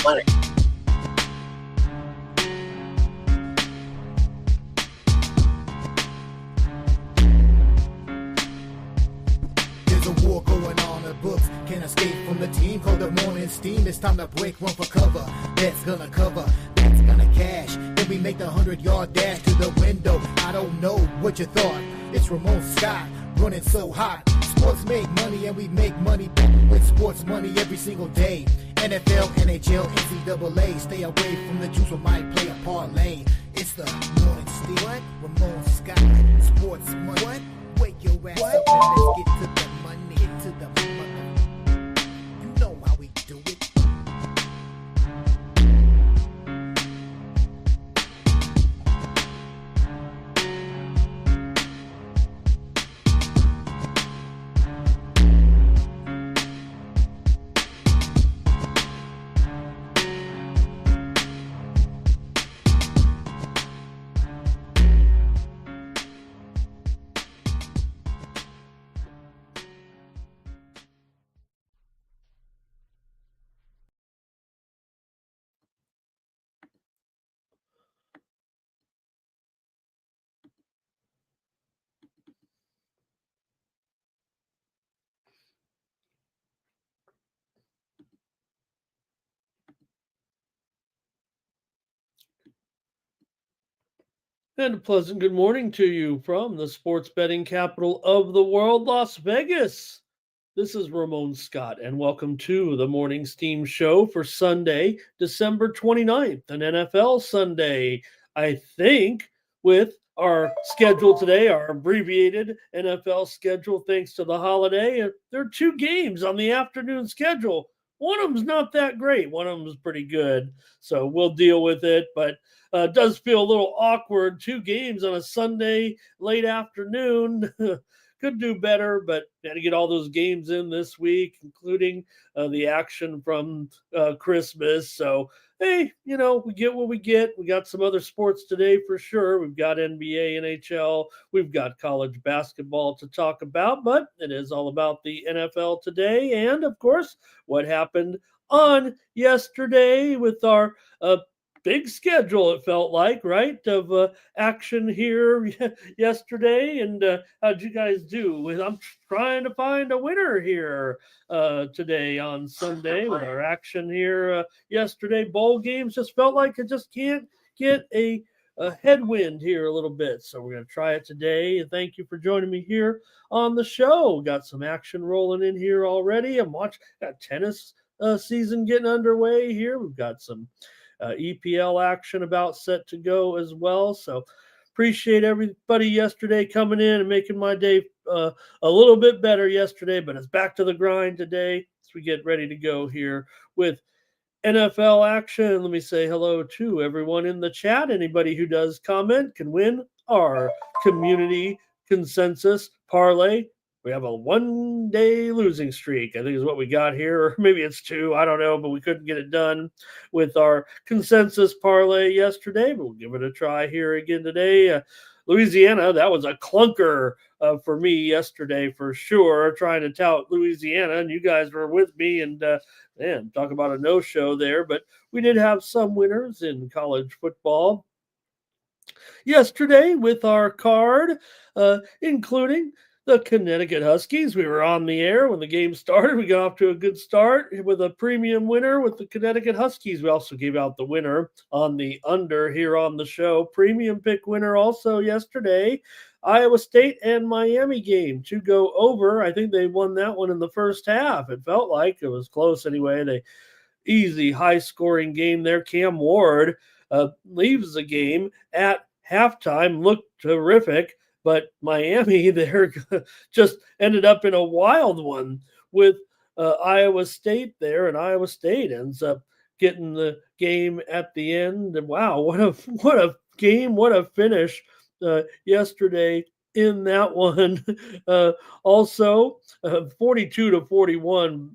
money. There's a war going on, the books can't escape from the team. Called the morning steam, it's time to break, run for cover. That's gonna cover, that's gonna cash. Then we make the 100-yard dash to the window. I don't know what you thought. It's Ramon Scott, running so hot. Sports make money and we make money with sports money every single day. NFL, NHL, NCAA. Stay away from the juice, we might play a parlay. It's the morning steam. What? Ramon Scott, sports money. What? Wake your ass up and let's get to the money. Get to the money. You know how we do it. And a pleasant good morning to you from the sports betting capital of the world, Las Vegas. This is Ramon Scott, and welcome to the Morning Steam Show for Sunday, December 29th, an NFL Sunday, I think, with our schedule today, our abbreviated NFL schedule, thanks to the holiday. There are two games on the afternoon schedule. One of them's not that great. One of them is pretty good. So we'll deal with it, but it does feel a little awkward. Two games on a Sunday late afternoon. Could do better, but got to get all those games in this week, including the action from Christmas. So, hey, we get what we get. We got some other sports today for sure. We've got NBA, NHL. We've got college basketball to talk about, but it is all about the NFL today. And, of course, what happened on yesterday with our big schedule, it felt like, right, of action here yesterday. And how'd you guys do? I'm trying to find a winner here today on Sunday with our action here yesterday. Bowl games just felt like it just can't get a headwind here a little bit. So we're going to try it today. And thank you for joining me here on the show. Got some action rolling in here already. Got tennis season getting underway here. We've got some EPL action about set to go as well. So appreciate everybody yesterday coming in and making my day a little bit better yesterday, but it's back to the grind today as we get ready to go here with NFL action. Let me say hello to everyone in the chat. Anybody who does comment can win our community consensus parlay. We have a 1-day losing streak, I think is what we got here. Or maybe it's 2, I don't know, but we couldn't get it done with our consensus parlay yesterday, but we'll give it a try here again today. Louisiana, that was a clunker for me yesterday for sure, trying to tout Louisiana, and you guys were with me, and man, talk about a no-show there, but we did have some winners in college football yesterday with our card, including the Connecticut Huskies. We were on the air when the game started. We got off to a good start with a premium winner with the Connecticut Huskies. We also gave out the winner on the under here on the show. Premium pick winner also yesterday. Iowa State and Miami game to go over. I think they won that one in the first half. It felt like it was close anyway. Easy, high-scoring game there. Cam Ward leaves the game at halftime. Looked terrific. But Miami there just ended up in a wild one with Iowa State there, and Iowa State ends up getting the game at the end. And wow, what a game, what a finish yesterday in that one. Also, 42-41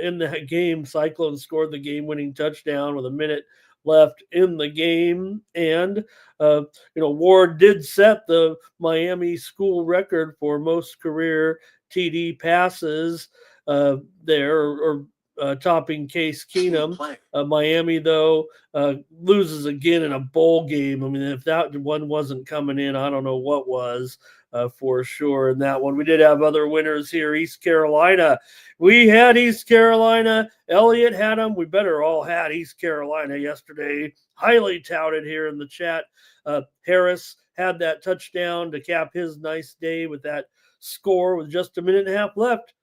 in that game. Cyclones scored the game-winning touchdown with a minute left in the game, and Ward did set the Miami school record for most career TD passes there, or topping Case Keenum. Miami, though, loses again in a bowl game. I mean, if that one wasn't coming in, I don't know what was. For sure in that one. We did have other winners here. East Carolina. We had East Carolina. Elliott had them. We better all had East Carolina yesterday. Highly touted here in the chat. Harris had that touchdown to cap his nice day with that score with just a minute and a half left.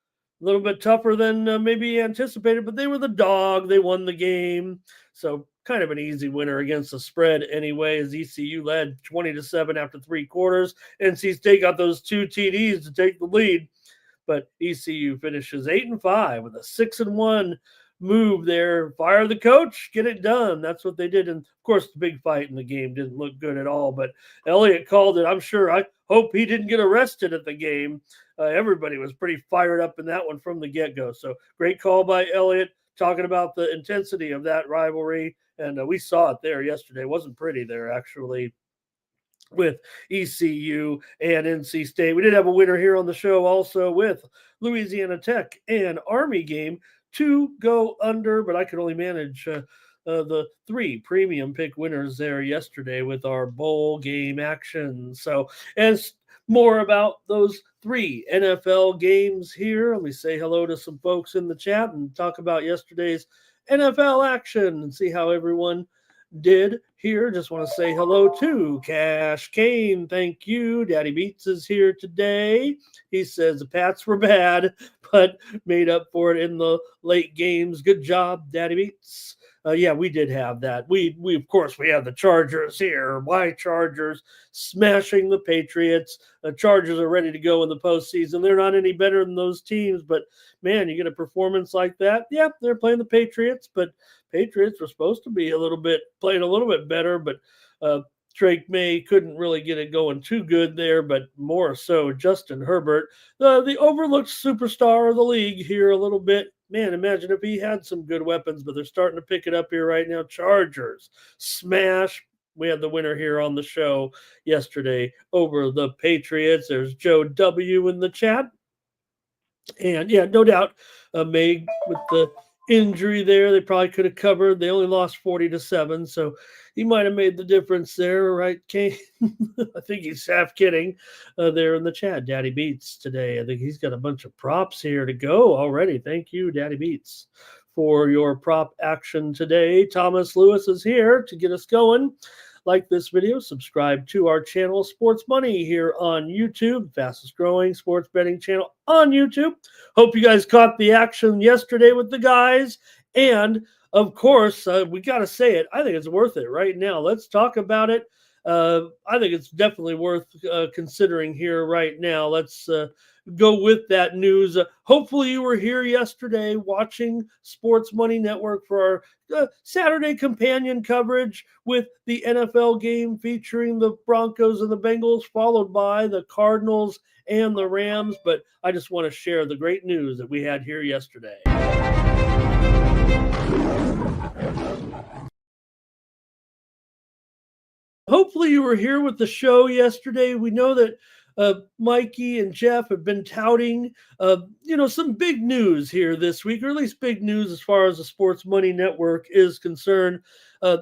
A little bit tougher than maybe anticipated, but they were the dog. They won the game. So kind of an easy winner against the spread anyway, as ECU led 20-7 after 3 quarters. NC State got those 2 TDs to take the lead, but ECU finishes 8-5 with a 6-1 move there. Fire the coach, get it done. That's what they did. And of course, the big fight in the game didn't look good at all, but Elliott called it. I'm sure. I hope he didn't get arrested at the game. Everybody was pretty fired up in that one from the get-go. So great call by Elliott, talking about the intensity of that rivalry. And we saw it there yesterday. It wasn't pretty there, actually, with ECU and NC State. We did have a winner here on the show also with Louisiana Tech and Army game. 2 go under, but I could only manage the 3 premium pick winners there yesterday with our bowl game action. So, as more about those 3 NFL games here, let me say hello to some folks in the chat and talk about yesterday's NFL action and see how everyone did here. Just want to say hello to Cash Kane. Thank you. Daddy Beats is here today. He says the Pats were bad, but made up for it in the late games. Good job, Daddy Beats. Yeah, we did have that. We of course we have the Chargers here. Why Chargers smashing the Patriots? The Chargers are ready to go in the postseason. They're not any better than those teams, but man, you get a performance like that. Yeah, they're playing the Patriots, but Patriots were supposed to be playing a little bit better, but Drake May couldn't really get it going too good there, but more so Justin Herbert, the overlooked superstar of the league here a little bit. Man, imagine if he had some good weapons, but they're starting to pick it up here right now. Chargers smash. We had the winner here on the show yesterday over the Patriots. There's Joe W. in the chat. And yeah, no doubt, May with the injury there, they probably could have covered. They only lost 40-7, so he might have made the difference there, right, Kane? I think he's half kidding there in the chat. Daddy Beats today. I think he's got a bunch of props here to go already. Thank you, Daddy Beats, for your prop action today. Thomas Lewis is here to get us going. Like this video, subscribe to our channel, Sports Money, here on YouTube, fastest growing sports betting channel on YouTube. Hope you guys caught the action yesterday with the guys. And of course, we got to say it. I think it's worth it right now. Let's talk about it. I think it's definitely worth considering here right now. Let's go with that news. Hopefully you were here yesterday watching Sports Money Network for our Saturday companion coverage with the NFL game featuring the Broncos and the Bengals, followed by the Cardinals and the Rams. But I just want to share the great news that we had here yesterday. Hopefully you were here with the show yesterday. We know that Mikey and Jeff have been touting, some big news here this week, or at least big news as far as the Sports Money Network is concerned.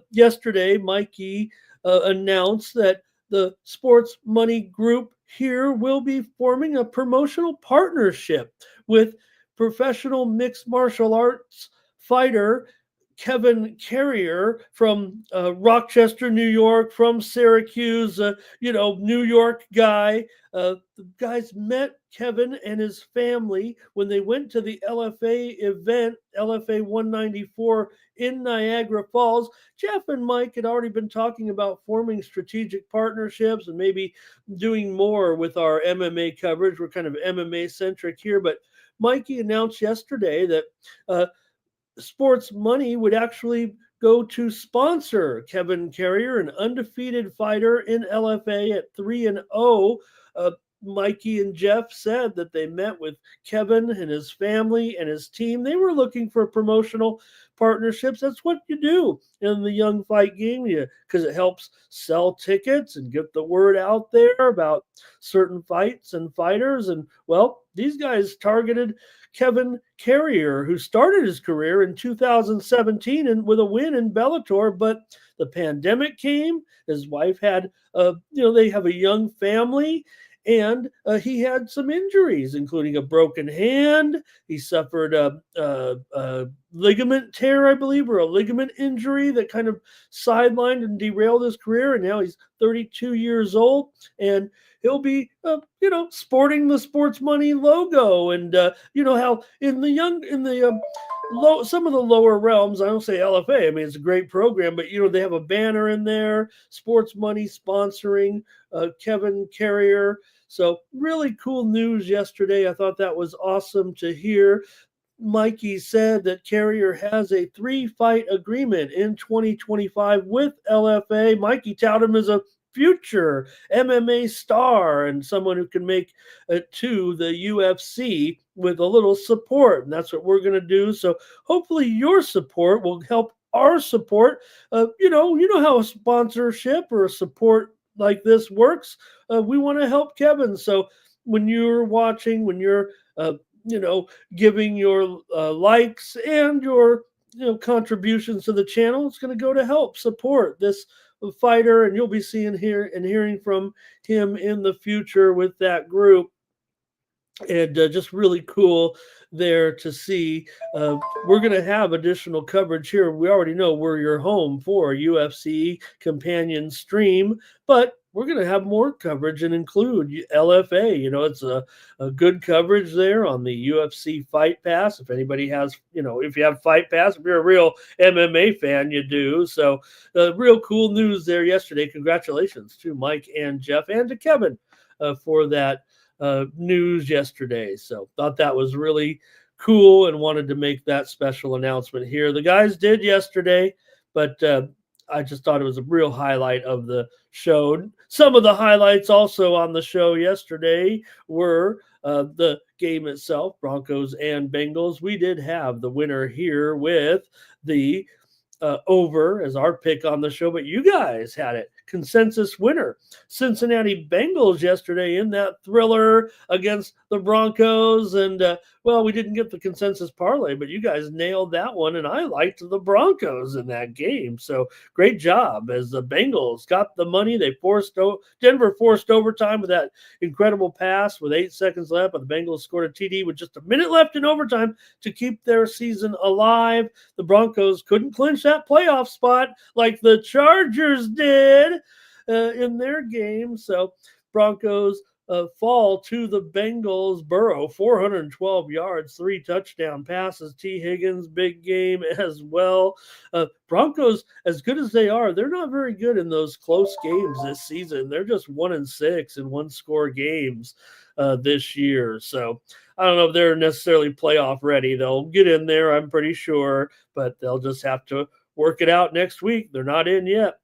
Yesterday, Mikey announced that the Sports Money Group here will be forming a promotional partnership with professional mixed martial arts fighter Kevin Carrier from Rochester, New York, from Syracuse, New York guy. The guys met Kevin and his family when they went to the LFA event, LFA 194 in Niagara Falls. Jeff and Mike had already been talking about forming strategic partnerships and maybe doing more with our MMA coverage. We're kind of MMA centric here, but Mikey announced yesterday that Sports Money would actually go to sponsor Kevin Carrier, an undefeated fighter in LFA at 3-0. Mikey and Jeff said that they met with Kevin and his family and his team. They were looking for promotional partnerships. That's what you do in the Young Fight game, because it helps sell tickets and get the word out there about certain fights and fighters. And well, these guys targeted Kevin Carrier, who started his career in 2017 and with a win in Bellator, but the pandemic came. His wife had, they have a young family, and he had some injuries, including a broken hand. He suffered a ligament tear, I believe, or a ligament injury that kind of sidelined and derailed his career. And now he's 32 years old, and he'll be, sporting the Sports Money logo. And how in the some of the lower realms, I don't say LFA. I mean, it's a great program, but they have a banner in there, Sports Money sponsoring Kevin Carrier. So really cool news yesterday. I thought that was awesome to hear. Mikey said that Carrier has a 3-fight agreement in 2025 with LFA. Mikey touted him as a future MMA star and someone who can make it to the UFC with a little support. And that's what we're going to do. So hopefully your support will help our support. You know how a sponsorship or a support like this works. We want to help Kevin. So when you're watching, when you're, giving your likes and your, contributions to the channel, it's going to go to help support this fighter. And you'll be seeing here and hearing from him in the future with that group. And just really cool there to see. We're going to have additional coverage here. We already know we're your home for UFC companion stream, but we're going to have more coverage and include LFA. It's a good coverage there on the UFC Fight Pass. If anybody has, if you have Fight Pass, if you're a real MMA fan, you do. So real cool news there yesterday. Congratulations to Mike and Jeff and to Kevin for that news yesterday. So thought that was really cool and wanted to make that special announcement here. The guys did yesterday, but I just thought it was a real highlight of the show. Some of the highlights also on the show yesterday were the game itself, Broncos and Bengals. We did have the winner here with the over as our pick on the show, but you guys had it. Consensus winner, Cincinnati Bengals yesterday in that thriller against the Broncos. And, we didn't get the consensus parlay, but you guys nailed that one. And I liked the Broncos in that game. So great job as the Bengals got the money. Denver forced overtime with that incredible pass with 8 seconds left, but the Bengals scored a TD with just a minute left in overtime to keep their season alive. The Broncos couldn't clinch that playoff spot like the Chargers did in their game. So Broncos fall to the Bengals. Burrow, 412 yards, 3 touchdown passes. T. Higgins, big game as well. Broncos, as good as they are, they're not very good in those close games this season. They're just 1-6 in one-score games this year. So I don't know if they're necessarily playoff ready. They'll get in there, I'm pretty sure, but they'll just have to work it out next week. They're not in yet.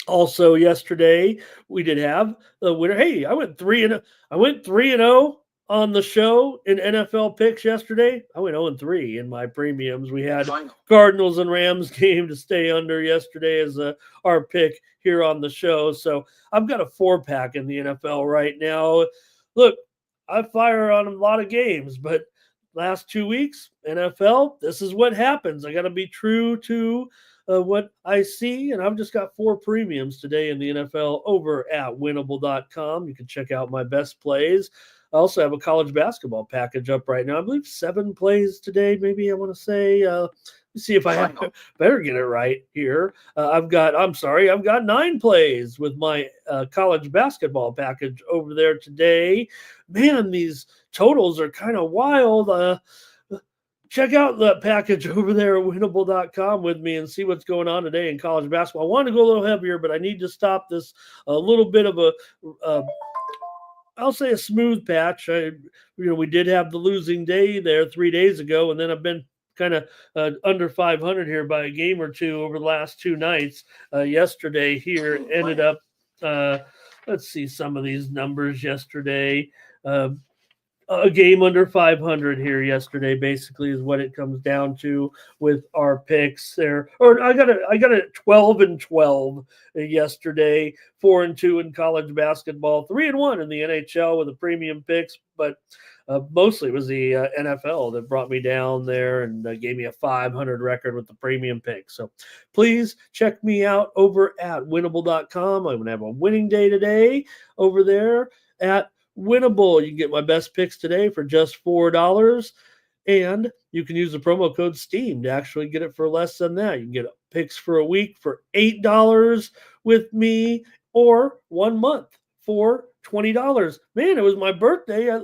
Also, yesterday we did have the winner. Hey, I went 3-0 on the show in NFL picks yesterday. I went 0-3 in my premiums. We had Cardinals and Rams game to stay under yesterday as our pick here on the show. So I've got a 4-pack in the NFL right now. Look, I fire on a lot of games, but last 2 weeks, NFL, this is what happens. I got to be true to what I see, and I've just got 4 premiums today in the NFL over at winnable.com. You can check out my best plays. I also have a college basketball package up right now. I believe 7 plays today, maybe I want to say. Let's see if I better get it right here. I've got 9 plays with my college basketball package over there today. Man, these totals are kind of wild. Check out the package over there at winnable.com with me and see what's going on today in college basketball. I want to go a little heavier, but I need to stop this a little bit of I'll say a smooth patch. We did have the losing day there 3 days ago, and then I've been kind of under 500 here by a game or two over the last 2 nights. Yesterday here ended up let's see some of these numbers yesterday. A game under 500 here yesterday, basically, is what it comes down to with our picks there. Or I got it 12-12 yesterday, 4-2 in college basketball, 3-1 in the NHL with the premium picks, but mostly it was the NFL that brought me down there and gave me a 500 record with the premium picks. So please check me out over at winnable.com. I'm going to have a winning day today over there at Winnable. You can get my best picks today for just $4, and you can use the promo code STEAM to actually get it for less than that. You can get picks for a week for $8 with me, or 1 month for $20. Man, it was my birthday.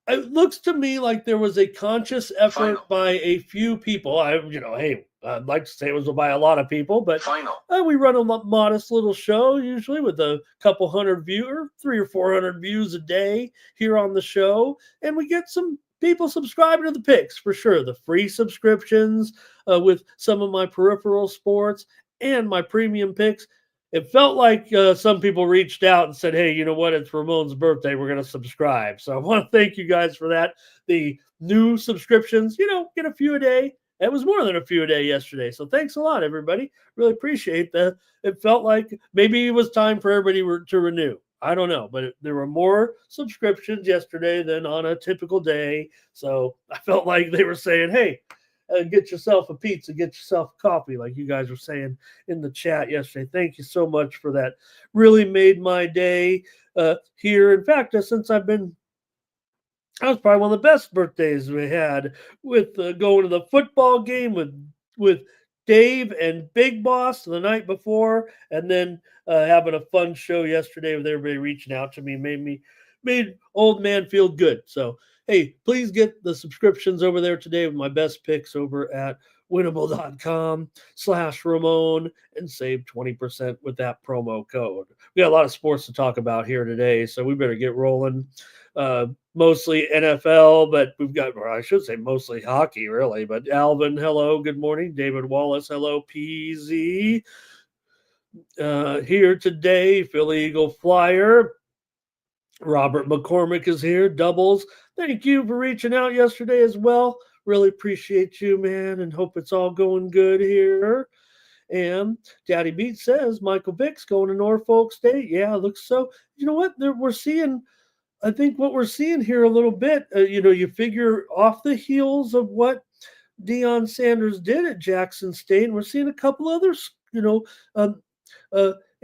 It looks to me like there was a conscious effort by a few people. I'd like to say it was by a lot of people, but we run a modest little show, usually with a couple hundred viewers, 300 or 400 views a day here on the show. And we get some people subscribing to the picks for sure. The free subscriptions with some of my peripheral sports and my premium picks. It felt like some people reached out and said, hey, you know what? It's Ramon's birthday. We're going to subscribe. So I want to thank you guys for that. The new subscriptions, get a few a day. It was more than a few a day yesterday. So thanks a lot, everybody. Really appreciate that. It felt like maybe it was time for everybody to renew. I don't know, but there were more subscriptions yesterday than on a typical day. So I felt like they were saying, hey, get yourself a pizza, get yourself a coffee, like you guys were saying in the chat yesterday. Thank you so much for that. Really made my day here. In fact, since that was probably one of the best birthdays we had, with going to the football game with Dave and Big Boss the night before, and then having a fun show yesterday with everybody reaching out to me. Made old man feel good. So hey, please get the subscriptions over there today with my best picks over at winnable.com/Ramon and save 20% with that promo code. We got a lot of sports to talk about here today, so we better get rolling. Mostly NFL, but we've got, or I should say mostly hockey, really. But Alvin, hello, good morning. David Wallace, hello, PZ. Here today, Philly Eagle Flyer. Robert McCormick is here, doubles. Thank you for reaching out yesterday as well. Really appreciate you, man, and hope it's all going good here. And Daddy Beat says Michael Vick's going to Norfolk State. Yeah, looks so. You know what? I think what we're seeing here a little bit, you figure off the heels of what Deion Sanders did at Jackson State, and we're seeing a couple others,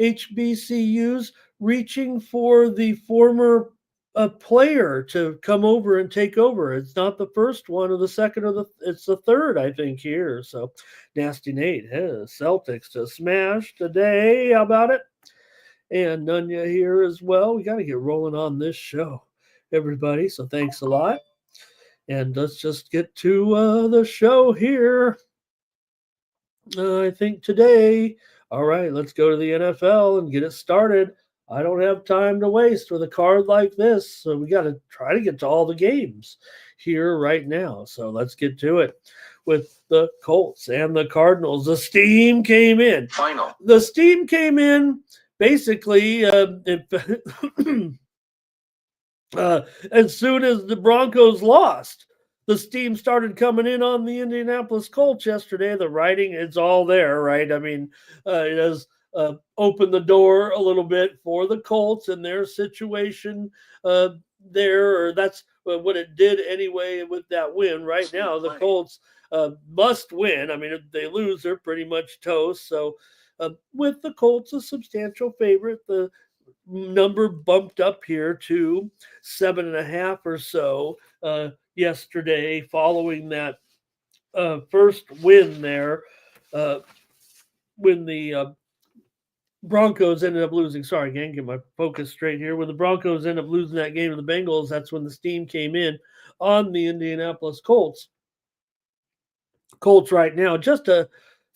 HBCUs reaching for the former player to come over and take over. It's not the first one or the second it's the third, I think, here. So Nasty Nate has Celtics to smash today. How about it? And Nunya here as well. We got to get rolling on this show, everybody. So thanks a lot. And let's just get to the show here. I think today, all right, let's go to the NFL and get it started. I don't have time to waste with a card like this. So we got to try to get to all the games here right now. So let's get to it with the Colts and the Cardinals. The steam came in. The steam came in. Basically, as soon as the Broncos lost, the steam started coming in on the Indianapolis Colts yesterday. The writing, it's all there, right? I mean, it has opened the door a little bit for the Colts and their situation there, or that's what it did anyway with that win. Right now, the Colts must win. I mean, if they lose, they're pretty much toast. So, with the Colts a substantial favorite, the number bumped up here to 7.5 or so yesterday, following that first win there when the Broncos ended up losing. Sorry, again, get my focus straight here. When the Broncos ended up losing that game to the Bengals, that's when the steam came in on the Indianapolis Colts. Colts right now, just a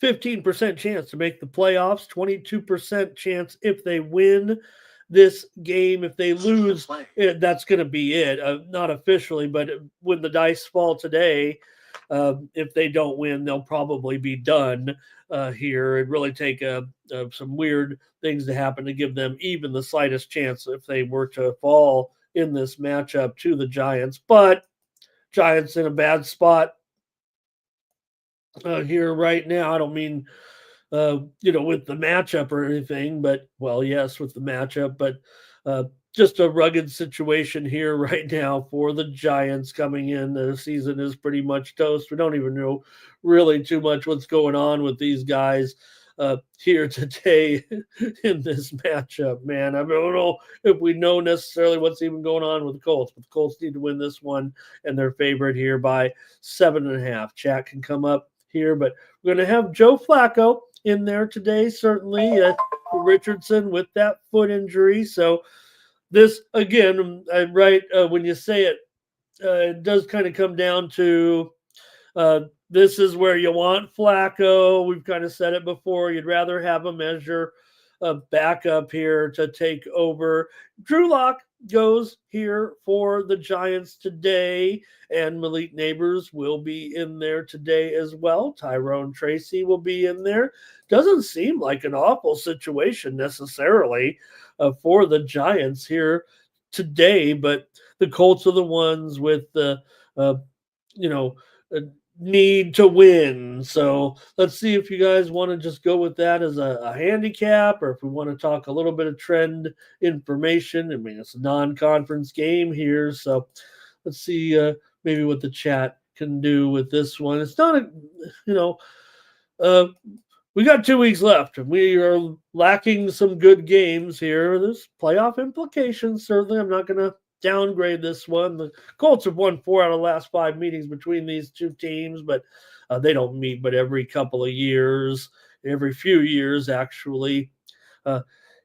15% chance to make the playoffs, 22% chance if they win this game. If they lose, that's going to be it. Not officially, but when the dice fall today, if they don't win, they'll probably be done here. It'd really take some weird things to happen to give them even the slightest chance if they were to fall in this matchup to the Giants. But Giants in a bad spot here right now. I don't mean with the matchup or anything, but yes, with the matchup, but just a rugged situation here right now for the Giants coming in. The season is pretty much toast. We don't even know really too much what's going on with these guys here today in this matchup, man. I don't know if we know necessarily what's even going on with the Colts, but the Colts need to win this one, and they're favored here by 7.5. Chat can come up here, but we're going to have Joe Flacco in there today, certainly. Richardson with that foot injury. So this, again, when you say it, it does kind of come down to this is where you want Flacco. We've kind of said it before. You'd rather have him as your backup here to take over. Drew Lock goes here for the Giants today, and Malik Neighbors will be in there today as well. Tyrone Tracy will be in there. Doesn't seem like an awful situation necessarily for the Giants here today, but the Colts are the ones with the need to win. So let's see if you guys want to just go with that as a handicap, or if we want to talk a little bit of trend information. I mean, it's a non-conference game here, so let's see maybe what the chat can do with this one. It's not we got 2 weeks left, and we are lacking some good games here. There's playoff implications, certainly. I'm not going to downgrade this one. The Colts have won 4 out of the last 5 meetings between these two teams, but they don't meet but every couple of years, every few years, actually,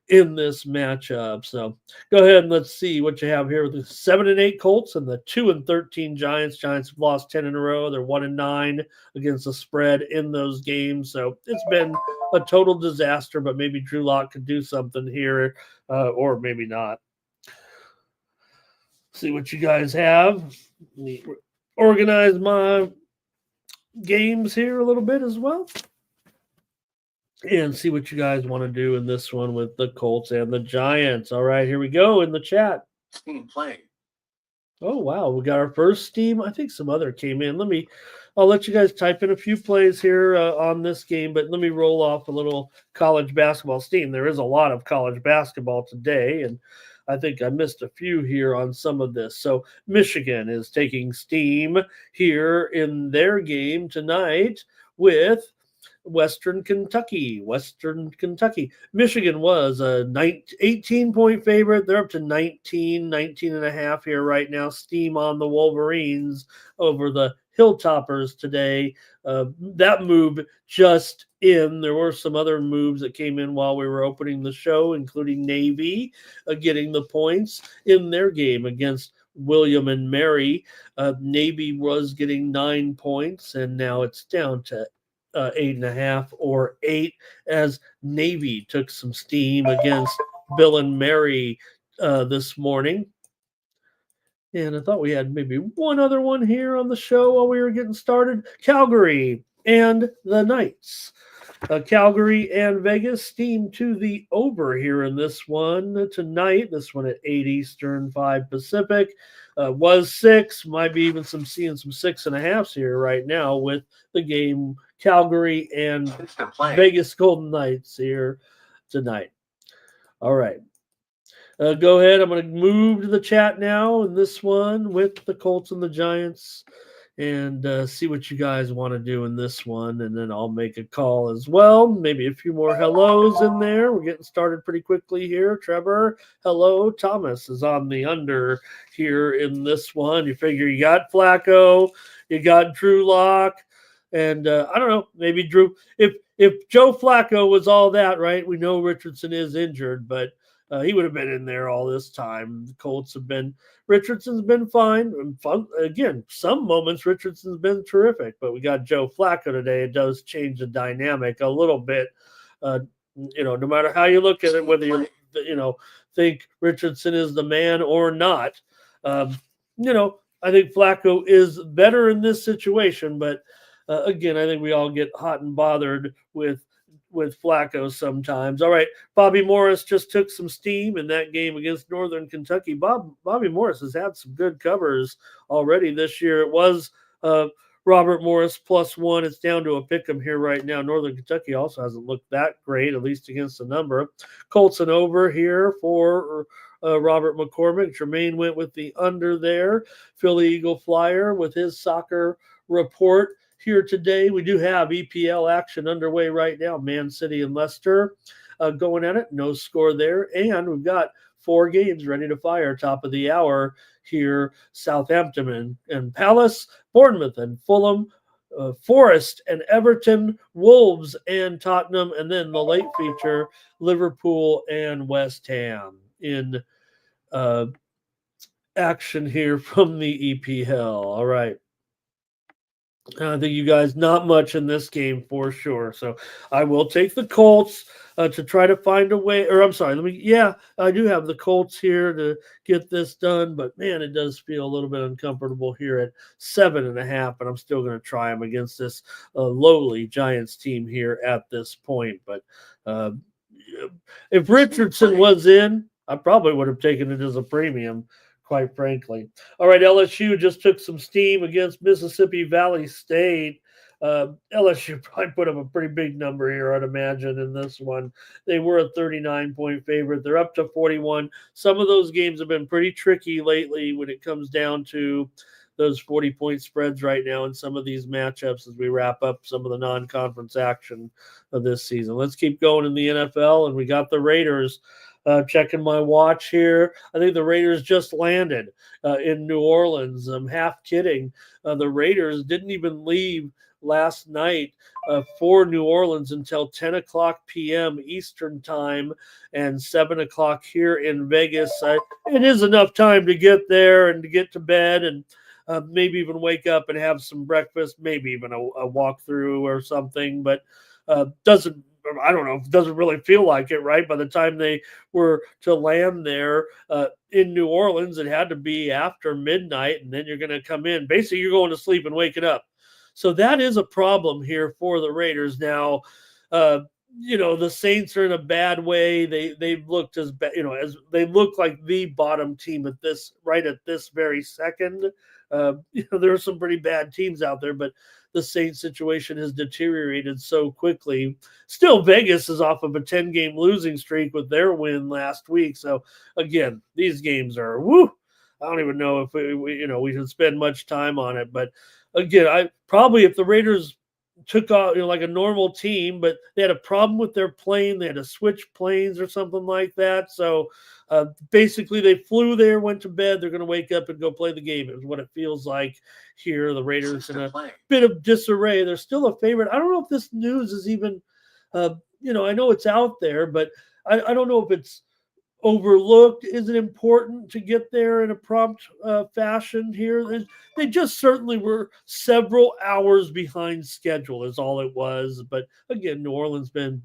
in this matchup. So go ahead and let's see what you have here with the 7-8 Colts and the 2-13 Giants. Giants have lost 10 in a row. They're 1-9 against the spread in those games. So it's been a total disaster, but maybe Drew Lock could do something here, or maybe not. See what you guys have. Let me organize my games here a little bit as well, and see what you guys want to do in this one with the Colts and the Giants. All right, here we go in the chat. Steam playing. Oh, wow. We got our first Steam. I think some other came in. I'll let you guys type in a few plays here on this game, but let me roll off a little college basketball Steam. There is a lot of college basketball today, and I think I missed a few here on some of this. So Michigan is taking steam here in their game tonight with Western Kentucky. Michigan was a 18-point favorite. They're up to 19 and a half here right now. Steam on the Wolverines over the Hilltoppers today. That move just in. There were some other moves that came in while we were opening the show, including Navy getting the points in their game against William and Mary. Navy was getting 9 points, and now it's down to 8.5 or 8 as Navy took some steam against Bill and Mary this morning. And I thought we had maybe one other one here on the show while we were getting started. Calgary and the Knights. Calgary and Vegas steam to the over here in this one tonight. This one at 8 Eastern, 5 Pacific. Was 6. Might be even seeing some 6.5s here right now with the game Calgary and Vegas Golden Knights here tonight. All right. Go ahead. I'm going to move to the chat now in this one with the Colts and the Giants, and see what you guys want to do in this one, and then I'll make a call as well. Maybe a few more hellos in there. We're getting started pretty quickly here. Trevor, hello. Thomas is on the under here in this one. You figure you got Flacco, you got Drew Lock, and I don't know, maybe Drew. If Joe Flacco was all that, right? We know Richardson is injured, but he would have been in there all this time. The Colts have been – Richardson's been fine. Again, some moments Richardson's been terrific, but we got Joe Flacco today. It does change the dynamic a little bit. No matter how you look at it, whether you think Richardson is the man or not, I think Flacco is better in this situation, but again, I think we all get hot and bothered with Flacco sometimes. All right, Bobby Morris just took some steam in that game against Northern Kentucky. Bobby Morris has had some good covers already this year. It was Robert Morris +1. It's down to a pick 'em here right now. Northern Kentucky also hasn't looked that great, at least against the number. Colts and over here for Robert McCormick. Jermaine went with the under there. Philly Eagle Flyer with his soccer report here today. We do have EPL action underway right now. Man City and Leicester going at it. No score there. And we've got 4 games ready to fire top of the hour here. Southampton and Palace, Bournemouth and Fulham, Forest and Everton, Wolves and Tottenham, and then the late feature, Liverpool and West Ham in action here from the EPL. All right. I think you guys not much in this game for sure. So I will take the Colts to try to find a way. Or I'm sorry, I do have the Colts here to get this done. But man, it does feel a little bit uncomfortable here at 7.5. But I'm still going to try them against this lowly Giants team here at this point. But if Richardson was in, I probably would have taken it as a premium, quite frankly. All right, LSU just took some steam against Mississippi Valley State. LSU probably put up a pretty big number here, I'd imagine, in this one. They were a 39-point favorite. They're up to 41. Some of those games have been pretty tricky lately when it comes down to those 40-point spreads right now in some of these matchups as we wrap up some of the non-conference action of this season. Let's keep going in the NFL, and we got the Raiders. Checking my watch here. I think the Raiders just landed in New Orleans. I'm half kidding. The Raiders didn't even leave last night for New Orleans until 10 o'clock p.m. Eastern time and 7 o'clock here in Vegas. It is enough time to get there and to get to bed and maybe even wake up and have some breakfast, maybe even a walkthrough or something, but I don't know, it doesn't really feel like it, right? By the time they were to land there in New Orleans, it had to be after midnight, and then you're going to come in. Basically, you're going to sleep and waking up. So that is a problem here for the Raiders. Now, the Saints are in a bad way. They've looked as bad, as they look like the bottom team at this very second. There are some pretty bad teams out there, but the Saints situation has deteriorated so quickly. Still, Vegas is off of a 10-game losing streak with their win last week. So again, these games are I don't even know if we should spend much time on it. But again, if the Raiders took off like a normal team, but they had a problem with their plane, they had to switch planes or something like that. So basically, they flew there, went to bed. They're going to wake up and go play the game. It was what it feels like here. The Raiders in a bit of disarray. They're still a favorite. I don't know if this news is even, I know it's out there, but I don't know if it's overlooked. Is it important to get there in a prompt fashion here? They just certainly were several hours behind schedule is all it was. But again, New Orleans been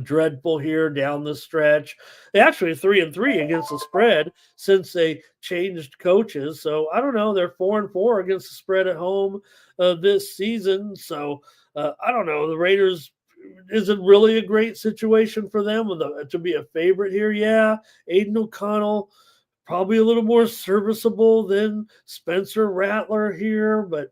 dreadful here down the stretch. They actually are 3-3 against the spread since they changed coaches. So I don't know. They're 4-4 against the spread at home this season. So I don't know. The Raiders, is it really a great situation for them to be a favorite here? Yeah. Aiden O'Connell, probably a little more serviceable than Spencer Rattler here, but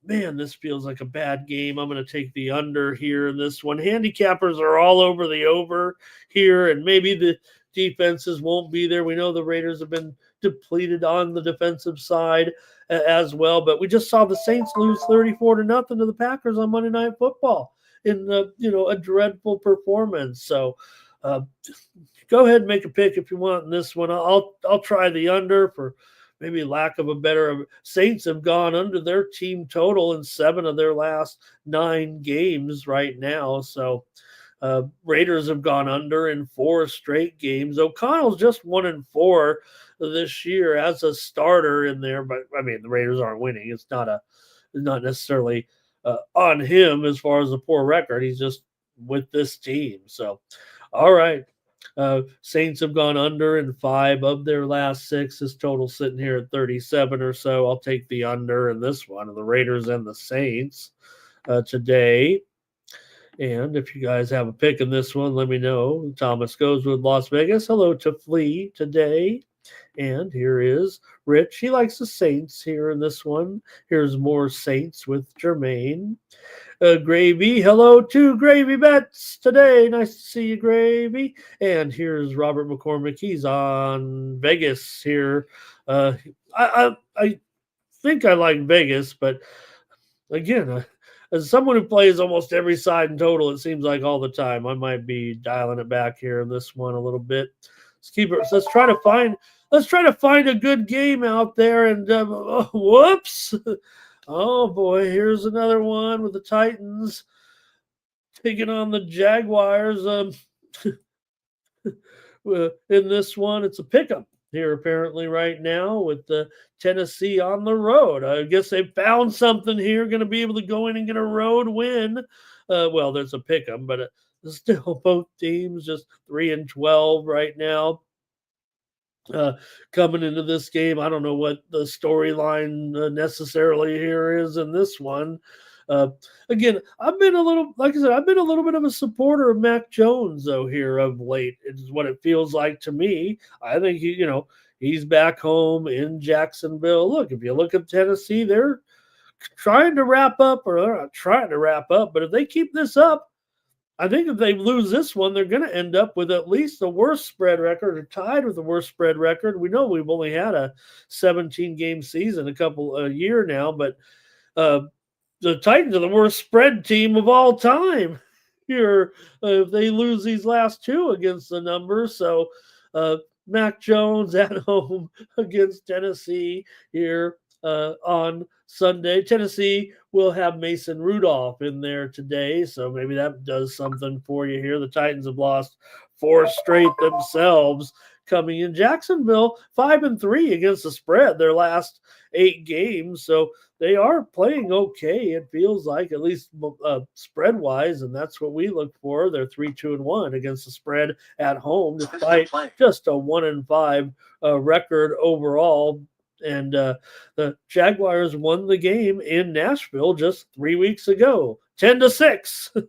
man, this feels like a bad game. I'm going to take the under here in this one. Handicappers are all over the over here, and maybe the defenses won't be there. We know the Raiders have been depleted on the defensive side as well, but we just saw the Saints lose 34-0 to the Packers on Monday Night Football in a dreadful performance. So go ahead and make a pick if you want in this one. I'll try the under for maybe lack of a better. Saints have gone under their team total in 7 of their last 9 games right now. So Raiders have gone under in 4 straight games. O'Connell's just 1-4 this year as a starter in there, but I mean the Raiders aren't winning. It's not necessarily on him as far as the poor record. He's just with this team. So, all right. Saints have gone under in 5 of their last 6. This total sitting here at 37 or so. I'll take the under in this one, the Raiders and the Saints today. And if you guys have a pick in this one, let me know. Thomas goes with Las Vegas. Hello to Flea today. And here is Rich. He likes the Saints here in this one. Here's more Saints with Jermaine. Gravy. Hello to Gravy Bets today. Nice to see you, Gravy. And here's Robert McCormick. He's on Vegas here. I think I like Vegas, but again, as someone who plays almost every side in total, it seems like all the time, I might be dialing it back here in this one a little bit. Let's try to find a good game out there. And whoops. Oh, boy, here's another one with the Titans taking on the Jaguars. In this one, it's a pick'em here apparently right now with the Tennessee on the road. I guess they found something here, going to be able to go in and get a road win. Well, there's a pick'em, but still both teams just 3-12 right now. Coming into this game, I don't know what the storyline necessarily here is in this one. Again, I've been a little bit of a supporter of Mac Jones though here of late. It's what it feels like to me. I think he's back home in Jacksonville. Look, if you look at Tennessee, they're trying to wrap up, or they're not trying to wrap up, but if they keep this up, I think if they lose this one, they're going to end up with at least the worst spread record or tied with the worst spread record. We know we've only had a 17-game season a year now, but the Titans are the worst spread team of all time here if they lose these last 2 against the numbers. So Mac Jones at home against Tennessee here on Sunday. Tennessee will have Mason Rudolph in there today, so maybe that does something for you here. The Titans have lost 4 straight themselves coming in. Jacksonville 5-3 against the spread their last 8 games, so they are playing okay. It feels like, at least spread wise, and that's what we look for. They're 3-2-1 against the spread at home, despite just a 1-5 record overall. And the Jaguars won the game in Nashville just 3 weeks ago, 10-6.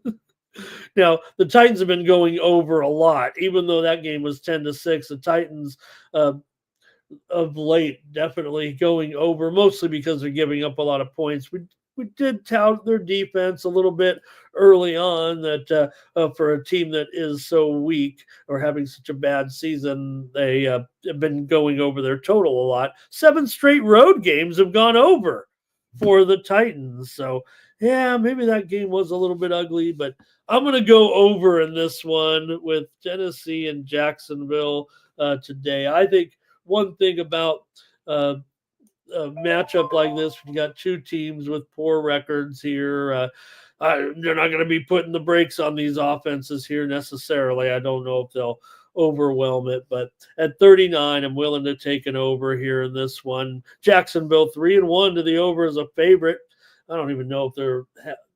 Now, the Titans have been going over a lot, even though that game was 10-6. The Titans of late definitely going over, mostly because they're giving up a lot of points. We did tout their defense a little bit early on that for a team that is so weak or having such a bad season, they have been going over their total a lot. 7 straight road games have gone over for the Titans. So, yeah, maybe that game was a little bit ugly, but I'm going to go over in this one with Tennessee and Jacksonville today. I think one thing about a matchup like this, when you got 2 teams with poor records here, they're not going to be putting the brakes on these offenses here necessarily. I don't know if they'll overwhelm it, but at 39, I'm willing to take an over here in this one. Jacksonville 3-1 to the over as a favorite. I don't even know if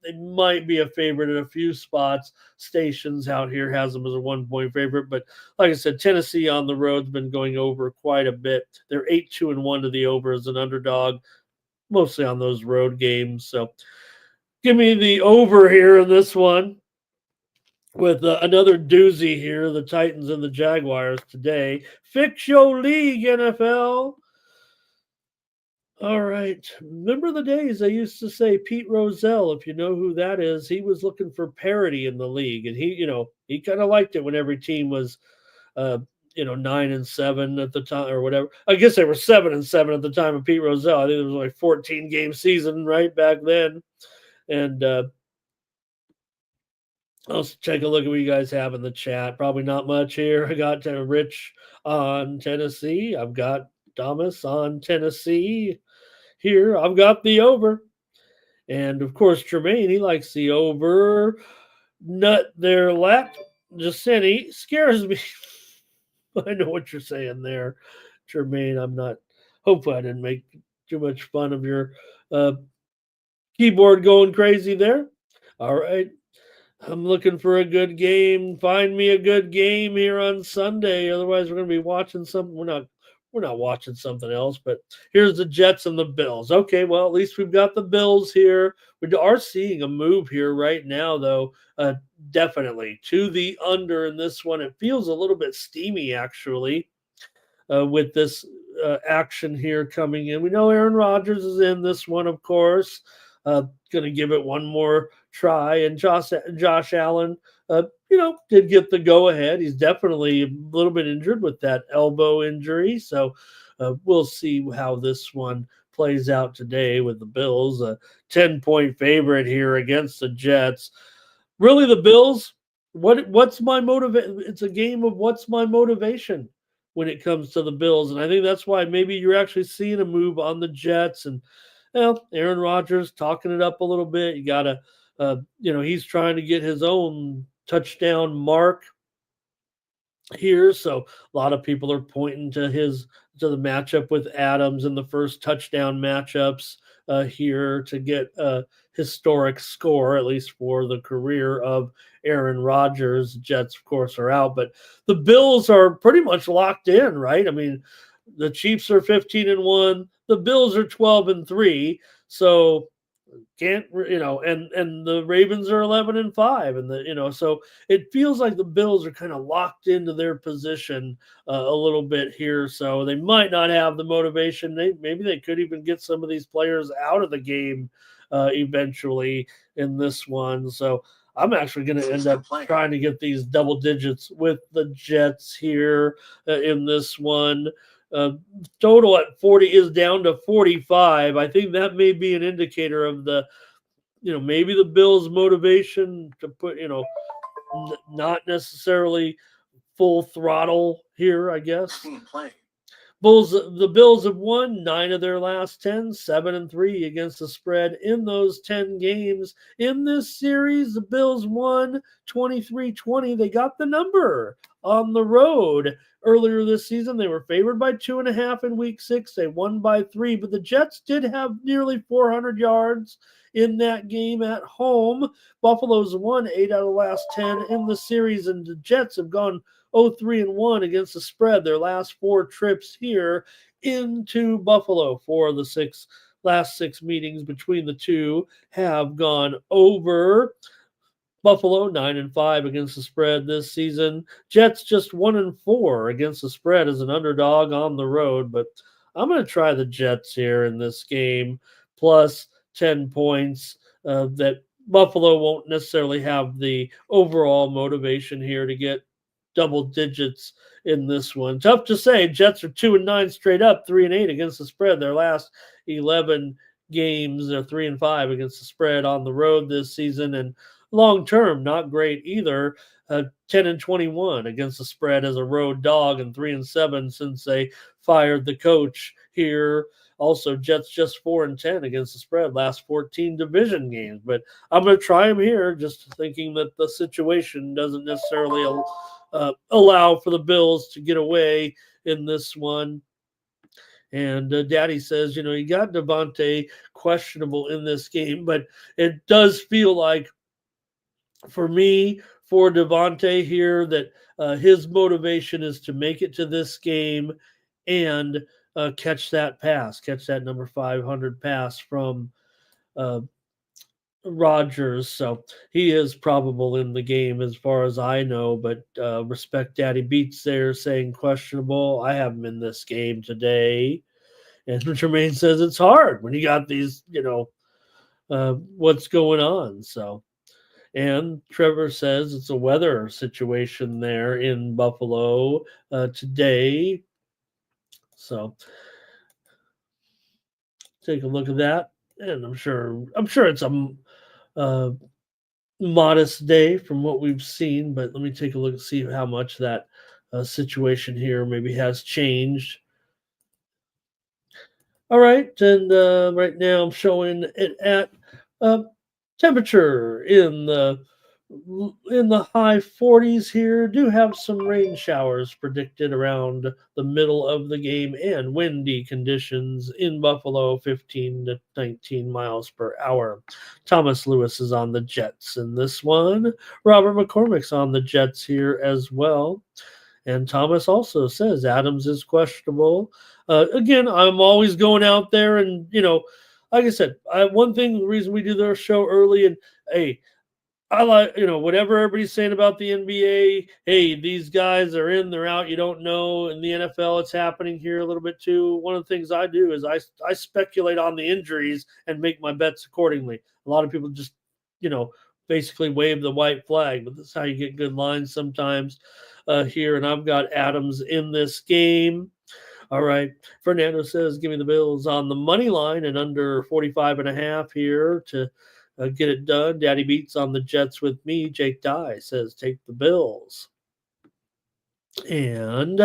they might be a favorite in a few spots. Stations out here has them as a 1-point favorite, but like I said, Tennessee on the road's been going over quite a bit. They're 8-2-1 to the over as an underdog, mostly on those road games. So give me the over here in this one with another doozy here, the Titans and the Jaguars today. Fix your league, NFL. All right. Remember the days I used to say Pete Rozelle, if you know who that is, he was looking for parity in the league. And he kind of liked it when every team was, 9-7 at the time or whatever. I guess they were 7-7 at the time of Pete Rozelle. I think it was like 14-game season right back then. And I'll take a look at what you guys have in the chat. Probably not much here. I got Rich on Tennessee. I've got Thomas on Tennessee. Here, I've got the over. And, of course, Jermaine, he likes the over. Nut their lap. Giussini scares me. I know what you're saying there, Jermaine. Hopefully I didn't make too much fun of your keyboard going crazy there. All right. I'm looking for a good game. Find me a good game here on Sunday. Otherwise, we're going to be watching something. We're not watching something else. But here's the Jets and the Bills. Okay, well, at least we've got the Bills here. We are seeing a move here right now, though. Definitely to the under in this one. It feels a little bit steamy, actually, with this action here coming in. We know Aaron Rodgers is in this one, of course. Going to give it one more try. And Josh Allen, did get the go ahead. He's definitely a little bit injured with that elbow injury. So we'll see how this one plays out today with the Bills. A 10-point favorite here against the Jets. Really, the Bills, what's my motivation? It's a game of what's my motivation when it comes to the Bills. And I think that's why maybe you're actually seeing a move on the Jets. And Aaron Rodgers talking it up a little bit. You got to, he's trying to get his own touchdown mark here. So a lot of people are pointing to the matchup with Adams in the first touchdown matchups here to get a historic score, at least for the career of Aaron Rodgers. Jets, of course, are out, but the Bills are pretty much locked in, right? I mean, the Chiefs are 15-1, the Bills are 12-3. So can't and the Ravens are 11-5, and so it feels like the Bills are kind of locked into their position a little bit here. So they might not have the motivation. Maybe they could even get some of these players out of the game eventually in this one. So I'm actually going to end up trying to get these double digits with the Jets here in this one. Total at 40 is down to 45. I think that may be an indicator of maybe the Bills' motivation to put, not necessarily full throttle here, I guess. The Bills have won 9 of their last 10, 7-3 against the spread in those 10 games. In this series, the Bills won 23-20. They got the number on the road. Earlier this season, they were favored by 2.5 in week 6. They won by 3, but the Jets did have nearly 400 yards in that game at home. Buffalo's won 8 out of the last 10 in the series, and the Jets have gone 0-3-1 against the spread their last 4 trips here into Buffalo. 4 of the last 6 meetings between the two have gone over. Buffalo 9-5 against the spread this season. Jets just 1-4 against the spread as an underdog on the road, but I'm going to try the Jets here in this game plus 10 points. That Buffalo won't necessarily have the overall motivation here to get double digits in this one. Tough to say. Jets are 2-9 straight up, 3-8 against the spread. Their last 11 games, they're 3-5 against the spread on the road this season, and long term, not great either. 10-21 against the spread as a road dog, and 3-7 since they fired the coach here. Also, Jets just 4-10 against the spread last 14 division games. But I'm going to try them here, just thinking that the situation doesn't necessarily allow for the Bills to get away in this one. And Daddy says, you got Devontae questionable in this game, but it does feel like, for me, for Devontae here, that his motivation is to make it to this game and catch that number 500 pass from Rodgers. So he is probable in the game as far as I know, but respect Daddy Beats there saying questionable. I have him in this game today. And Jermaine says it's hard when you got these, what's going on. So. And Trevor says it's a weather situation there in Buffalo today. So take a look at that. And I'm sure it's a modest day from what we've seen, but let me take a look and see how much that situation here maybe has changed. All right, and right now I'm showing it at temperature in the in the high 40s here. Do have some rain showers predicted around the middle of the game and windy conditions in Buffalo, 15 to 19 miles per hour. Thomas Lewis is on the Jets in this one. Robert McCormick's on the Jets here as well. And Thomas also says Adams is questionable. Again, I'm always going out there and, like I said, one thing, the reason we do their show early, and hey, I like, whatever everybody's saying about the NBA. Hey, these guys are in, they're out. You don't know. In the NFL, it's happening here a little bit too. One of the things I do is I speculate on the injuries and make my bets accordingly. A lot of people just, basically wave the white flag, but that's how you get good lines sometimes here. And I've got Adams in this game. All right. Fernando says, give me the Bills on the money line and under 45.5 here to get it done. Daddy Beats on the Jets with me. Jake Dye says, take the Bills. And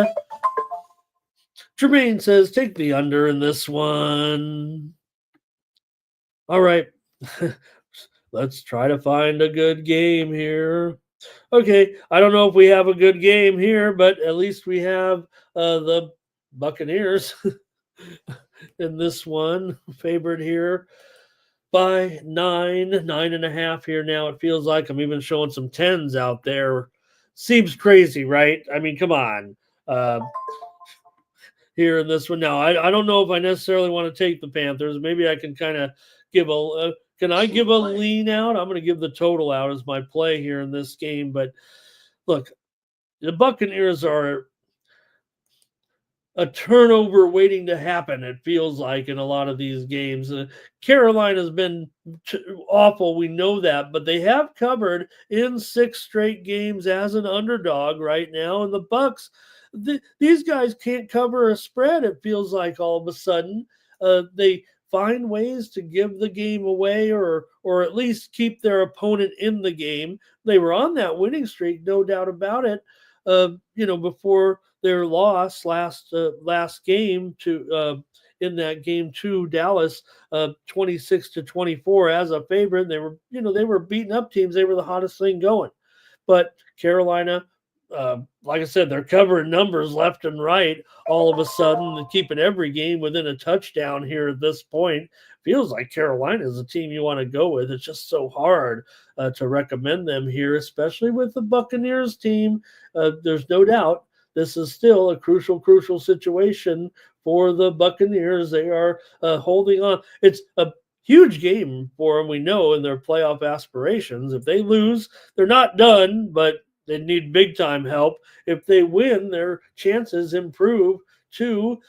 Jermaine says, take the under in this one. All right. Let's try to find a good game here. Okay, I don't know if we have a good game here, but at least we have the Buccaneers in this one, favored here by 9.5 here now. It feels like I'm even showing some 10s out there. Seems crazy, right? I mean, come on. Here in this one now, I don't know if I necessarily want to take the Panthers. Maybe I can kind of give a can I give a lean out? I'm going to give the total out as my play here in this game. But look, the Buccaneers are a turnover waiting to happen, it feels like, in a lot of these games. Carolina's been awful, we know that, but they have covered in 6 straight games as an underdog right now. And the Bucs, these guys can't cover a spread, it feels like, all of a sudden. They find ways to give the game away or at least keep their opponent in the game. They were on that winning streak, no doubt about it, before their loss last game to in that game to Dallas, 26-24 as a favorite. They were beating up teams. They were the hottest thing going. But Carolina, like I said, they're covering numbers left and right all of a sudden and keeping every game within a touchdown here at this point. Feels like Carolina is a team you want to go with. It's just so hard to recommend them here, especially with the Buccaneers team. There's no doubt this is still a crucial situation for the Buccaneers. They are holding on. It's a huge game for them, we know, in their playoff aspirations. If they lose, they're not done, but they need big-time help. If they win, their chances improve to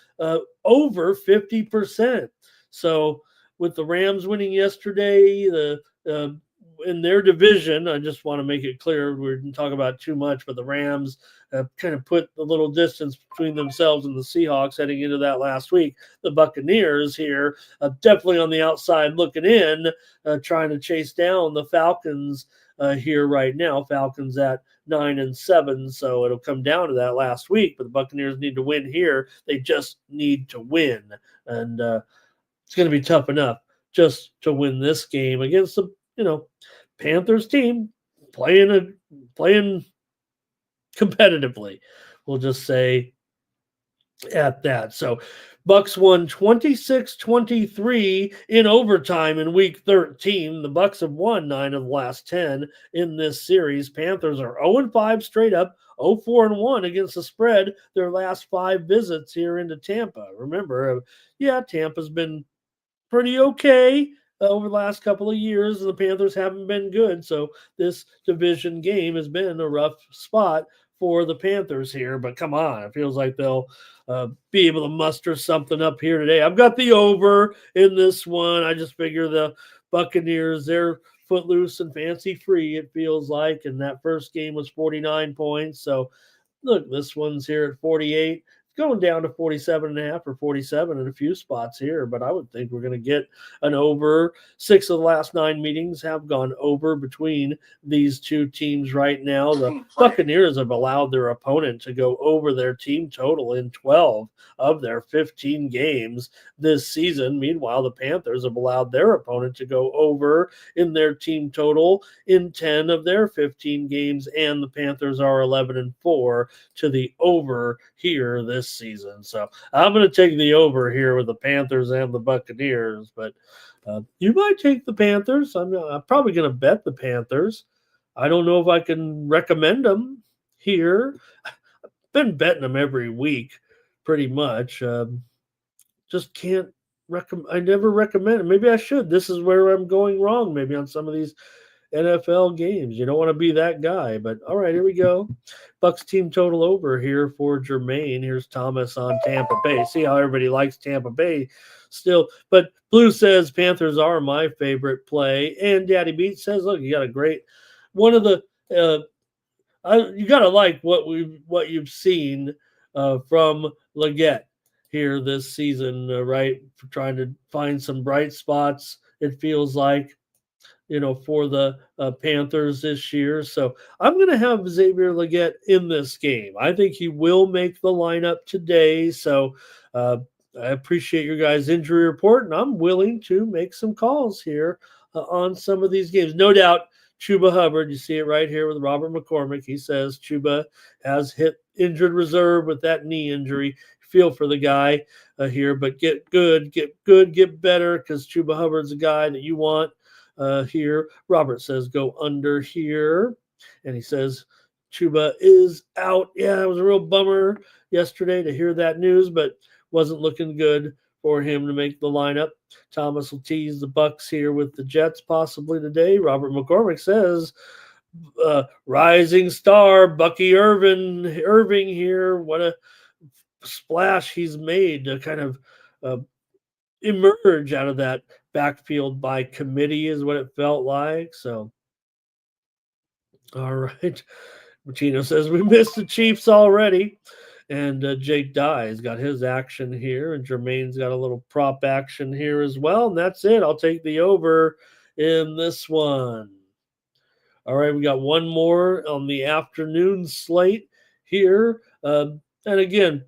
over 50%. So with the Rams winning yesterday, in their division, I just want to make it clear, we didn't talk about too much, but the Rams kind of put a little distance between themselves and the Seahawks heading into that last week. The Buccaneers here, definitely on the outside looking in, trying to chase down the Falcons here right now. Falcons at 9-7, so it'll come down to that last week. But the Buccaneers need to win here. They just need to win, and it's going to be tough enough just to win this game against the Panthers team playing competitively. We'll just say at that. So Bucs won 26-23 in overtime in week 13. The Bucs have won 9 of the last 10 in this series. Panthers are 0-5 straight up, 0-4-1 against the spread their last 5 visits here into Tampa. Remember, Tampa's been pretty okay over the last couple of years. The Panthers haven't been good, so this division game has been a rough spot for the Panthers here. But come on, it feels like they'll be able to muster something up here today. I've got the over in this one. I just figure the Buccaneers, they're footloose and fancy free, it feels like, and that first game was 49 points. So look, this one's here at 48. It's going down to 47.5 or 47 in a few spots here, but I would think we're going to get an over. 6 of the last 9 meetings have gone over between these two teams right now. The Buccaneers have allowed their opponent to go over their team total in 12 of their 15 games this season. Meanwhile, the Panthers have allowed their opponent to go over in their team total in 10 of their 15 games, and the Panthers are 11-4 to the over here this season. So I'm going to take the over here with the Panthers and the Buccaneers, but you might take the Panthers. I'm probably going to bet the Panthers. I don't know if I can recommend them here. I've been betting them every week pretty much. Just can't recommend. I never recommend it. Maybe I should. This is where I'm going wrong maybe on some of these NFL games. You don't want to be that guy, but all right, here we go. Bucks team total over here for Jermaine. Here's Thomas on Tampa Bay. See how everybody likes Tampa Bay still. But Blue says Panthers are my favorite play. And Daddy Beat says, look, you got a great one of the you got to like what you've seen from Leggett here this season, right? For trying to find some bright spots, it feels like, for the Panthers this year. So I'm going to have Xavier Leggett in this game. I think he will make the lineup today. So I appreciate your guys' injury report, and I'm willing to make some calls here on some of these games. No doubt, Chuba Hubbard, you see it right here with Robert McCormick. He says Chuba has hit injured reserve with that knee injury. Feel for the guy here, but get better, because Chuba Hubbard's a guy that you want. Here, Robert says go under here, and he says Chuba is out. Yeah, it was a real bummer yesterday to hear that news, but wasn't looking good for him to make the lineup. Thomas will tease the Bucks here with the Jets possibly today. Robert McCormick says rising star Bucky Irving here. What a splash he's made to kind of emerge out of that backfield by committee is what it felt like. So, all right. Martino says we missed the Chiefs already. And Jake Dye's got his action here. And Jermaine's got a little prop action here as well. And that's it. I'll take the over in this one. All right. We got one more on the afternoon slate here. And again,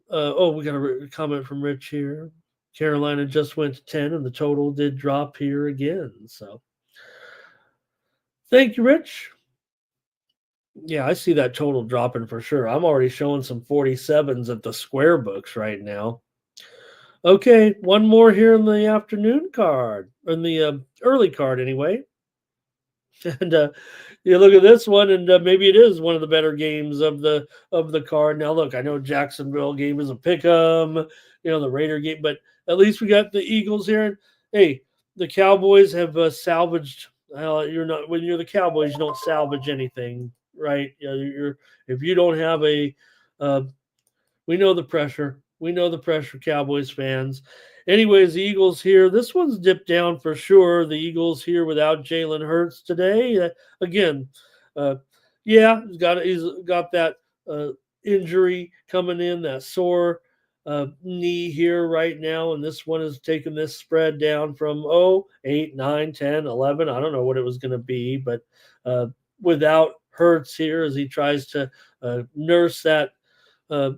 we got a comment from Rich here. Carolina just went to 10, and the total did drop here again. So thank you, Rich. Yeah, I see that total dropping for sure. I'm already showing some 47s at the square books right now. Okay, one more here in the afternoon card, in the early card anyway. And you look at this one, and maybe it is one of the better games of the card. Now, look, I know Jacksonville game is a pick 'em, the Raider game, but at least we got the Eagles here. And hey, the Cowboys have salvaged. You're not, when you're the Cowboys, you don't salvage anything, right? If you don't have a, we know the pressure. We know the pressure, Cowboys fans. Anyways, the Eagles here. This one's dipped down for sure. The Eagles here without Jalen Hurts today. Again, he's got that injury coming in, that sore knee here right now, and this one has taken this spread down from 8, 9, 10, 11. I don't know what it was going to be, but without Hurts here as he tries to nurse that. I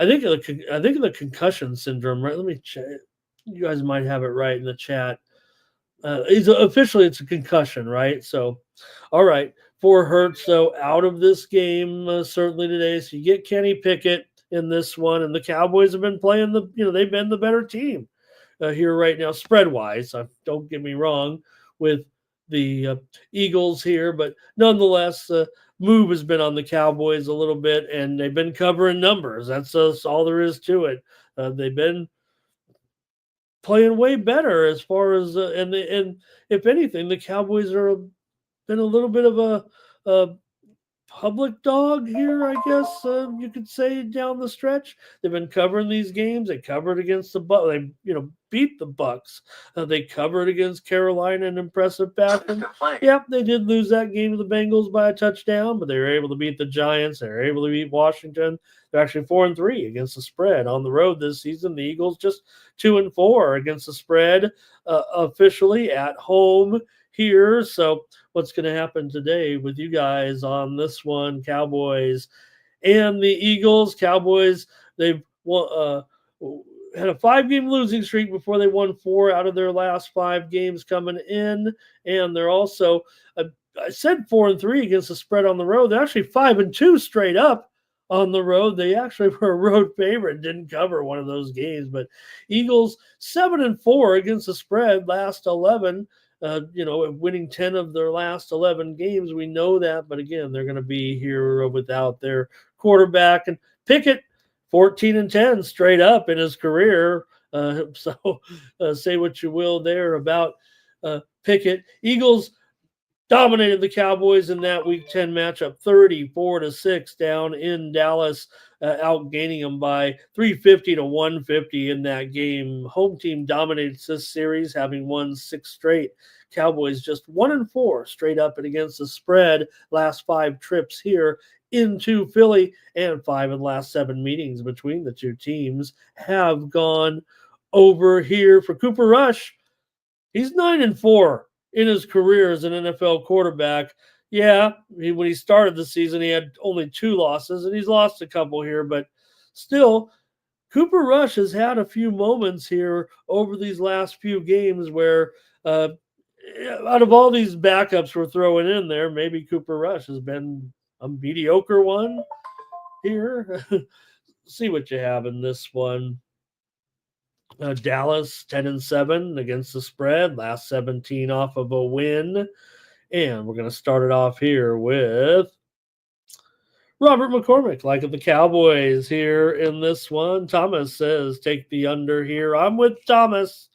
think of the concussion syndrome, right? Let me check. You guys might have it right in the chat. Officially, it's a concussion, right? So, all right. For Hurts, so out of this game certainly today. So you get Kenny Pickett in this one, and the Cowboys have been playing they've been the better team here right now, spread-wise. Don't get me wrong with the Eagles here, but nonetheless, move has been on the Cowboys a little bit, and they've been covering numbers. That's all there is to it. They've been playing way better as far as and if anything, the Cowboys are been a little bit of a public dog here, I guess you could say down the stretch. They've been covering these games. They covered against the Bucks. They beat the Bucks. They covered against Carolina in impressive fashion. Yeah, they did lose that game to the Bengals by a touchdown, but they were able to beat the Giants. They were able to beat Washington. They're actually 4-3 against the spread on the road this season. The Eagles just 2-4 against the spread officially at home here. So what's going to happen today with you guys on this one? Cowboys and the Eagles. Cowboys, they've had a 5-game losing streak before they won 4 out of their last 5 games coming in, and they're also I said 4-3 against the spread on the road. They're actually 5-2 straight up on the road. They actually were a road favorite, didn't cover one of those games. But Eagles 7-4 against the spread last 11. Winning 10 of their last 11 games. We know that, but again, they're going to be here without their quarterback. And Pickett, 14-10 straight up in his career. Say what you will there about Pickett. Eagles dominated the Cowboys in that Week 10 matchup, 34-6 down in Dallas, outgaining them by 350-150 in that game. Home team dominates this series, having won 6 straight. Cowboys just 1-4 straight up and against the spread. Last 5 trips here into Philly, and 5 of the last 7 meetings between the two teams have gone over here. For Cooper Rush, he's 9-4 in his career as an NFL quarterback. Yeah, when he started the season, he had only 2 losses, and he's lost a couple here, but still, Cooper Rush has had a few moments here over these last few games where out of all these backups we're throwing in there, maybe Cooper Rush has been a mediocre one here. See what you have in this one. Dallas 10-7 against the spread, last 17 off of a win. And we're going to start it off here with Robert McCormick, like the Cowboys here in this one. Thomas says, take the under here. I'm with Thomas.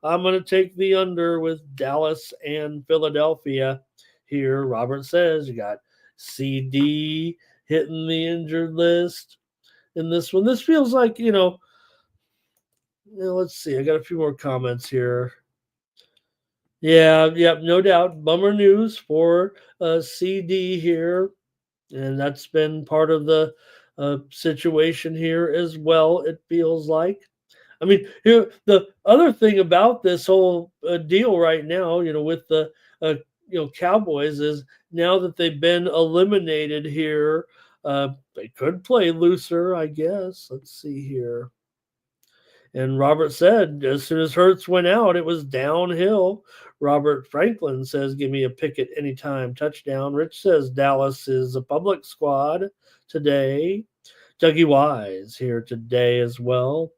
I'm going to take the under with Dallas and Philadelphia here. Robert says, you got CD hitting the injured list in this one. This feels like, let's see. I got a few more comments here. Yeah, no doubt. Bummer news for CD here. And that's been part of the situation here as well, it feels like. I mean, the other thing about this whole deal right now, with the Cowboys is now that they've been eliminated here, they could play looser, I guess. Let's see here. And Robert said, as soon as Hurts went out, it was downhill. Robert Franklin says, give me a Pickett anytime touchdown. Rich says, Dallas is a public squad today. Dougie Wise here today as well.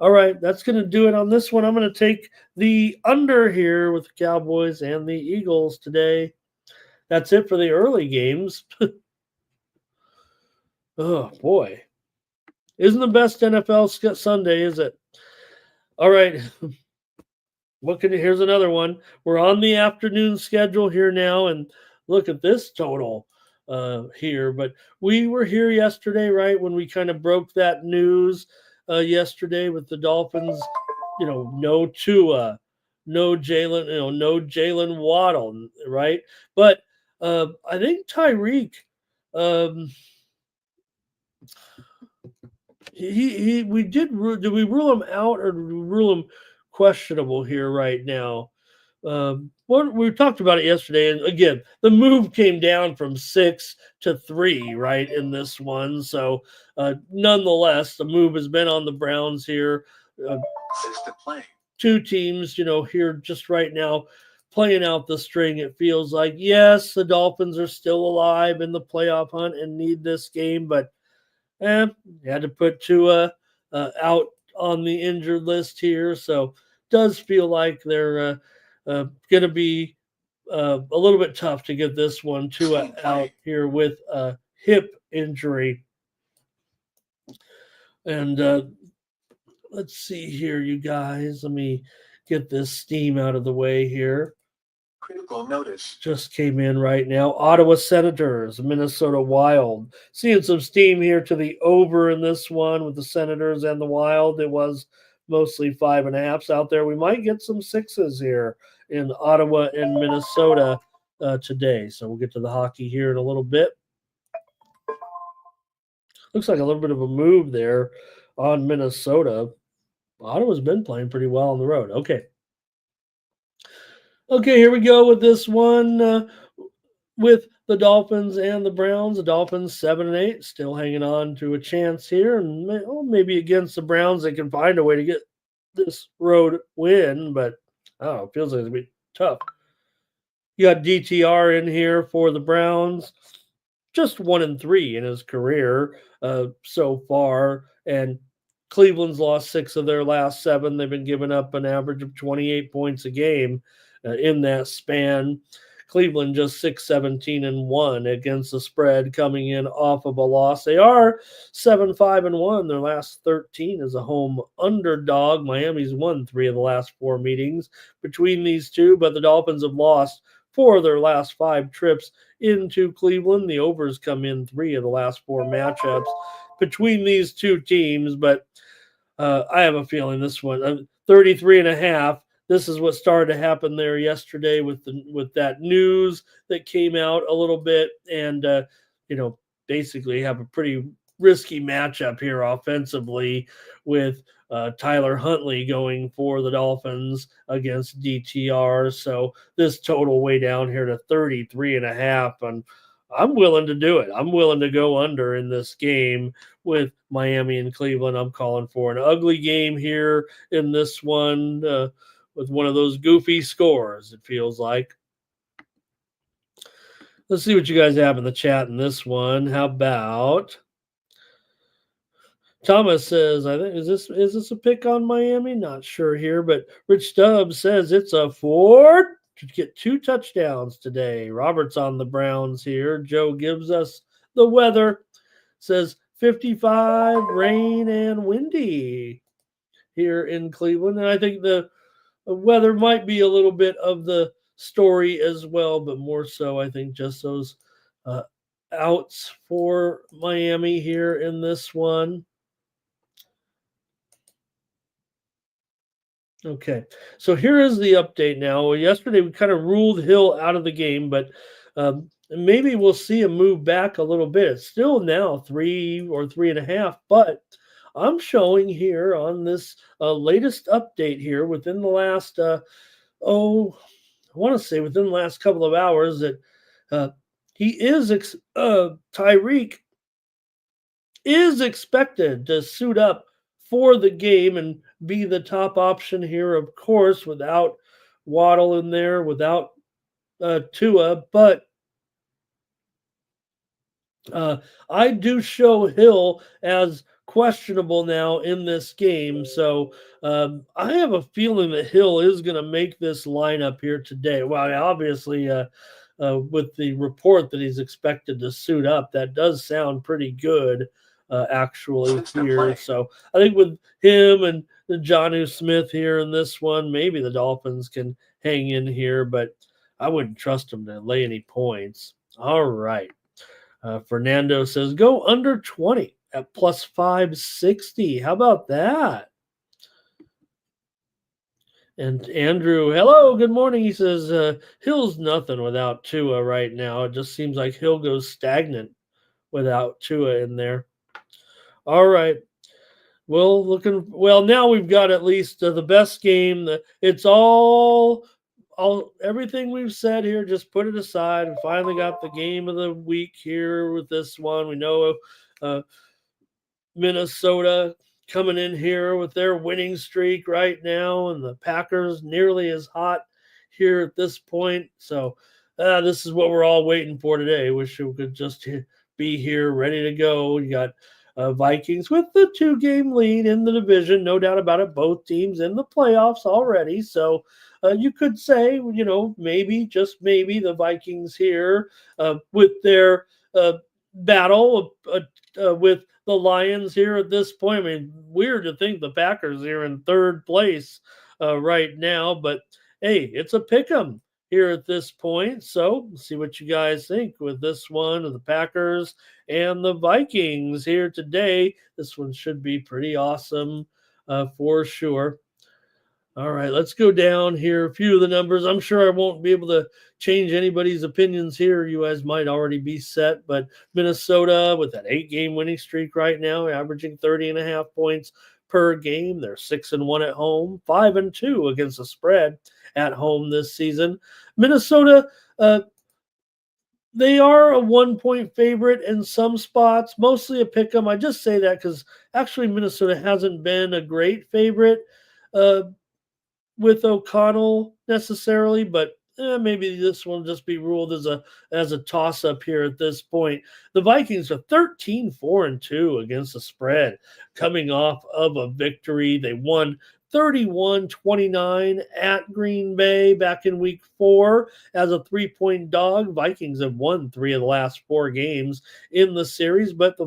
All right, that's going to do it on this one. I'm going to take the under here with the Cowboys and the Eagles today. That's it for the early games. Oh, boy. Isn't the best NFL Sunday, is it? All right. Here's another one. We're on the afternoon schedule here now, and look at this total here. But we were here yesterday, right, when we kind of broke that news yesterday with the Dolphins. No Tua, no Jalen, no Jalen Waddle, right? But I think Tyreek. Did we rule him out or did we rule him questionable here right now? We talked about it yesterday, and again, the move came down from 6 to 3, right, in this one. So, nonetheless, the move has been on the Browns here. 6 to play. 2 teams, here just right now playing out the string. It feels like, yes, the Dolphins are still alive in the playoff hunt and need this game, but you had to put Tua out on the injured list here. So, does feel like they're going to be a little bit tough to get this one Tua out here with a hip injury. And let's see here, you guys. Let me get this steam out of the way here. Critical notice. Just came in right now. Ottawa Senators, Minnesota Wild. Seeing some steam here to the over in this one with the Senators and the Wild. It was mostly 5.5s out there. We might get some 6s here in Ottawa and Minnesota today. So we'll get to the hockey here in a little bit. Looks like a little bit of a move there on Minnesota. Ottawa's been playing pretty well on the road. Okay. Okay, here we go with this one with the Dolphins and the Browns. The Dolphins 7-8, still hanging on to a chance here, and maybe against the Browns they can find a way to get this road win. But I don't know, it feels like it's gonna be tough. You got DTR in here for the Browns, just 1-3 in his career so far, and Cleveland's lost 6 of their last 7. They've been giving up an average of 28 points a game in that span. Cleveland just 6-17-1 against the spread, coming in off of a loss. They are 7-5-1. Their last 13 as a home underdog. Miami's won 3 of the last 4 meetings between these two, but the Dolphins have lost 4 of their last 5 trips into Cleveland. The overs come in 3 of the last 4 matchups between these two teams, but I have a feeling this one, 33.5. This is what started to happen there yesterday with that news that came out a little bit, and basically have a pretty risky matchup here offensively with Tyler Huntley going for the Dolphins against DTR. So this total way down here to 33.5, and I'm willing to do it. I'm willing to go under in this game with Miami and Cleveland. I'm calling for an ugly game here in this one with one of those goofy scores, it feels like. Let's see what you guys have in the chat in this one. How about Thomas says, I think, is this a pick on Miami? Not sure here, but Rich Stubbs says it's a Ford to get 2 touchdowns today. Robert's on the Browns here. Joe gives us the weather. Says 55, rain, and windy here in Cleveland. And I think the weather might be a little bit of the story as well, but more so, I think, just those outs for Miami here in this one. Okay, so here is the update now. Yesterday, we kind of ruled Hill out of the game, but maybe we'll see him move back a little bit. It's still now 3 or 3.5, but I'm showing here on this latest update here within the last, I want to say within the last couple of hours that Tyreek is expected to suit up for the game and be the top option here, of course, without Waddle in there, without Tua, but I do show Hill as questionable now in this game. So I have a feeling that Hill is going to make this lineup here today. Well, obviously, with the report that he's expected to suit up, that does sound pretty good, actually, here. So I think with him and the Jonnu Smith here in this one, maybe the Dolphins can hang in here, but I wouldn't trust them to lay any points. All right. Fernando says, go under 20 at plus 560. How about that? And Andrew, hello, good morning. He says, Hill's nothing without Tua right now. It just seems like Hill goes stagnant without Tua in there. All right. Well, now we've got at least the best game. It's all everything we've said here, just put it aside. We finally got the game of the week here with this one. We know Minnesota coming in here with their winning streak right now, and the Packers nearly as hot here at this point. So this is what we're all waiting for today. Wish we could just be here ready to go. You got Vikings with the 2-game lead in the division, no doubt about it. Both teams in the playoffs already. So you could say, maybe, just maybe, the Vikings here with their battle with the Lions here at this point. I mean, weird to think the Packers are in third place right now, but hey, it's a pick 'em here at this point. So let's see what you guys think with this one of the Packers and the Vikings here today. This one should be pretty awesome for sure. All right, let's go down here. A few of the numbers. I'm sure I won't be able to change anybody's opinions here. You guys might already be set, but Minnesota with that 8-game winning streak right now, averaging 30.5 points per game. They're 6-1 at home, 5-2 against the spread at home this season. Minnesota, they are a 1-point favorite in some spots, mostly a pick 'em. I just say that because actually Minnesota hasn't been a great favorite with O'Connell necessarily, but maybe this one will just be ruled as a toss-up here at this point. The Vikings are 13-4-2 against the spread, coming off of a victory. They won 31-29 at Green Bay back in week 4 as a 3-point dog. Vikings have won 3 of the last 4 games in the series, but the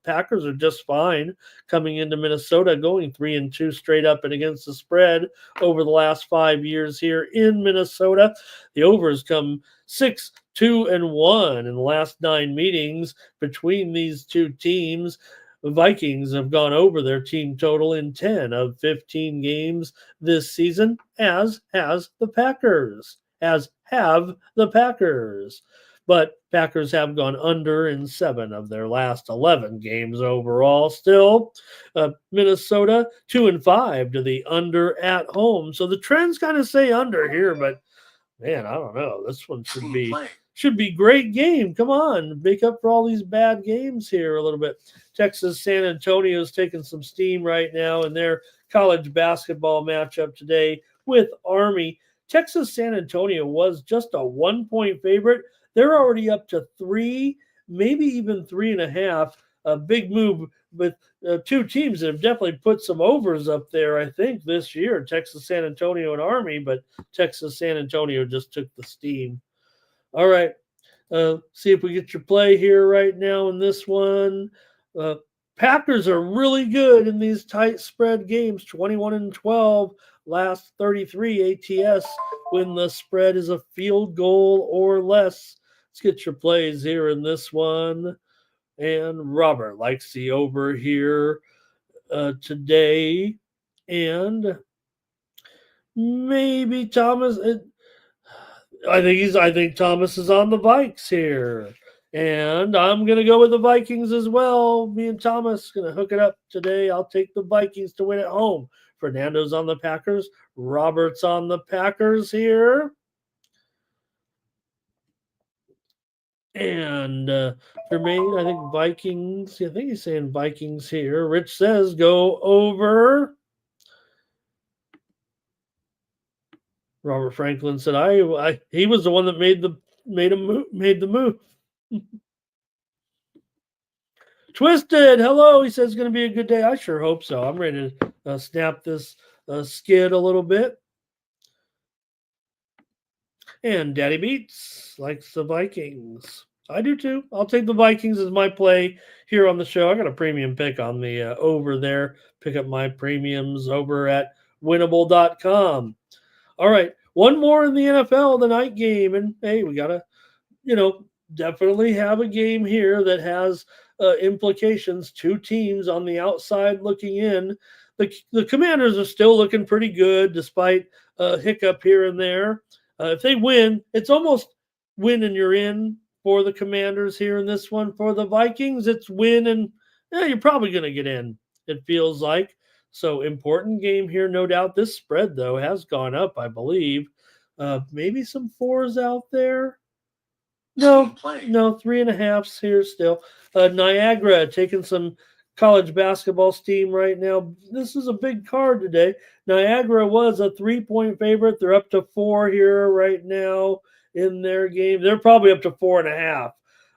Packers are just fine coming into Minnesota, going 3-2 straight up and against the spread over the last 5 years here in Minnesota. The overs come 6-2-1 in the last 9 meetings between these two teams. The Vikings have gone over their team total in 10 of 15 games this season, as have the Packers. But Packers have gone under in 7 of their last 11 games overall. Still, Minnesota 2-5 to the under at home. So the trends kind of say under here, but man, I don't know. This one should be great game. Come on, make up for all these bad games here a little bit. Texas San Antonio is taking some steam right now in their college basketball matchup today with Army. Texas San Antonio was just a 1-point favorite. They're already up to 3, maybe even 3.5. A big move with 2 teams that have definitely put some overs up there, I think, this year, Texas San Antonio and Army, but Texas San Antonio just took the steam. All right, see if we get your play here right now in this one. Packers are really good in these tight spread games, 21-12, last 33 ATS when the spread is a field goal or less. Let's get your plays here in this one. And Robert likes the over here today. And maybe Thomas. I think Thomas is on the Vikes here. And I'm going to go with the Vikings as well. Me and Thomas going to hook it up today. I'll take the Vikings to win at home. Fernando's on the Packers. Robert's on the Packers here. And Jermaine, I think Vikings. I think he's saying Vikings here. Rich says go over. Robert Franklin said he was the one that made the move. Twisted, hello. He says it's going to be a good day. I sure hope so. I'm ready to snap this skid a little bit. And Daddy Beats likes the Vikings. I do too. I'll take the Vikings as my play here on the show. I got a premium pick on the over there. Pick up my premiums over at winnable.com. All right. One more in the NFL, the night game. And hey, we got to, definitely have a game here that has implications. 2 teams on the outside looking in. The Commanders are still looking pretty good despite a hiccup here and there. If they win, it's almost win and you're in for the Commanders here in this one. For the Vikings, it's win and you're probably going to get in, it feels like. So important game here, no doubt. This spread, though, has gone up, I believe. Maybe some 4s out there. No, 3.5s here still. Niagara taking some college basketball steam right now. This is a big card today. Niagara was a 3-point favorite. They're up to 4 here right now in their game. They're probably up to 4.5.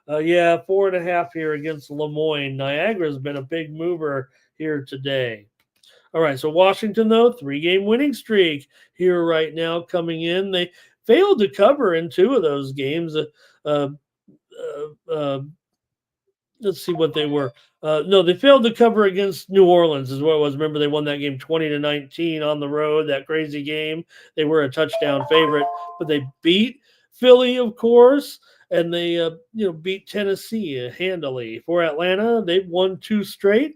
4.5 here against Lemoyne. Niagara's been a big mover here today. All right, so Washington, though, 3-game winning streak here right now coming in. They failed to cover in 2 of those games. let's see what they were. No, they failed to cover against New Orleans, is what it was. Remember, they won that game 20-19 on the road. That crazy game. They were a touchdown favorite, but they beat Philly, of course, and they beat Tennessee handily. For Atlanta, they've won 2 straight.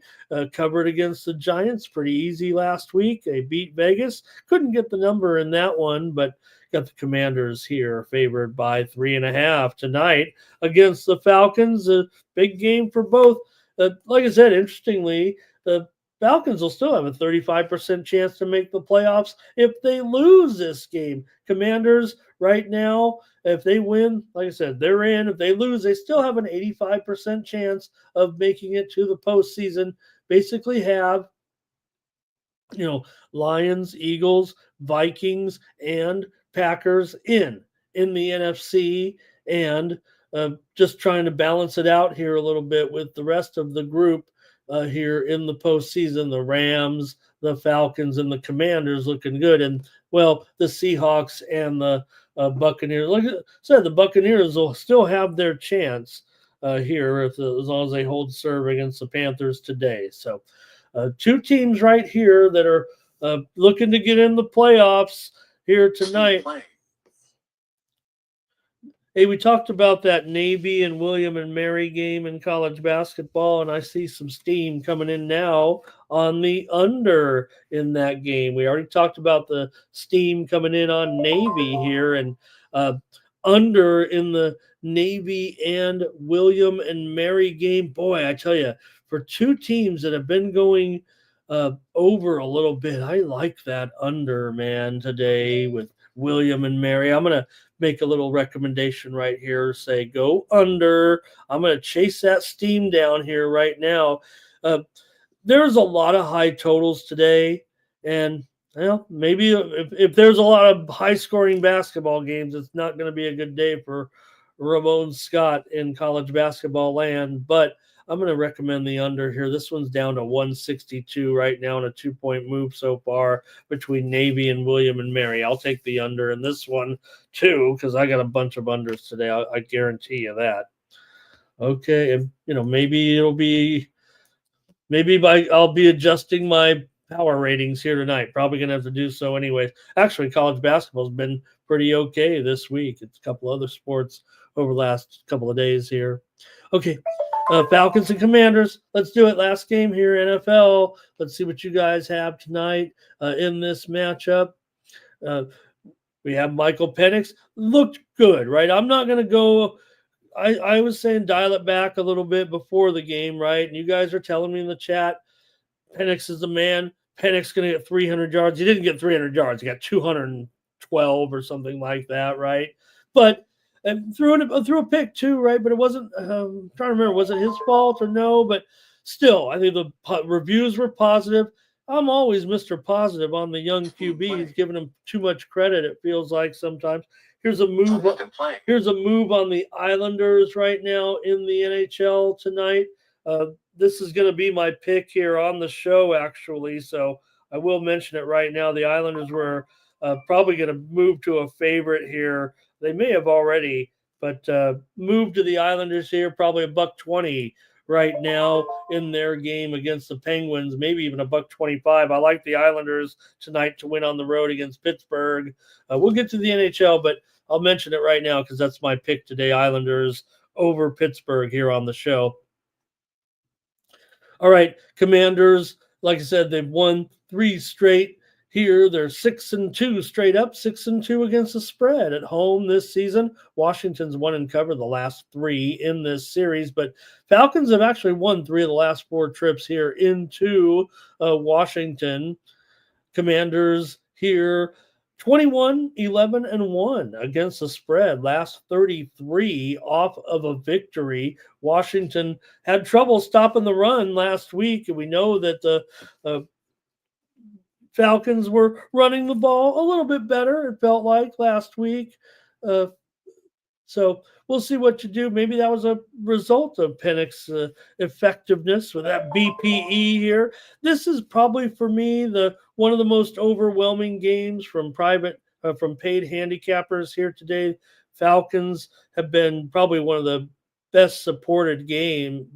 Covered against the Giants pretty easy last week. They beat Vegas. Couldn't get the number in that one, but got the Commanders here favored by 3.5 tonight against the Falcons. A big game for both. Like I said, interestingly, the Falcons will still have a 35% chance to make the playoffs if they lose this game. Commanders right now, if they win, like I said, they're in. If they lose, they still have an 85% chance of making it to the postseason. Basically have, Lions, Eagles, Vikings, and Packers in the NFC, and just trying to balance it out here a little bit with the rest of the group here in the postseason. The Rams, the Falcons, and the Commanders looking good. And, well, the Seahawks and the Buccaneers. Like I said, the Buccaneers will still have their chance here as long as they hold serve against the Panthers today. So 2 teams right here that are looking to get in the playoffs here tonight. Hey, we talked about that Navy and William and Mary game in college basketball, and I see some steam coming in now on the under in that game. We already talked about the steam coming in on Navy here, and under in the Navy and William and Mary game. Boy, I tell you, for 2 teams that have been going over a little bit, I like that under, man, today with William and Mary. I'm going to make a little recommendation right here. Say go under. I'm going to chase that steam down here right now. There's a lot of high totals today, and maybe if there's a lot of high-scoring basketball games, it's not going to be a good day for Ramon Scott in college basketball land. But I'm going to recommend the under here. This one's down to 162 right now in a 2-point move so far between Navy and William and Mary. I'll take the under in this one too because I got a bunch of unders today. I guarantee you that. Okay, and maybe I'll be adjusting my power ratings here tonight. Probably going to have to do so anyways. Actually, college basketball's been pretty okay this week. It's a couple other sports over the last couple of days here. Okay, Falcons and Commanders. Let's do it. Last game here, NFL. Let's see what you guys have tonight in this matchup. We have Michael Penix. Looked good, right? I'm not going to go – I was saying dial it back a little bit before the game, right? And you guys are telling me in the chat, Penix is the man. Penix going to get 300 yards. He didn't get 300 yards. He got 212 or something like that, right? But – and threw a pick too, right? But it wasn't. I'm trying to remember, was it his fault or no? But still, I think the reviews were positive. I'm always Mr. Positive on the young QBs, giving them too much credit. It feels like sometimes. Here's a move. Here's a move on the Islanders right now in the NHL tonight. This is going to be my pick here on the show, actually. So I will mention it right now. The Islanders were probably going to move to a favorite here. They may have already, but moved to the Islanders here, probably $1.20 right now in their game against the Penguins, maybe even $1.25. I like the Islanders tonight to win on the road against Pittsburgh. We'll get to the NHL, but I'll mention it right now because that's my pick today, Islanders over Pittsburgh here on the show. All right, Commanders, like I said, they've won 3 straight. Here, they're 6-2 straight up, 6-2 against the spread at home this season. Washington's won and covered the last 3 in this series, but Falcons have actually won 3 of the last 4 trips here into Washington. Commanders here, 21-11-1 against the spread, last 33 off of a victory. Washington had trouble stopping the run last week, and we know that the Falcons were running the ball a little bit better, it felt like, last week. So we'll see what you do. Maybe that was a result of Penix's effectiveness with that BPE here. This is probably, for me, one of the most overwhelming games from paid handicappers here today. Falcons have been probably one of the best supported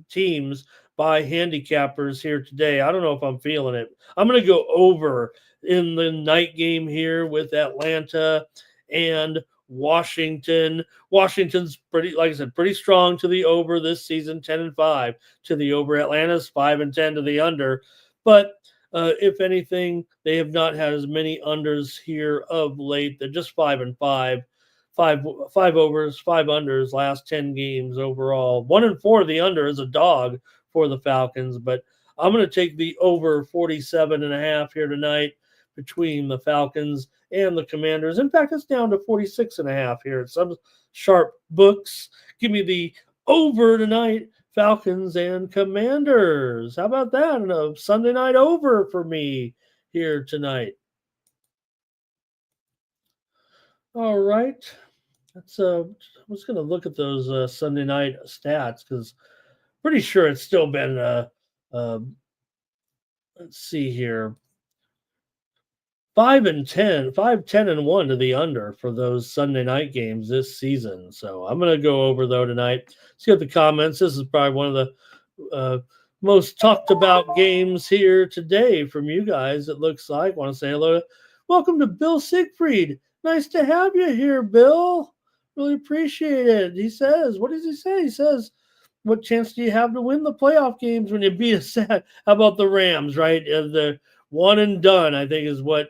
teams by handicappers here today. I don't know if I'm feeling it. I'm going to go over in the night game here with Atlanta and Washington. Washington's pretty, like I said, pretty strong to the over this season, 10-5 to the over. Atlanta's 5-10 to the under. But if anything, they have not had as many unders here of late. They're just 5-5. Five overs, 5 unders last 10 games overall. 1-4 the under is a dog for the Falcons, but I'm going to take the over 47.5 here tonight between the Falcons and the Commanders. In fact, it's down to 46.5 here at some sharp books. Give me the over tonight, Falcons and Commanders. How about that? A Sunday night over for me here tonight. All right. That's I was going to look at those Sunday night stats because pretty sure it's still been let's see here. 5-10 to the under for those Sunday night games this season. So I'm going to go over though tonight. See what the comments. This is probably one of the most talked about games here today from you guys. It looks like. Want to say hello. Welcome to Bill Siegfried. Nice to have you here, Bill. Really appreciate it. He says, what does he say? He says, what chance do you have to win the playoff games when you beat us? How about the Rams, right? The one and done, I think, is what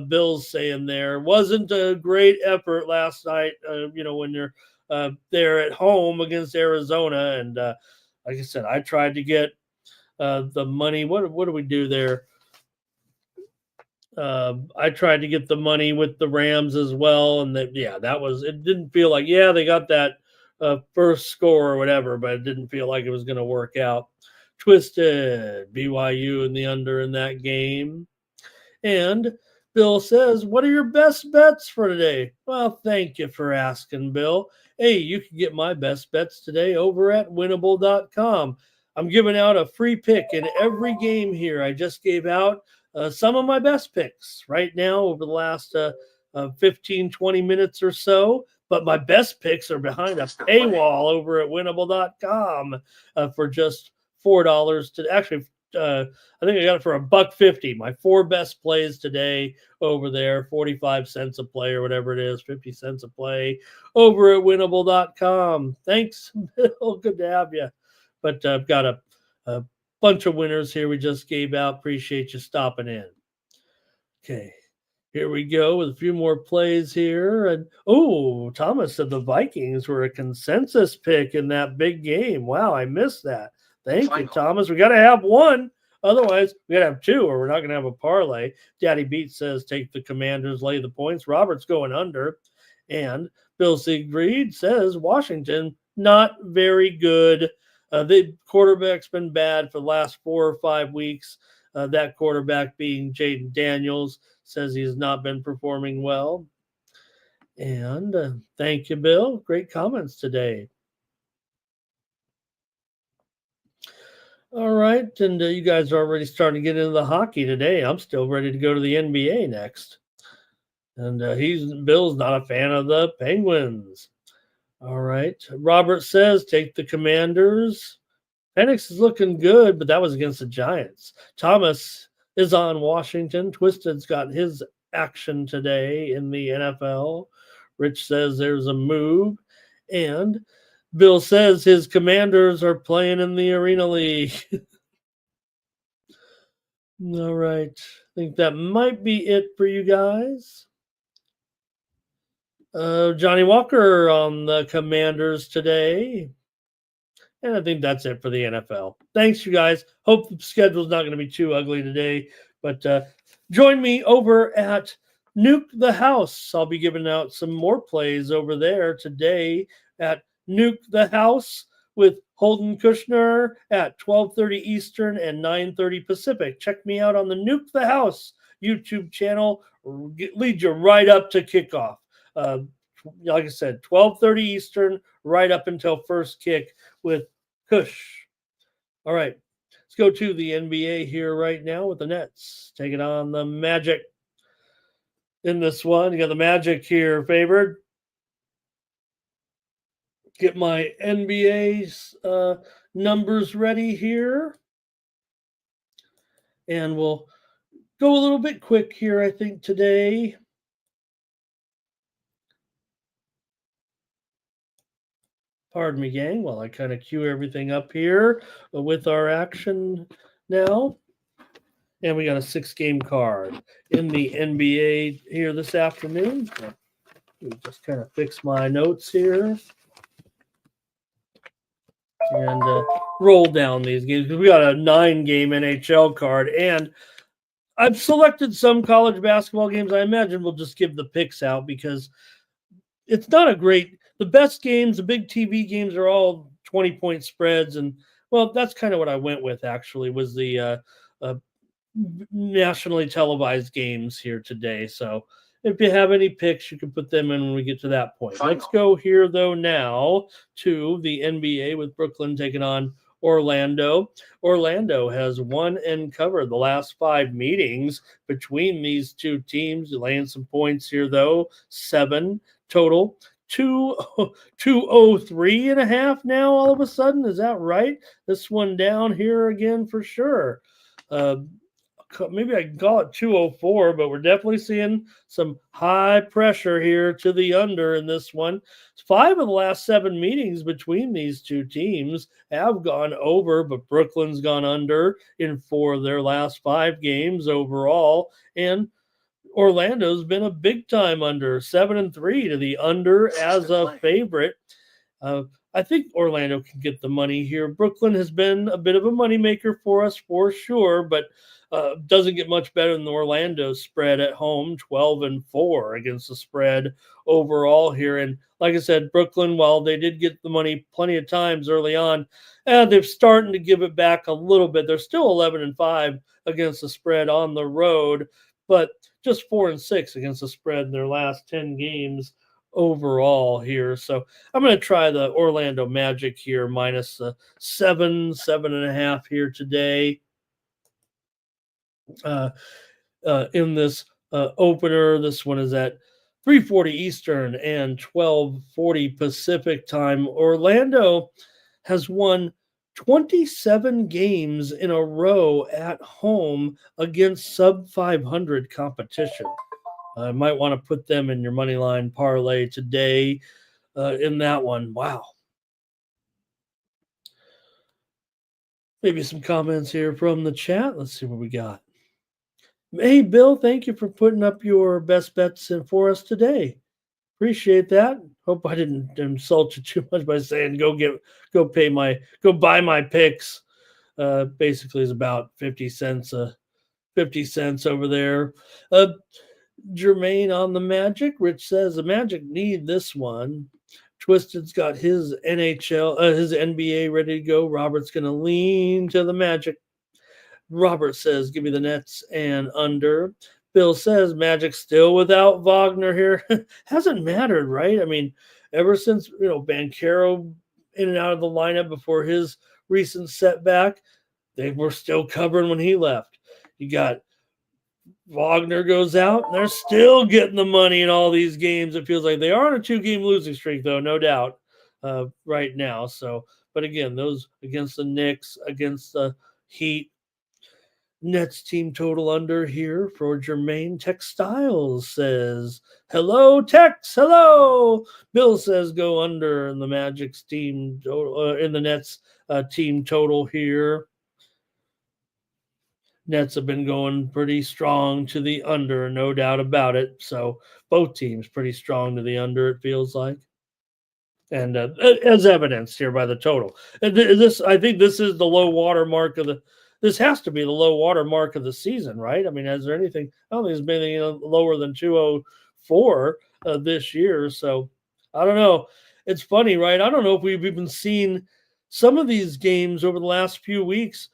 Bill's saying there. Wasn't a great effort last night, when you're there at home against Arizona. And like I said, I tried to get the money. What do we do there? I tried to get the money with the Rams as well. And it didn't feel like, they got that first score or whatever, but it didn't feel like it was going to work out. Twisted BYU in the under in that game. And Bill says, what are your best bets for today? Well, thank you for asking, Bill. Hey, you can get my best bets today over at winnable.com. I'm giving out a free pick in every game here. I just gave out some of my best picks right now over the last 15, 20 minutes or so. But my best picks are behind a paywall over at winnable.com for just $4 to actually. I think I got it for $1.50. My 4 best plays today over there, 45 cents a play or whatever it is, 50 cents a play over at winnable.com. Thanks, Bill. Good to have you. But I've got a bunch of winners here we just gave out. Appreciate you stopping in. Okay. Here we go with a few more plays here. And Thomas said the Vikings were a consensus pick in that big game. Wow, I missed that. Thank you, Thomas. We got to have one. Otherwise, we got to have 2 or we're not going to have a parlay. Daddy Beat says take the Commanders, lay the points. Robert's going under. And Bill Siegfried says Washington, not very good. The quarterback's been bad for the last 4 or 5 weeks. That quarterback being Jaden Daniels says he's not been performing well. And thank you, Bill. Great comments today. All right, and you guys are already starting to get into the hockey today. I'm still ready to go to the NBA next. And Bill's not a fan of the Penguins. All right, Robert says take the Commanders. Penix is looking good, but that was against the Giants. Thomas is on Washington. Twisted's got his action today in the NFL. Rich says there's a move. And Bill says his Commanders are playing in the Arena League. All right. I think that might be it for you guys. Johnny Walker on the Commanders today. And I think that's it for the NFL. Thanks, you guys. Hope the schedule's not going to be too ugly today. But join me over at Nuke the House. I'll be giving out some more plays over there today at Nuke the House with Holden Kushner at 12:30 Eastern and 9:30 Pacific. Check me out on the Nuke the House YouTube channel. Lead you right up to kickoff. Like I said, 12:30 Eastern, right up until first kick with Kush. All right, let's go to the NBA here right now with the Nets taking on the Magic. In this one, you got the Magic here favored. get my NBA's numbers ready here. And we'll go a little bit quick here, I think, today. Pardon me, gang, while I kind of cue everything up here with our action now. And we got a 6-game card in the NBA here this afternoon. So just kind of fix my notes here. And roll down these games because we got a 9-game NHL card. And I've selected some college basketball games. I imagine we'll just give the picks out because it's not a great – the best games, the big TV games are all 20-point spreads. And, well, that's kind of what I went with, actually, was the nationally televised games here today. So if you have any picks, you can put them in when we get to that point. Let's go here, though, now to the NBA with Brooklyn taking on Orlando. Orlando has won and covered the last 5 meetings between these two teams. Laying some points here, though, 7 total. 203.5 now all of a sudden. Is that right? This one down here again for sure. Maybe I can call it 204, but we're definitely seeing some high pressure here to the under in this one. 5 of the last 7 meetings between these two teams have gone over, but Brooklyn's gone under in 4 of their last 5 games overall. And Orlando's been a big time under, 7-3 to the under as a favorite. I think Orlando can get the money here. Brooklyn has been a bit of a moneymaker for us for sure, but doesn't get much better than the Orlando spread at home, 12-4 against the spread overall here. And like I said, Brooklyn, while they did get the money plenty of times early on, they're starting to give it back a little bit. They're still 11-5 against the spread on the road, but just 4-6 against the spread in their last 10 games overall here. So I'm going to try the Orlando Magic here, minus 7.5 here today. In this opener, this one is at 3:40 Eastern and 12:40 Pacific time. Orlando has won 27 games in a row at home against sub 500 competition. I might want to put them in your money line parlay today in that one. Wow. Maybe some comments here from the chat. Let's see what we got. Hey, Bill, thank you for putting up your best bets in for us today. Appreciate that. Hope I didn't insult you too much by saying go buy my picks. Basically is about 50 cents over there. Jermaine on the Magic. Rich says the Magic need this one. Twisted's got his his NBA ready to go. Robert's going to lean to the Magic. Robert says, give me the Nets and under. Bill says, Magic still without Wagner here. Hasn't mattered, right? I mean, ever since, Banchero in and out of the lineup before his recent setback, they were still covering when he left. You got Wagner goes out, and they're still getting the money in all these games. It feels like they are on a 2-game losing streak, though, no doubt, right now. So, but again, those against the Knicks, against the Heat, Nets team total under here for Jermaine. Textiles says, hello, Tex, hello. Bill says go under in the Magic's team total, in the Nets team total here. Nets have been going pretty strong to the under, no doubt about it. So both teams pretty strong to the under, it feels like. And as evidenced here by the total. And I think this is the low water mark of this has to be the low water mark of the season, right? I mean, is there anything? I don't think there's been anything lower than 204 this year. So I don't know. It's funny, right? I don't know if we've even seen some of these games over the last few weeks.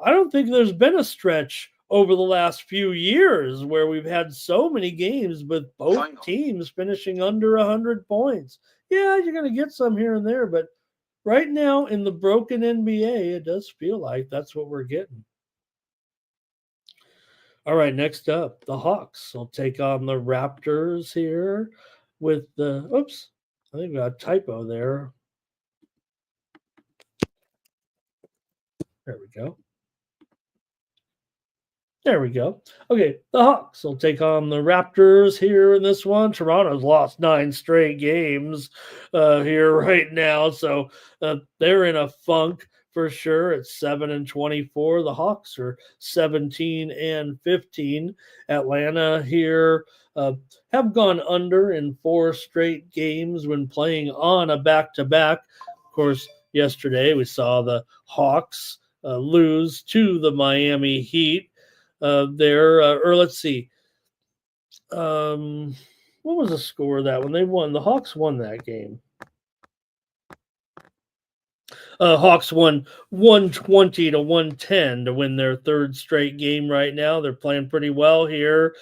I don't think there's been a stretch over the last few years where we've had so many games with both teams finishing under 100 points. Yeah, you're going to get some here and there, but right now in the broken NBA, it does feel like that's what we're getting. All right, next up, the Hawks will take on the Raptors here with the, I think we got a typo there. There we go. There we go. Okay, the Hawks will take on the Raptors here in this one. Toronto's lost 9 straight games here right now, so they're in a funk for sure. It's 7-24. The Hawks are 17-15. Atlanta here have gone under in 4 straight games when playing on a back-to-back. Of course, yesterday we saw the Hawks lose to the Miami Heat there. Or let's see. What was the score of that when they won? The Hawks won that game. Hawks won 120-110 to win their 3rd straight game right now. They're playing pretty well here,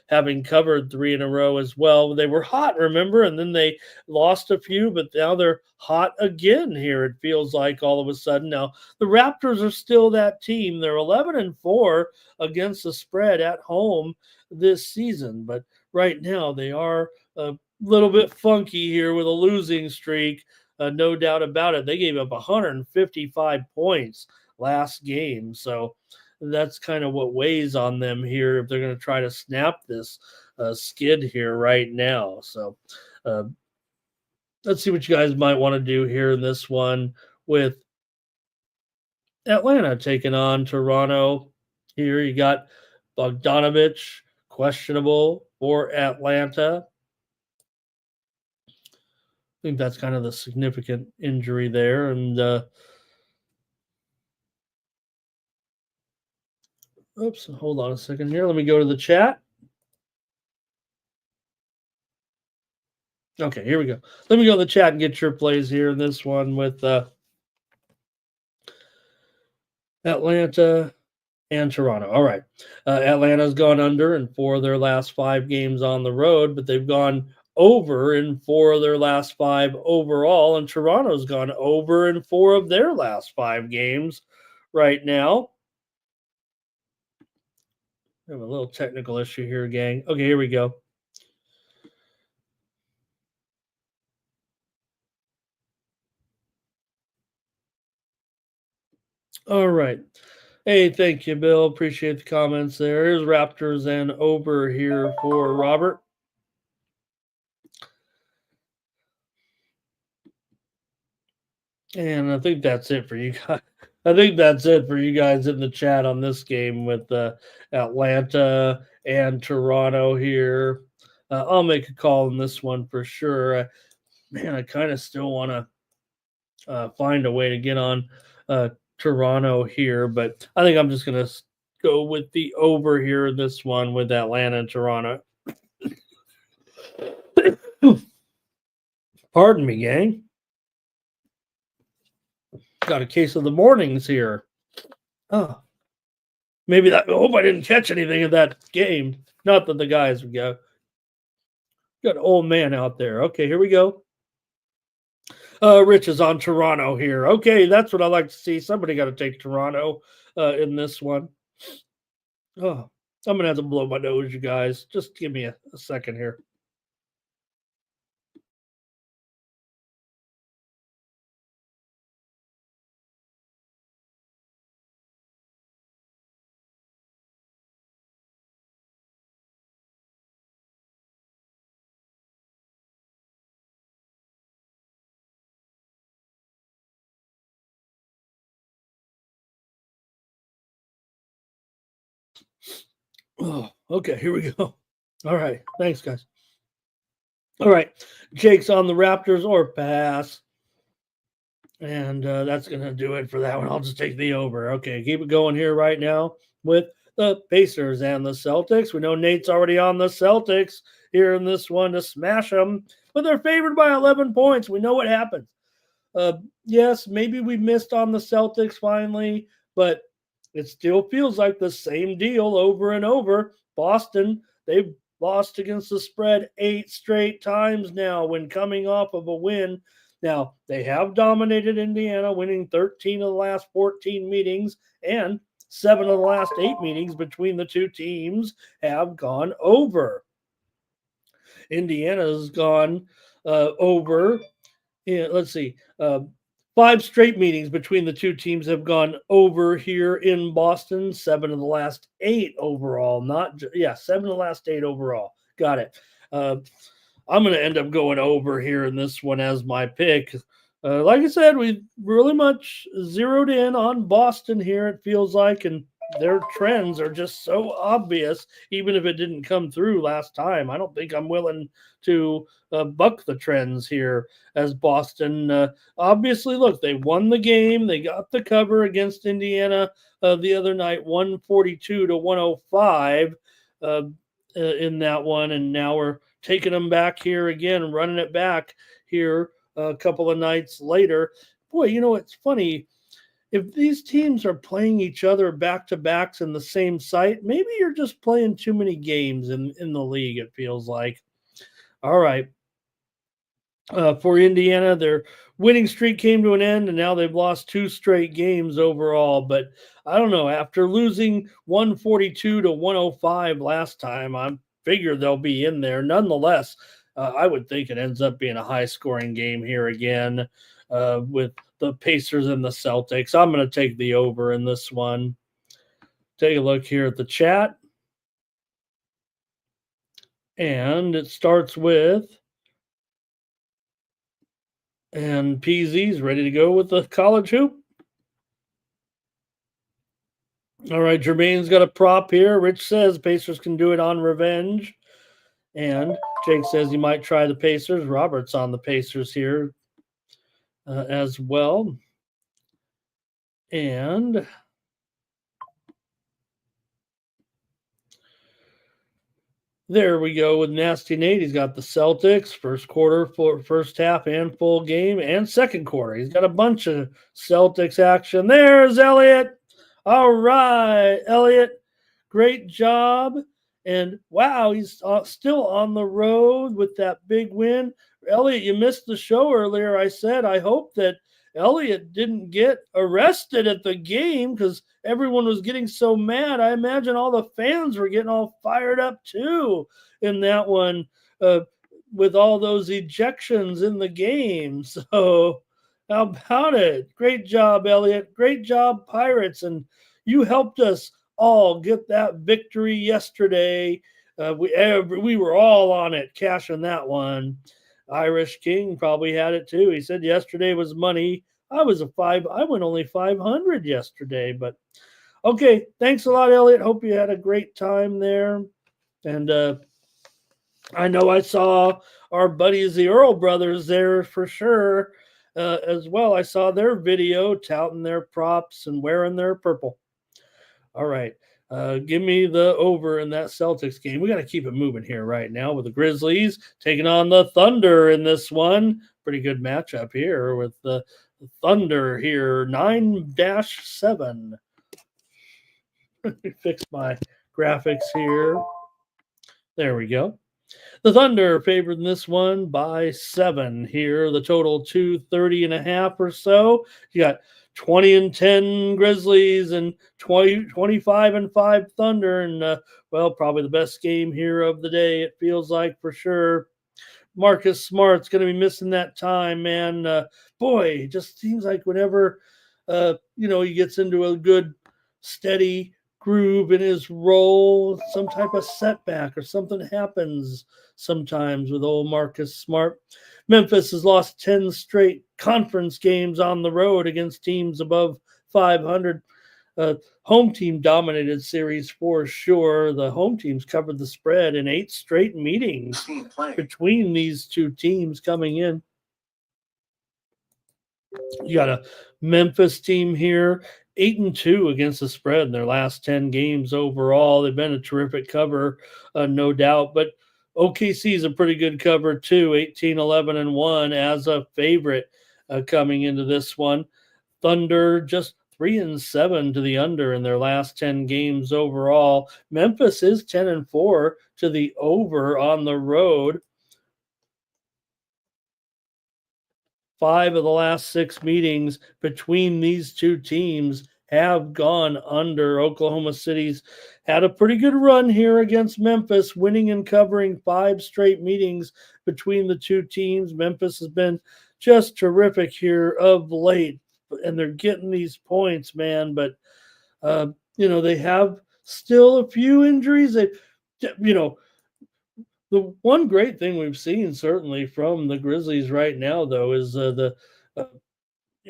having covered 3 in a row as well. They were hot, remember, and then they lost a few, but now they're hot again here, it feels like, all of a sudden. Now, the Raptors are still that team. They're 11-4 against the spread at home this season, but right now they are a little bit funky here with a losing streak. No doubt about it. They gave up 155 points last game. So that's kind of what weighs on them here if they're going to try to snap this skid here right now. So let's see what you guys might want to do here in this one with Atlanta taking on Toronto. Here you got Bogdanovich, questionable for Atlanta. I think that's kind of the significant injury there. And oops, hold on a second here. Let me go to the chat. Okay, here we go. Let me go to the chat and get your plays here in this one with Atlanta and Toronto. All right. Atlanta's gone under in 4 of their last 5 games on the road, but they've gone over in 4 of their last 5 overall, and Toronto's gone over in 4 of their last 5 games right now. I have a little technical issue here, gang. Okay, here we go. All right. Hey, thank you, Bill. Appreciate the comments there. Here's Raptors and over here for Robert. And I think that's it for you guys. I think that's it for you guys in the chat on this game with Atlanta and Toronto here. I'll make a call in this one for sure. I kind of still want to find a way to get on Toronto here, but I think I'm just going to go with the over here in this one with Atlanta and Toronto. Pardon me, gang. Got a case of the mornings here. Oh, maybe that. I hope I didn't catch anything of that game. Not that the guys would go. Got an old man out there. Okay, here we go. Rich is on Toronto here. Okay, that's what I like to see. Somebody got to take Toronto in this one. Oh, I'm gonna have to blow my nose, you guys. Just give me a second here. Oh, okay, here we go. All right, thanks, guys. All right, Jake's on the Raptors or pass. And that's going to do it for that one. I'll just take the over. Okay, keep it going here right now with the Pacers and the Celtics. We know Nate's already on the Celtics here in this one to smash them, but they're favored by 11 points. We know what happens. Yes, maybe we missed on the Celtics finally, but it still feels like the same deal over and over. Boston, they've lost against the spread 8 straight times now when coming off of a win. Now, they have dominated Indiana, winning 13 of the last 14 meetings, and 7 of the last 8 meetings between the two teams have gone over. Indiana's gone over. Yeah, let's see. 5 straight meetings between the two teams have gone over here in Boston. 7 of the last 8 overall. 7 of the last 8 overall. Got it. I'm going to end up going over here in this one as my pick. Like I said, we really much zeroed in on Boston here, it feels like, and their trends are just so obvious, even if it didn't come through last time. I don't think I'm willing to buck the trends here as Boston. Obviously, look, they won the game. They got the cover against Indiana the other night, 142 to 105 in that one, and now we're taking them back here again, running it back here a couple of nights later. Boy, it's funny. If these teams are playing each other back-to-backs in the same site, maybe you're just playing too many games in the league, it feels like. All right. For Indiana, their winning streak came to an end, and now they've lost 2 straight games overall. But I don't know. After losing 142 to 105 last time, I figure they'll be in there. Nonetheless, I would think it ends up being a high-scoring game here again with the Pacers and the Celtics. I'm going to take the over in this one. Take a look here at the chat. And it starts with, and PZ's ready to go with the college hoop. All right, Jermaine's got a prop here. Rich says Pacers can do it on revenge. And Jake says he might try the Pacers. Robert's on the Pacers here as well. And there we go with Nasty Nate. He's got the Celtics, first quarter, first half and full game, and second quarter. He's got a bunch of Celtics action. There's Elliot. All right, Elliot, great job. And wow, he's still on the road with that big win. Elliot, you missed the show earlier. I said I hope that Elliot didn't get arrested at the game because everyone was getting so mad. I imagine all the fans were getting all fired up too in that one with all those ejections in the game. So how about it? Great job, Elliot. Great job, Pirates. And you helped us all get that victory yesterday. We were all on it, cashing that one. Irish King probably had it too. He said yesterday was money. I went only 500 yesterday, but okay. Thanks a lot, Elliot. Hope you had a great time there. And I know I saw our buddies, the Earl brothers, there for sure as well. I saw their video touting their props and wearing their purple. All right. Give me the over in that Celtics game. We got to keep it moving here right now with the Grizzlies taking on the Thunder in this one. Pretty good matchup here with the Thunder here, 9-7. Let me fix my graphics here. There we go. The Thunder favored in this one by 7 here. The total 230.5 or so. You got 20-10 Grizzlies and 25-5 Thunder. And, probably the best game here of the day, it feels like for sure. Marcus Smart's going to be missing that time, man. It just seems like whenever, he gets into a good, steady groove in his role, some type of setback or something happens sometimes with old Marcus Smart. Memphis has lost 10 straight conference games on the road against teams above 500. Home team dominated series for sure. The home teams covered the spread in 8 straight meetings between these two teams coming in. You got a Memphis team here, 8-2 against the spread in their last 10 games overall. They've been a terrific cover, no doubt. But OKC is a pretty good cover too, 18-11-1 as a favorite coming into this one. Thunder just 3-7 to the under in their last 10 games overall. Memphis is 10-4 to the over on the road. 5 of the last 6 meetings between these two teams have gone under. Oklahoma City's had a pretty good run here against Memphis, winning and covering 5 straight meetings between the two teams. Memphis has been just terrific here of late, and they're getting these points, man. But they have still a few injuries. The one great thing we've seen certainly from the Grizzlies right now, though, is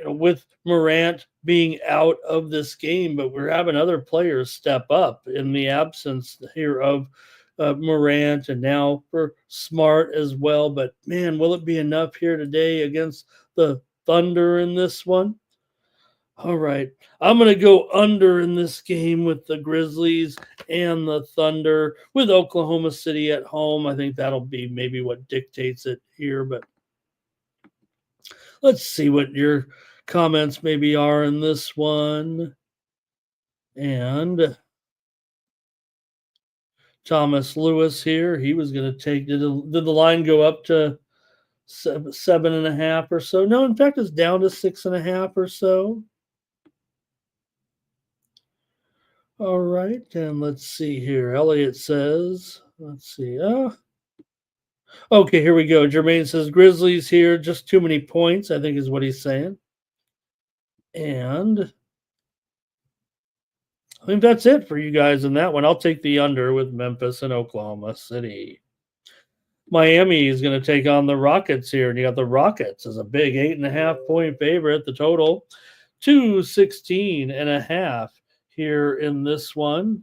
with Morant being out of this game, but we're having other players step up in the absence here of Morant, and now for Smart as well. But man, will it be enough here today against the Thunder in this one? All right, I'm going to go under in this game with the Grizzlies and the Thunder with Oklahoma City at home. I think that'll be maybe what dictates it here, but let's see what your comments maybe are in this one. And Thomas Lewis here, he was going to take, did the line go up to 7.5 or so? No, in fact, it's down to 6.5 or so. All right, and let's see here. Elliot says, let's see. Okay, here we go. Jermaine says, Grizzlies here, just too many points, I think is what he's saying. And I think that's it for you guys in that one. I'll take the under with Memphis and Oklahoma City. Miami is going to take on the Rockets here, and you got the Rockets as a big 8.5-point favorite. The total 216.5 here in this one,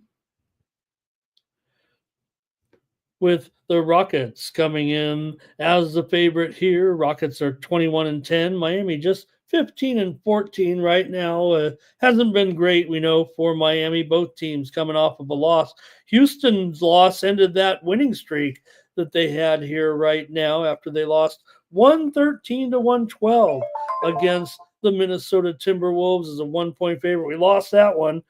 with the Rockets coming in as the favorite here. Rockets are 21-10. Miami just 15-14 right now. Hasn't been great, we know, for Miami. Both teams coming off of a loss. Houston's loss ended that winning streak that they had here right now after they lost 113-112 against the Minnesota Timberwolves as a 1-point favorite. We lost that one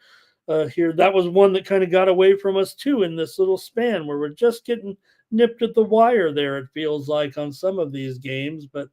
here. That was one that kind of got away from us too in this little span where we're just getting nipped at the wire there, it feels like, on some of these games. But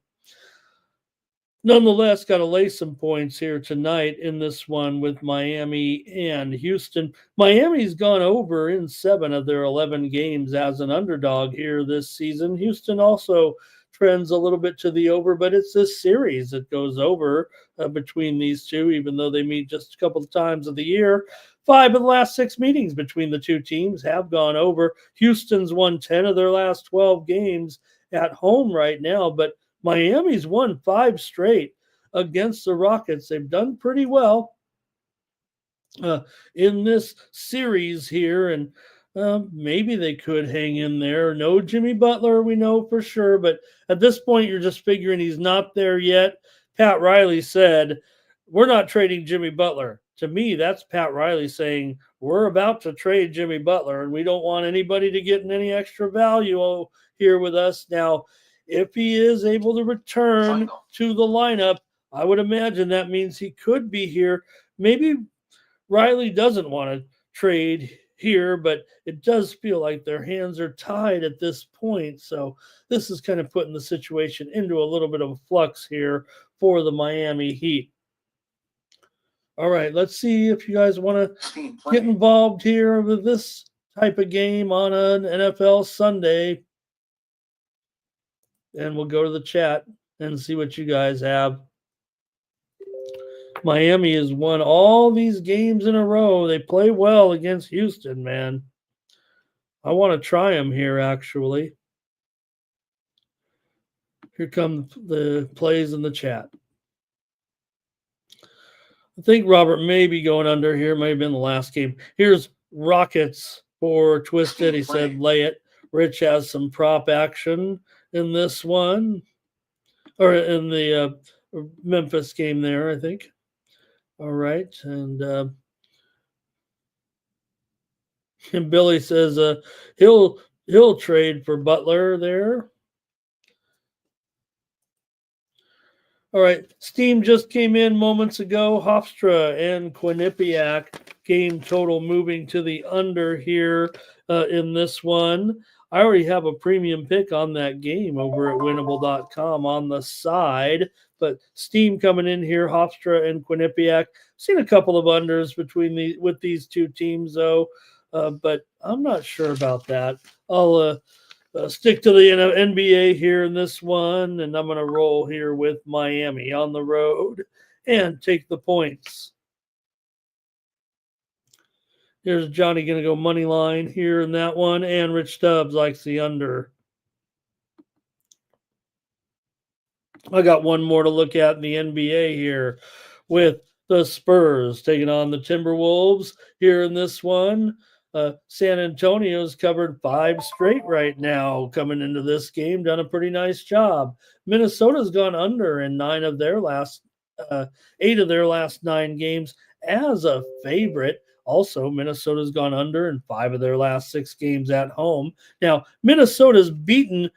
nonetheless, got to lay some points here tonight in this one with Miami and Houston. Miami's gone over in 7 of their 11 games as an underdog here this season. Houston also trends a little bit to the over, but it's this series that goes over between these two, even though they meet just a couple of times of the year. 5 of the last 6 meetings between the two teams have gone over. Houston's won 10 of their last 12 games at home right now, but Miami's won 5 straight against the Rockets. They've done pretty well in this series here, and maybe they could hang in there. No Jimmy Butler, we know for sure, but at this point, you're just figuring he's not there yet. Pat Riley said, we're not trading Jimmy Butler. To me, that's Pat Riley saying, we're about to trade Jimmy Butler, and we don't want anybody to get any extra value here with us. Now, if he is able to return to the lineup, I would imagine that means he could be here. Maybe Riley doesn't want to trade here, but it does feel like their hands are tied at this point. So this is kind of putting the situation into a little bit of a flux here for the Miami Heat. All right, let's see if you guys want to get involved here with this type of game on an NFL Sunday. And we'll go to the chat and see what you guys have. Miami has won all these games in a row. They play well against Houston, man. I want to try them here, actually. Here come the plays in the chat. I think Robert may be going under here. Might have been the last game. Here's Rockets for Twisted. He said lay it. Rich has some prop action in this one. Or in the Memphis game there, I think. All right, and Billy says he'll trade for Butler there. All right, Steam just came in moments ago. Hofstra and Quinnipiac game total moving to the under here in this one. I already have a premium pick on that game over at winnable.com on the side. But Steam coming in here, Hofstra and Quinnipiac. Seen a couple of unders with these two teams, though. But I'm not sure about that. I'll Stick to the NBA here in this one, and I'm going to roll here with Miami on the road and take the points. Here's Johnny going to go money line here in that one, and Rich Stubbs likes the under. I got one more to look at in the NBA here with the Spurs taking on the Timberwolves here in this one. San Antonio's covered 5 straight right now coming into this game, done a pretty nice job. Minnesota's gone under in 8 of their last 9 games as a favorite. Also, Minnesota's gone under in 5 of their last 6 games at home. Now, Minnesota's beaten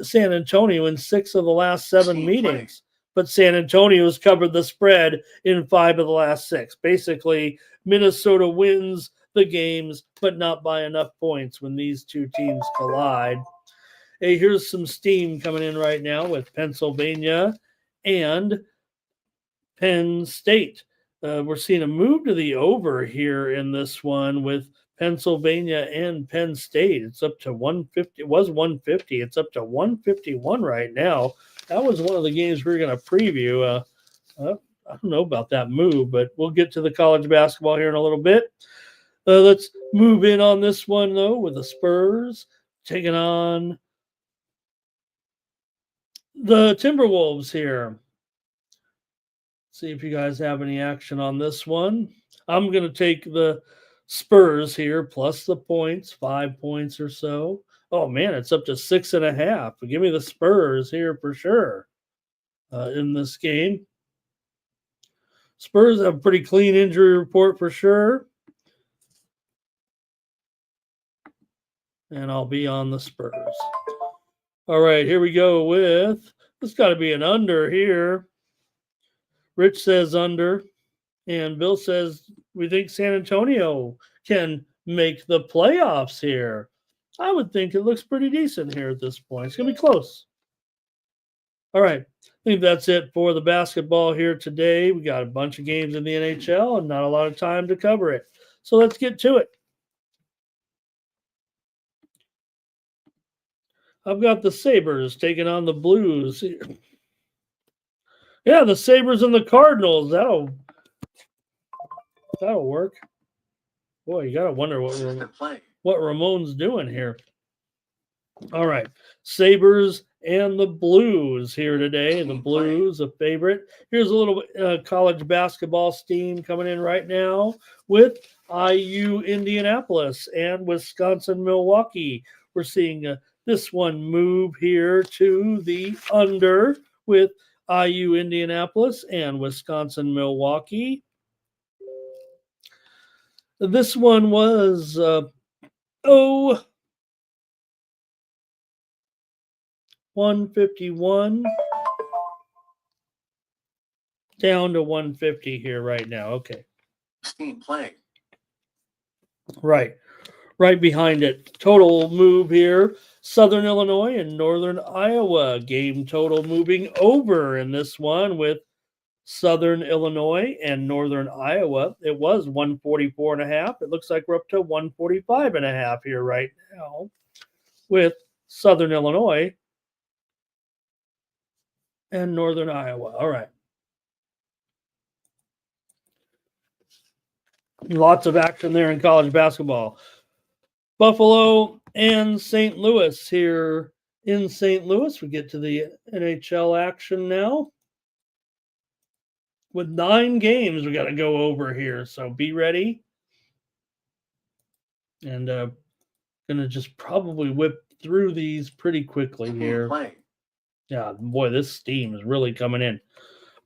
San Antonio in 6 of the last 7 meetings, but San Antonio's covered the spread in 5 of the last 6. Basically, Minnesota wins the games, but not by enough points when these two teams collide. Hey, here's some steam coming in right now with Pennsylvania and Penn State. We're seeing a move to the over here in this one with Pennsylvania and Penn State. It's up to 150. It was 150. It's up to 151 right now. That was one of the games we were going to preview. I don't know about that move, but we'll get to the college basketball here in a little bit. Let's move in on this one, though, with the Spurs taking on the Timberwolves here. See if you guys have any action on this one. I'm going to take the Spurs here plus the points, 5 points or so. Oh, man, it's up to 6.5. Give me the Spurs here for sure in this game. Spurs have a pretty clean injury report for sure. And I'll be on the Spurs. All right, here we go with, it's got to be an under here. Rich says under, and Bill says we think San Antonio can make the playoffs here. I would think it looks pretty decent here at this point. It's going to be close. All right, I think that's it for the basketball here today. We got a bunch of games in the NHL and not a lot of time to cover it. So let's get to it. I've got the Sabres taking on the Blues. Yeah, the Sabres and the Cardinals. That'll work. Boy, you got to wonder what Ramon's doing here. All right, Sabres and the Blues here today. The Blues, a favorite. Here's a little college basketball steam coming in right now with IU Indianapolis and Wisconsin Milwaukee. We're seeing this one move here to the under with IU Indianapolis and Wisconsin Milwaukee. This one was 151 down to 150 here right now. Okay. Steam playing. Right behind it. Total move here. Southern Illinois and Northern Iowa. Game total moving over in this one with Southern Illinois and Northern Iowa. It was 144.5. It looks like we're up to 145.5 here right now with Southern Illinois and Northern Iowa. All right. Lots of action there in college basketball. Buffalo and St. Louis here in St. Louis. We get to the NHL action now. With 9 games, we got to go over here. So be ready. And going to just probably whip through these pretty quickly here. Yeah, boy, this steam is really coming in.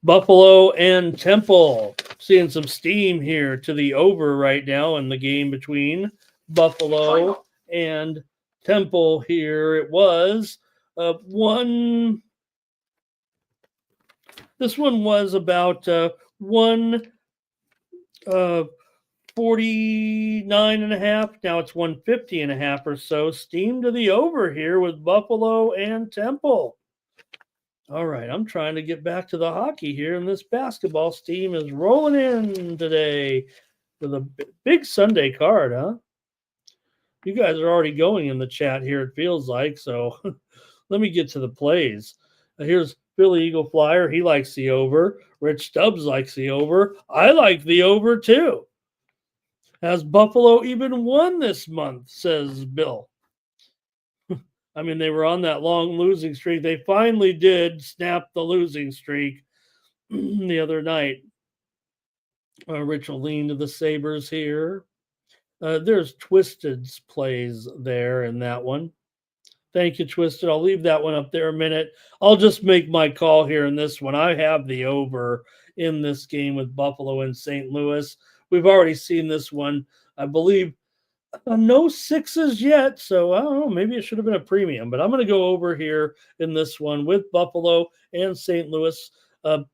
Buffalo and Temple. Seeing some steam here to the over right now in the game between Buffalo and Temple here. It was one. This one was about 149.5. Now it's 150.5 or so. Steam to the over here with Buffalo and Temple. All right, I'm trying to get back to the hockey here, and this basketball steam is rolling in today with a big Sunday card, huh? You guys are already going in the chat here, it feels like. So let me get to the plays. Here's Philly Eagle Flyer. He likes the over. Rich Stubbs likes the over. I like the over too. Has Buffalo even won this month, says Bill. I mean, they were on that long losing streak. They finally did snap the losing streak the other night. Rich will lean to the Sabres here. There's Twisted's plays there in that one. Thank you, Twisted. I'll leave that one up there a minute. I'll just make my call here in this one. I have the over in this game with Buffalo and St. Louis. We've already seen this one. I believe no sixes yet, so I don't know. Maybe it should have been a premium, but I'm going to go over here in this one with Buffalo and St. Louis. 5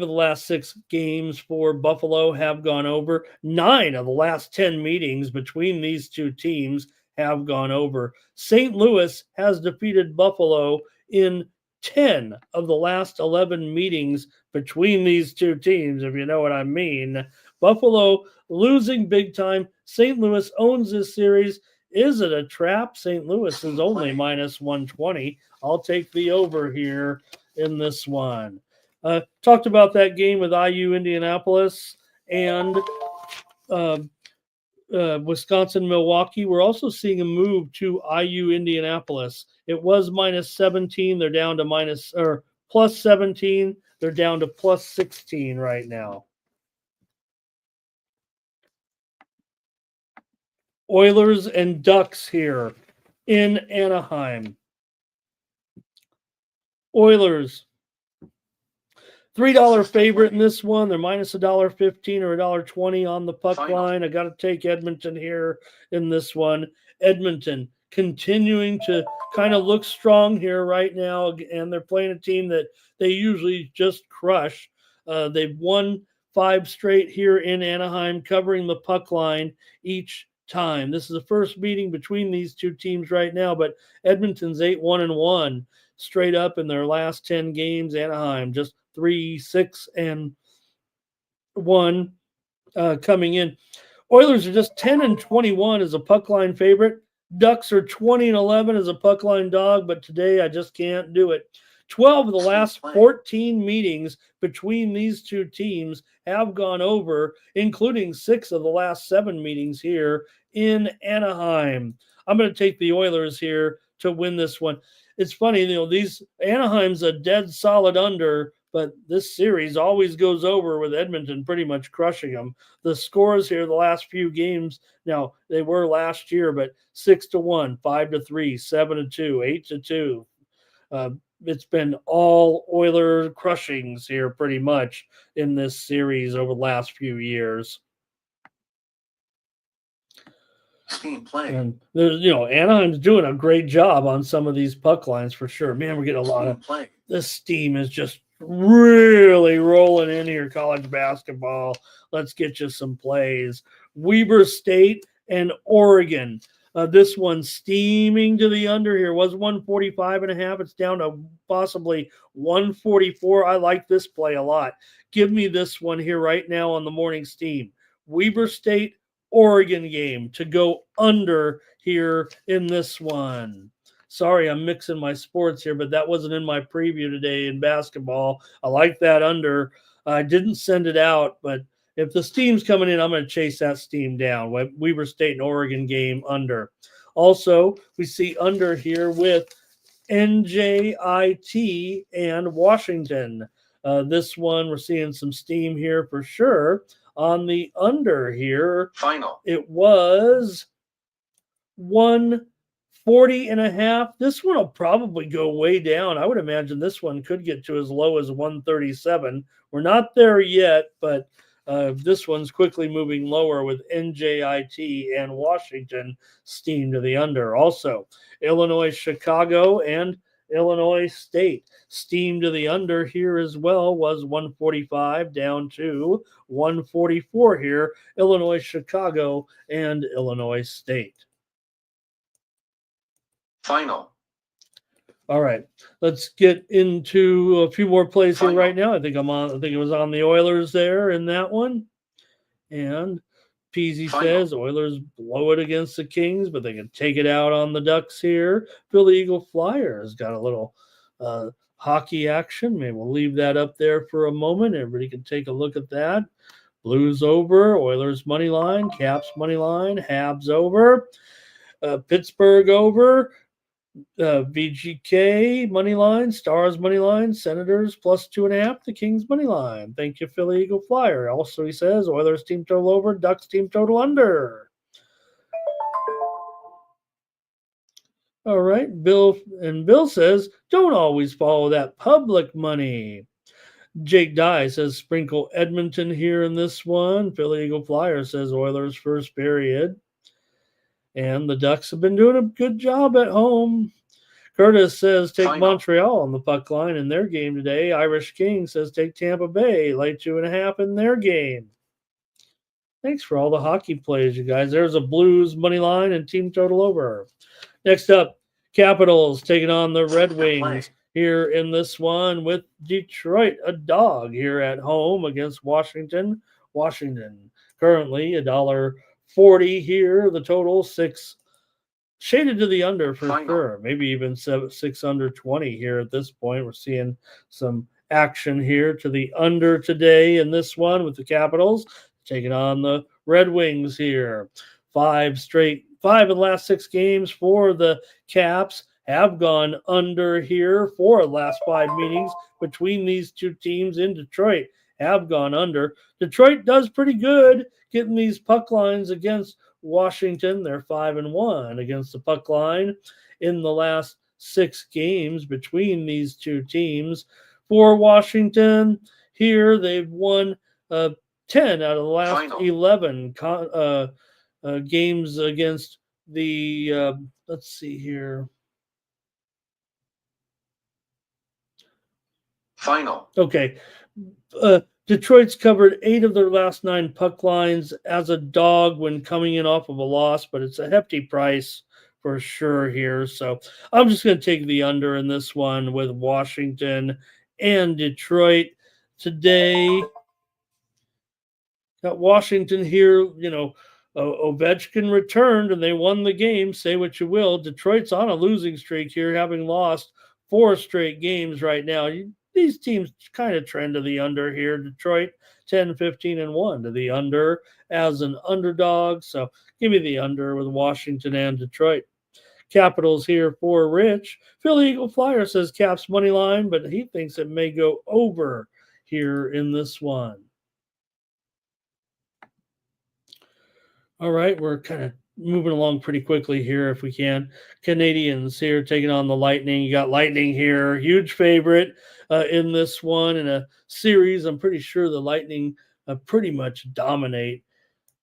of the last 6 games for Buffalo have gone over. 9 of the last 10 meetings between these two teams have gone over. St. Louis has defeated Buffalo in 10 of the last 11 meetings between these two teams, if you know what I mean. Buffalo losing big time. St. Louis owns this series. Is it a trap? St. Louis is only minus 120. I'll take the over here in this one. Talked about that game with IU Indianapolis and Wisconsin Milwaukee. We're also seeing a move to IU Indianapolis. It was minus 17. They're down to plus 17. They're down to plus 16 right now. Oilers and Ducks here in Anaheim. Oilers, $3 favorite in this one. They're minus $1.15 or $1.20 on the puck line. I got to take Edmonton here in this one. Edmonton continuing to kind of look strong here right now, and they're playing a team that they usually just crush. They've won 5 straight here in Anaheim, covering the puck line each time. This is the first meeting between these two teams right now, but Edmonton's 8-1-1 straight up in their last 10 games. Anaheim just 3-6-1 coming in. Oilers are just 10-21 as a puck line favorite. Ducks are 20-11 as a puck line dog, but today I just can't do it. 12 of the last 14 meetings between these two teams have gone over, including 6 of the last 7 meetings here in Anaheim. I'm going to take the Oilers here to win this one. It's funny, these Anaheim's a dead solid under, but this series always goes over with Edmonton pretty much crushing them. The scores here the last few games, now they were last year, but 6-1, 5-3, 7-2, 8-2. It's been all Oiler crushings here pretty much in this series over the last few years. Team play. And there's, Anaheim's doing a great job on some of these puck lines for sure. Man, we're getting a lot of play. This steam is just really rolling in here, college basketball. Let's get you some plays. Weber State and Oregon. This one steaming to the under here. Was 145.5. It's down to possibly 144. I like this play a lot. Give me this one here right now on the morning steam. Weber State, Oregon game to go under here in this one. Sorry, I'm mixing my sports here, but that wasn't in my preview today in basketball. I like that under. I didn't send it out, but if the steam's coming in, I'm going to chase that steam down. Weber State and Oregon game under. Also, we see under here with NJIT and Washington. This one, we're seeing some steam here for sure. On the under here, Final. It was 140.5. This one will probably go way down. I would imagine this one could get to as low as 137. We're not there yet, but this one's quickly moving lower with NJIT and Washington steam to the under. Also, Illinois, Chicago, and Illinois State steam to the under here as well. Was 145 down to 144 here. Illinois, Chicago, and Illinois State. Final. All right, let's get into a few more plays here right now. I think it was on the Oilers there in that one. And Peasy Final. says Oilers blow it against the Kings, but they can take it out on the Ducks here. Philly Eagle Flyers got a little hockey action. Maybe we'll leave that up there for a moment. Everybody can take a look at that. Blues over, Oilers money line, Caps money line, Habs over, Pittsburgh over, VGK money line, Stars money line, Senators plus 2.5, the Kings money line. Thank you, Philly Eagle Flyer. Also, he says Oilers team total over, Ducks team total under. All right, Bill says don't always follow that public money. Jake Dye says sprinkle Edmonton here in this one. Philly Eagle Flyer says Oilers first period. And the Ducks have been doing a good job at home. Curtis says take Final. Montreal on the puck line in their game today. Irish King says take Tampa Bay, lay 2.5 in their game. Thanks for all the hockey plays, you guys. There's a Blues money line and team total over. Next up, Capitals taking on the Red Wings here in this one with Detroit, a dog here at home against Washington. Washington currently $1.40 here. The total 6 shaded to the under for Final. sure. Maybe even 6 under 20 here at this point. We're seeing some action here to the under today in this one with the Capitals taking on the Red Wings here. 5 of the last 6 games for the Caps have gone under here. 4 of the last 5 meetings between these two teams in Detroit have gone under. Detroit does pretty good getting these puck lines against Washington. They're 5-1 against the puck line in the last 6 games between these two teams. For Washington, here they've won 10 out of the last Final. 11 games against the, let's see here. Final. Okay. Detroit's covered 8 of their last 9 puck lines as a dog when coming in off of a loss, but it's a hefty price for sure here. So I'm just going to take the under in this one with Washington and Detroit today. Got Washington here, Ovechkin returned and they won the game. Say what you will. Detroit's on a losing streak here, having lost 4 straight games right now. These teams kind of trend to the under here. Detroit 10-15-1 to the under as an underdog. So give me the under with Washington and Detroit. Capitals here for Rich. Philly Eagle Flyer says Caps money line, but he thinks it may go over here in this one. All right, we're kind of moving along pretty quickly here if we can. Canadians here taking on the Lightning. You got Lightning here, huge favorite in this one in a series. I'm pretty sure the Lightning pretty much dominate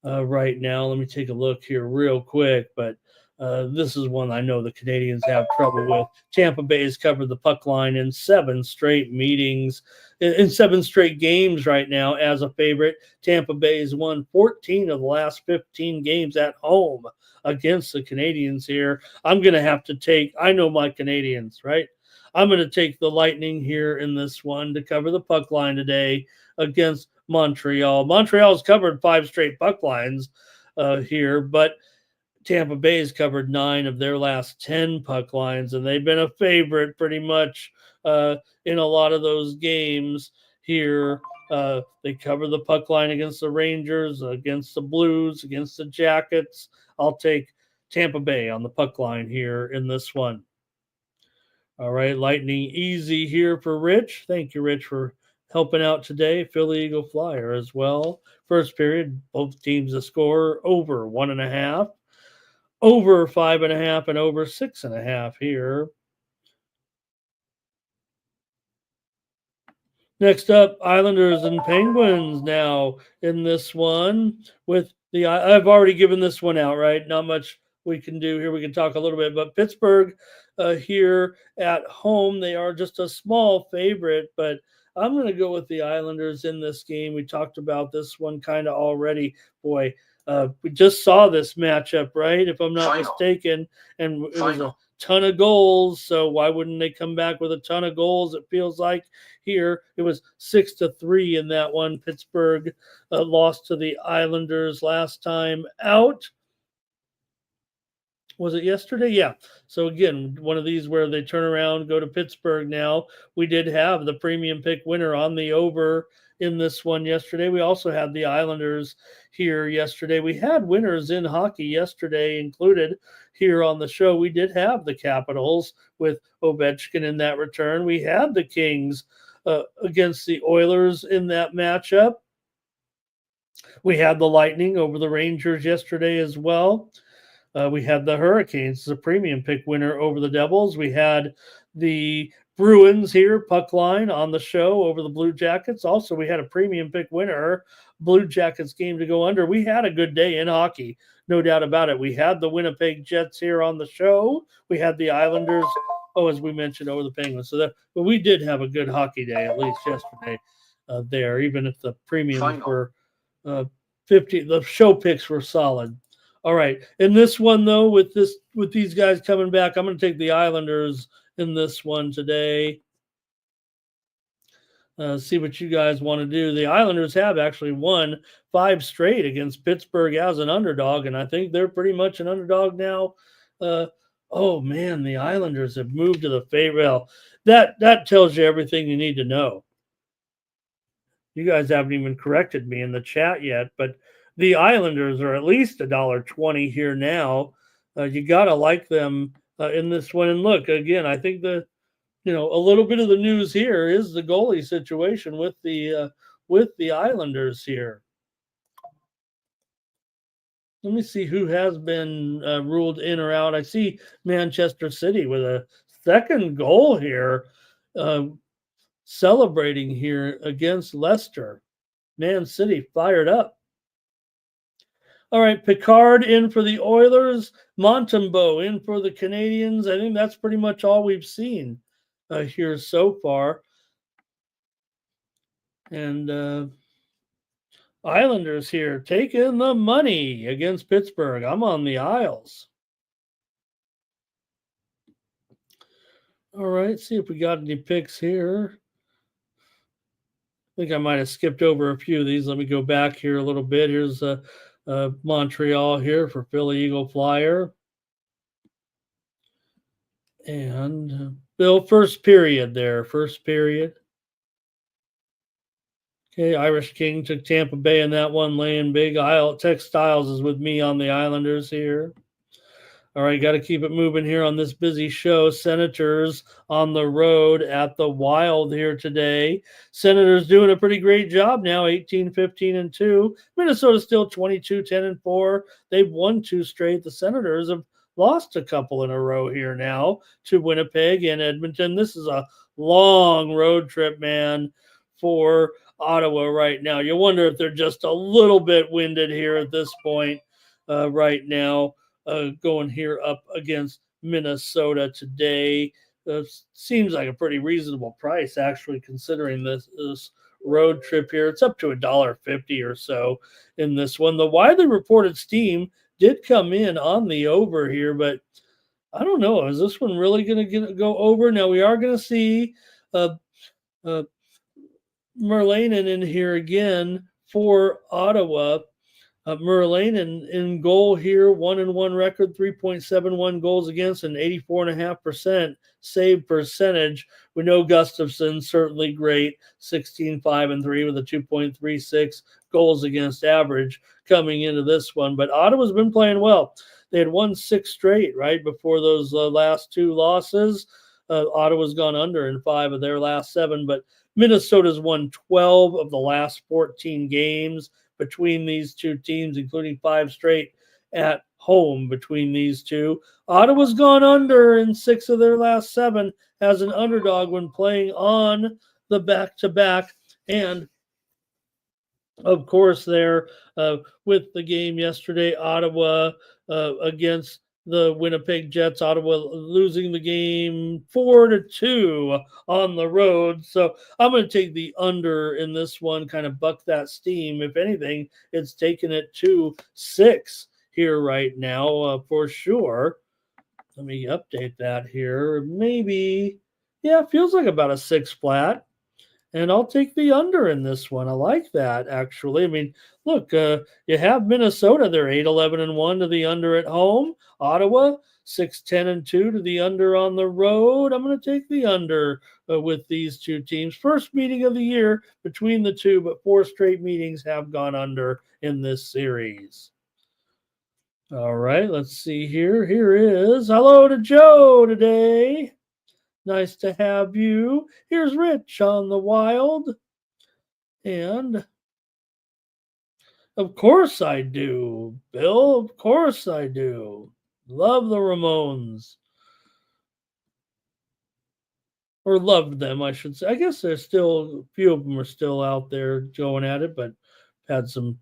right now. Let me take a look here real quick, but this is one I know the Canadians have trouble with. Tampa Bay has covered the puck line in 7 straight meetings, in 7 straight games right now as a favorite. Tampa Bay has won 14 of the last 15 games at home against the Canadians here. I'm going to have to take, I know my Canadians, right? I'm going to take the Lightning here in this one to cover the puck line today against Montreal. Montreal's covered 5 straight puck lines here, but Tampa Bay's covered 9 of their last 10 puck lines, and they've been a favorite pretty much in a lot of those games here. They cover the puck line against the Rangers, against the Blues, against the Jackets. I'll take Tampa Bay on the puck line here in this one. All right, Lightning easy here for Rich. Thank you, Rich, for helping out today. Philly Eagle Flyer as well. First period, both teams to score over 1.5. Over 5.5 and over 6.5 here. Next up, Islanders and Penguins now in this one. I've already given this one out, right? Not much we can do here. We can talk a little bit, but Pittsburgh here at home, they are just a small favorite, but I'm going to go with the Islanders in this game. We talked about this one kind of already. Boy, We just saw this matchup, right? If I'm not Final. mistaken, and it was a Final. ton of goals. So why wouldn't they come back with a ton of goals? It feels like here it was 6-3 in that one. Pittsburgh lost to the Islanders last time out. Was it yesterday? Yeah. So again, one of these where they turn around, go to Pittsburgh now. We did have the premium pick winner on the over in this one yesterday. We also had the Islanders here yesterday. We had winners in hockey yesterday included here on the show. We did have the Capitals with Ovechkin in that return. We had the Kings against the Oilers in that matchup. We had the Lightning over the Rangers yesterday as well. We had the Hurricanes as a premium pick winner over the Devils. We had the Bruins here, puck line on the show over the Blue Jackets. Also, we had a premium pick winner, Blue Jackets game to go under. We had a good day in hockey, no doubt about it. We had the Winnipeg Jets here on the show. We had the Islanders, as we mentioned, over the Penguins. But we did have a good hockey day, at least yesterday there, even if the premiums Final. were 50. The show picks were solid. All right. In this one, though, with these guys coming back, I'm going to take the Islanders in this one today. See what you guys want to do. The Islanders have actually won 5 straight against Pittsburgh as an underdog, and I think they're pretty much an underdog now. Oh, man, the Islanders have moved to the favorite. Well, that tells you everything you need to know. You guys haven't even corrected me in the chat yet, but the Islanders are at least $1.20 here now. You got to like them in this one. And look, again, I think a little bit of the news here is the goalie situation with the Islanders here. Let me see who has been ruled in or out. I see Manchester City with a second goal here, celebrating here against Leicester. Man City fired up. All right, Picard in for the Oilers, Montembeault in for the Canadians. I think that's pretty much all we've seen here so far. And Islanders here taking the money against Pittsburgh. I'm on the Isles. All right, see if we got any picks here. I think I might have skipped over a few of these. Let me go back here a little bit. Here's Montreal here for Philly Eagle Flyer. And Bill, first period there. First period. Okay, Irish King took Tampa Bay in that one, laying big. Textiles is with me on the Islanders here. All right, got to keep it moving here on this busy show. Senators on the road at the Wild here today. Senators doing a pretty great job now, 18-15-2. Minnesota still 22-10-4. They've won 2 straight. The Senators have lost a couple in a row here now to Winnipeg and Edmonton. This is a long road trip, man, for Ottawa right now. You wonder if they're just a little bit winded here at this point right now. Going here up against Minnesota today. Seems like a pretty reasonable price, actually, considering this road trip here. It's up to $1.50 or so in this one. The widely reported steam did come in on the over here, but I don't know. Is this one really going to go over? Now, we are going to see Merlanen in here again for Ottawa. Merlanen in goal here, 1-1 record, 3.71 goals against, and 84.5% save percentage. We know Gustafsson, certainly great, 16-5-3 with a 2.36 goals against average coming into this one. But Ottawa's been playing well. They had won 6 straight, right, before those last 2 losses. Ottawa's gone under in 5 of their last 7, but Minnesota's won 12 of the last 14 games between these 2 teams, including 5 straight at home between these 2. Ottawa's gone under in 6 of their last 7 as an underdog when playing on the back-to-back. And, of course, there with the game yesterday, Ottawa against the Winnipeg Jets. Ottawa losing the game 4-2 on the road. So I'm going to take the under in this one, kind of buck that steam. If anything, it's taken it to 6 here right now for sure. Let me update that here. Maybe, yeah, it feels like about a 6 flat. And I'll take the under in this one. I like that, actually. I mean, look, you have Minnesota. They're 8-11-1 to the under at home. Ottawa, 6-10-2 to the under on the road. I'm going to take the under with these two teams. First meeting of the year between the two, but 4 straight meetings have gone under in this series. All right, let's see here. Here is hello to Joe today. Nice to have you. Here's Rich on the Wild. And of course I do, Bill. Of course I do. Love the Ramones. Or loved them, I should say. I guess there's still, a few of them are still out there going at it, but had some,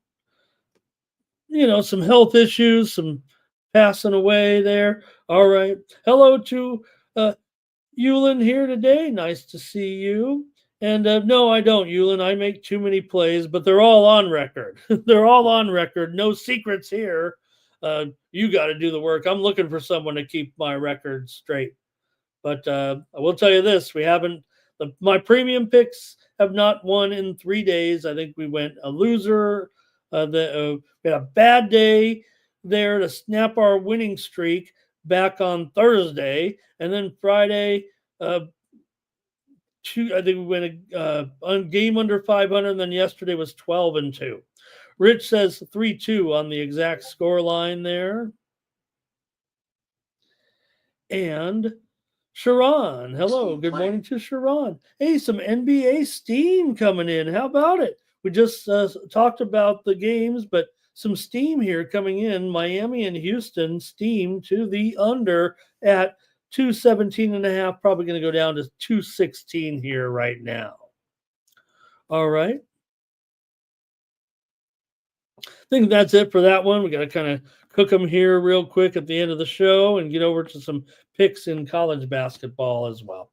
some health issues, some passing away there. All right. Hello to Eulin here today. Nice to see you. And no, I don't, Eulin. I make too many plays, but they're all on record. They're all on record. No secrets here. You got to do the work. I'm looking for someone to keep my record straight. But I will tell you this: my premium picks have not won in 3 days. I think we went a loser. We had a bad day there to snap our winning streak back on Thursday, and then Friday, I think we went on game under 500, and then yesterday was 12-2. Rich says 3-2 on the exact score line there. And Sharon, hello, good morning to Sharon. Hey, some NBA steam coming in. How about it? We just talked about the games, but some steam here coming in. Miami and Houston steam to the under at 217.5, probably going to go down to 216 here right now. All right. I think that's it for that one. We got to kind of cook them here real quick at the end of the show and get over to some picks in college basketball as well.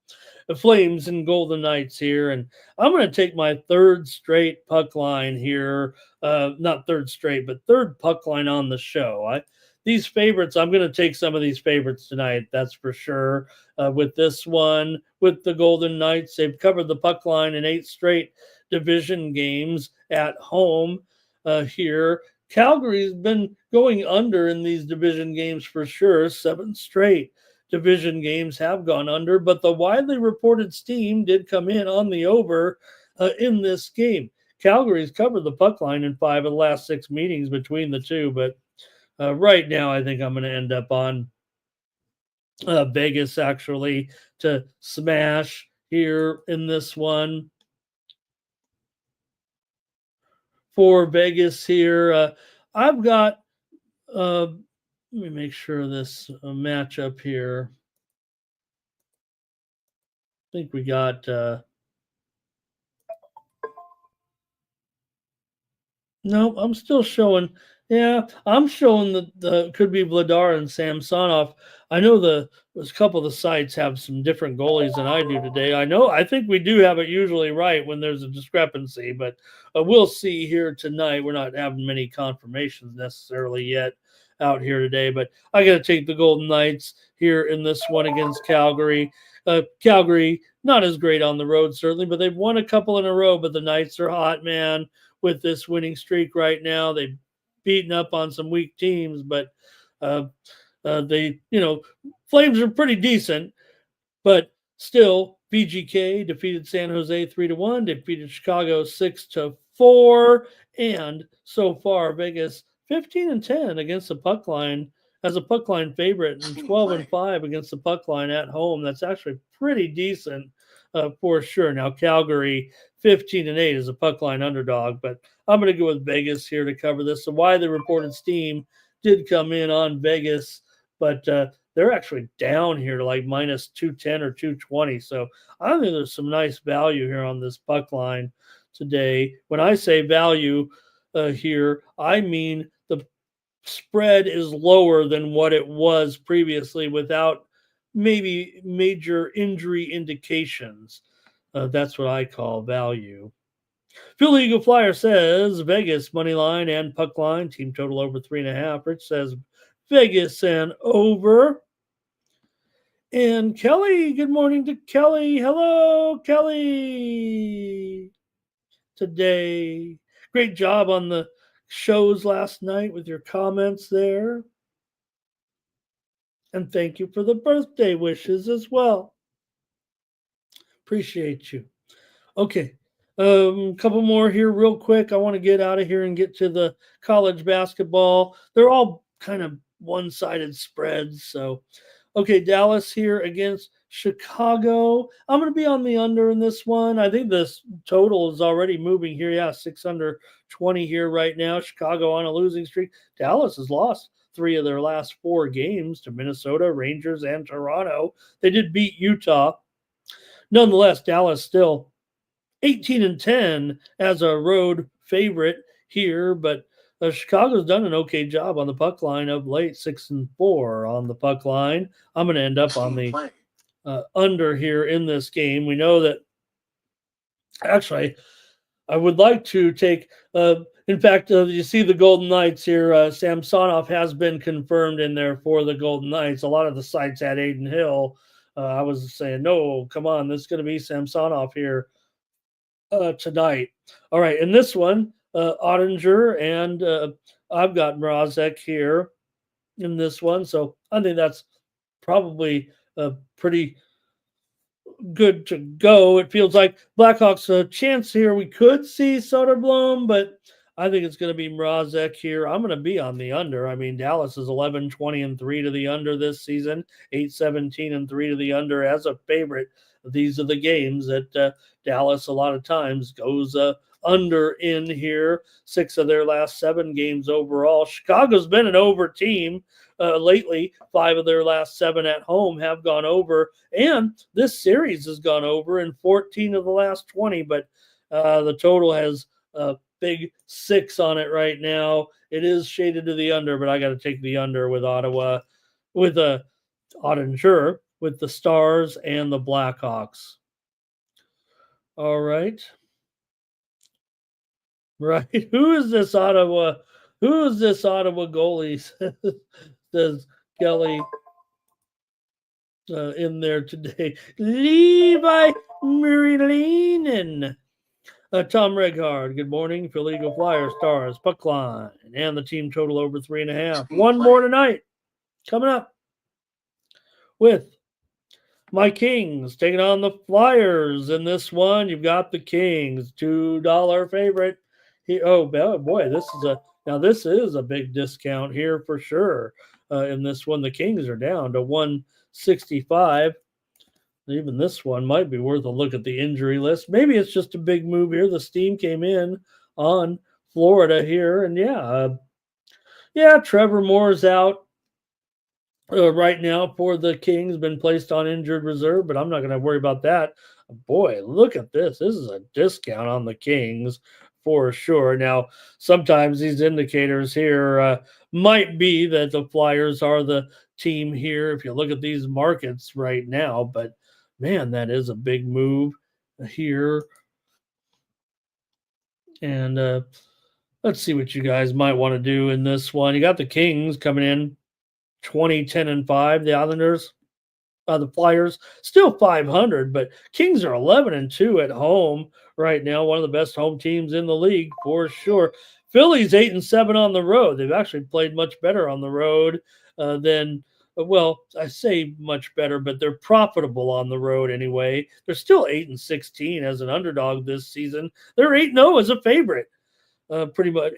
The Flames and Golden Knights here, and I'm going to take my third straight puck line here. Not third straight, but third puck line on the show. These favorites, I'm going to take some of these favorites tonight, that's for sure. With this one, with the Golden Knights, they've covered the puck line in 8 straight division games at home here. Calgary's been going under in these division games for sure. 7 straight division games have gone under, but the widely reported steam did come in on the over in this game. Calgary's covered the puck line in 5 of the last 6 meetings between the two, but right now I think I'm going to end up on Vegas actually to smash here in this one. For Vegas here, I've got, let me make sure this matchup here. I think we got, no, I'm still showing. Yeah, I'm showing the could be Vladar and Samsonov. I know there's a couple of the sites have some different goalies than I do today. I think we do have it usually right when there's a discrepancy, but we'll see here tonight. We're not having many confirmations necessarily yet out here today, but I got to take the Golden Knights here in this one against Calgary. Calgary, not as great on the road, certainly, but they've won a couple in a row, but the Knights are hot, man, with this winning streak right now. They've beaten up on some weak teams, but they, Flames are pretty decent, but still VGK defeated San Jose 3-1, defeated Chicago 6-4, and so far Vegas 15-10 against the puck line as a puck line favorite, and 12-5 against the puck line at home. That's actually pretty decent for sure. Now Calgary 15-8 is a puck line underdog, but I'm going to go with Vegas here to cover this. So why the reported steam did come in on Vegas, but they're actually down here to like minus 210 or 220. So I think there's some nice value here on this puck line today. When I say value here, I mean the spread is lower than what it was previously without maybe major injury indications. That's what I call value. Philly Eagle Flyer says Vegas money line and puck line, team total over 3.5. Rich says Vegas and over. And Kelly, good morning to Kelly. Hello, Kelly. Today, great job on the shows last night with your comments there. And thank you for the birthday wishes as well. Appreciate you. Okay. Couple more here real quick. I want to get out of here and get to the college basketball. They're all kind of one-sided spreads. So, okay, Dallas here against Chicago. I'm going to be on the under in this one. I think this total is already moving here. Yeah, 620 here right now. Chicago on a losing streak. Dallas has lost 3 of their last 4 games to Minnesota, Rangers, and Toronto. They did beat Utah. Nonetheless, Dallas still 18-10 as a road favorite here, but Chicago's done an okay job on the puck line of late, 6-4 on the puck line. I'm going to end up on the under here in this game. We know that actually I would like to take in fact, you see the Golden Knights here. Samsonov has been confirmed in there for the Golden Knights. A lot of the sites had Aiden Hill. I was saying, no, come on, this is going to be Samsonov here tonight. All right, in this one, Ottinger and I've got Mrazek here in this one. So I think that's probably pretty good to go. It feels like Blackhawks a chance here. We could see Soderblom, but I think it's going to be Mrazek here. I'm going to be on the under. I mean, Dallas is 11-20-3 to the under this season, 8-17-3 to the under as a favorite. These are the games that Dallas a lot of times goes under in here. 6 of their last 7 games overall. Chicago's been an over team lately. 5 of their last 7 at home have gone over, and this series has gone over in 14 of the last 20, but the total has a big 6 on it right now. It is shaded to the under, but I got to take the under with Ottawa, with Ottinger, with the Stars and the Blackhawks. All right. Right. Who is this Ottawa goalie? Says Kelly in there today. Levi Merilinen. Tom Reghard, good morning. Philly Eagle Flyers, Stars, puck line, and the team total over 3.5. One more tonight. Coming up with my Kings taking on the Flyers. In this one, you've got the Kings, $2 favorite. Oh boy, this is a big discount here for sure. In this one, the Kings are down to 165. Even this one might be worth a look at the injury list. Maybe it's just a big move here. The steam came in on Florida here, and Trevor Moore's out right now for the Kings. Been placed on injured reserve, but I'm not going to worry about that. Boy, look at this. This is a discount on the Kings for sure. Now, sometimes these indicators here might be that the Flyers are the team here if you look at these markets right now, but man, that is a big move here. And let's see what you guys might want to do in this one. You got the Kings coming in 20-10-5. The Islanders, the Flyers, still 500, but Kings are 11-2 at home right now. One of the best home teams in the league for sure. Philly's 8-7 on the road. They've actually played much better on the road than. Well, I say much better, but they're profitable on the road anyway. They're still 8-16 as an underdog this season. They're 8-0 as a favorite. Pretty much.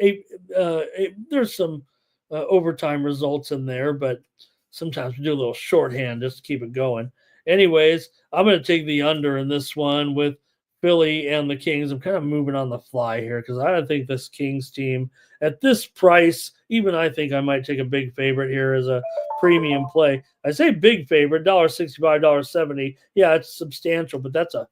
There's some overtime results in there, but sometimes we do a little shorthand just to keep it going. Anyways, I'm going to take the under in this one with Philly and the Kings. I'm kind of moving on the fly here because I don't think this Kings team at this price, even I think I might take a big favorite here as a premium play. I say big favorite, $1.65, $1.70. Yeah, it's substantial, but that's a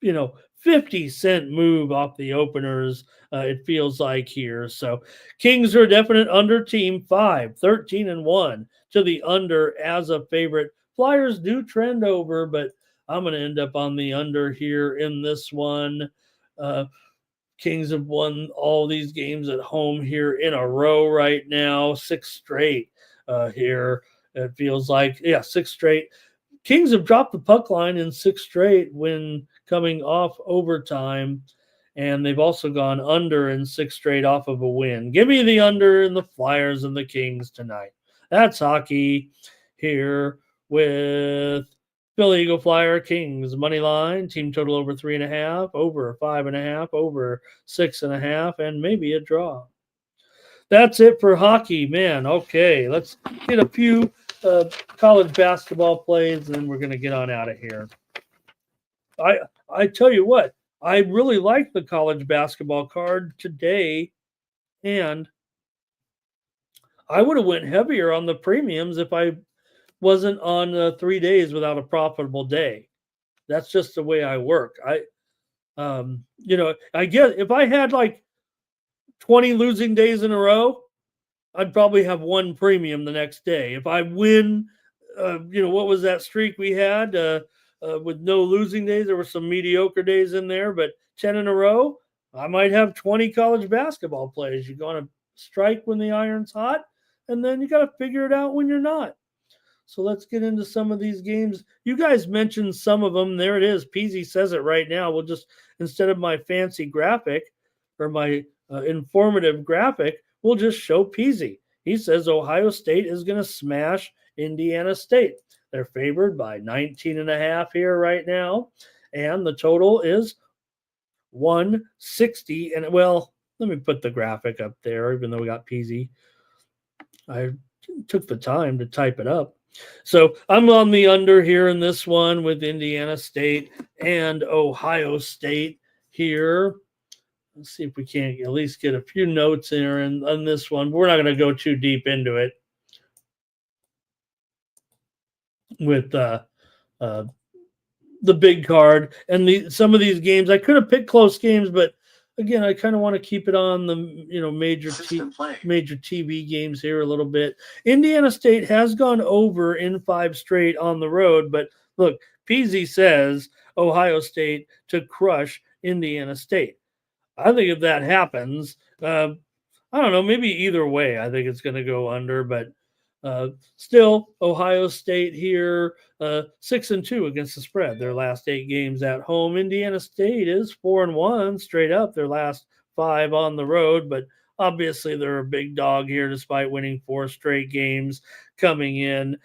50-cent move off the openers, it feels like here. So Kings are a definite under team, 13-1 to the under as a favorite. Flyers do trend over, but I'm going to end up on the under here in this one. Kings have won all these games at home here in a row right now, 6 straight here. It feels like, 6 straight. Kings have dropped the puck line in 6 straight when coming off overtime, and they've also gone under in 6 straight off of a win. Give me the under in the Flyers and the Kings tonight. That's hockey here with Philly Eagle Flyer Kings money line, team total over 3.5, over 5.5, over 6.5, and maybe a draw. That's it for hockey, man. Okay, let's get a few college basketball plays, and then we're going to get on out of here. I tell you what, I really like the college basketball card today, and I would have went heavier on the premiums if I wasn't on 3 days without a profitable day. That's just the way I work. I guess if I had like 20 losing days in a row, I'd probably have one premium the next day. If I win, what was that streak we had with no losing days? There were some mediocre days in there, but 10 in a row, I might have 20 college basketball plays. You're going to strike when the iron's hot, and then you got to figure it out when you're not. So let's get into some of these games. You guys mentioned some of them. There it is. Peasy says it right now. We'll just, instead of my fancy graphic or my informative graphic, we'll just show Peasy. He says Ohio State is going to smash Indiana State. They're favored by 19.5 here right now. And the total is 160. And well, let me put the graphic up there, even though we got Peasy. I took the time to type it up. So I'm on the under here in this one with Indiana State and Ohio State here. Let's see if we can't at least get a few notes in here on this one. We're not going to go too deep into it with the big card and some of these games. I could have picked close games, but again, I kind of want to keep it on the major TV games here a little bit. Indiana State has gone over in 5 straight on the road, but look, Peasy says Ohio State to crush Indiana State. I think if that happens, I don't know, maybe either way, I think it's going to go under, but still, Ohio State here, 6-2 against the spread. Their last 8 games at home. Indiana State is 4-1 straight up. Their last 5 on the road, but obviously they're a big dog here despite winning 4 straight games coming in.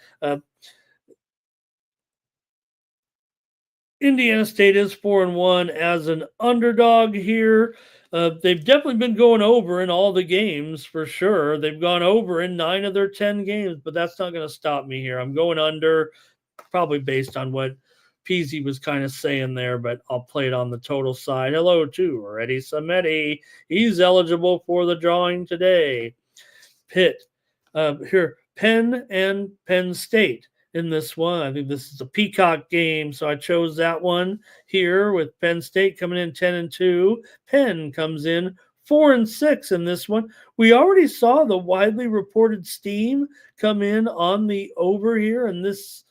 Indiana State is 4-1 as an underdog here. They've definitely been going over in all the games for sure. They've gone over in 9 of their 10 games, but that's not going to stop me here. I'm going under, probably based on what Peasy was kind of saying there, but I'll play it on the total side. Hello to Reddy Samedi. He's eligible for the drawing today. Pitt. Here, Penn and Penn State. In this one, I think this is a Peacock game, so I chose that one here with Penn State coming in 10-2. Penn comes in 4-6 in this one. We already saw the widely reported steam come in on the over here, and this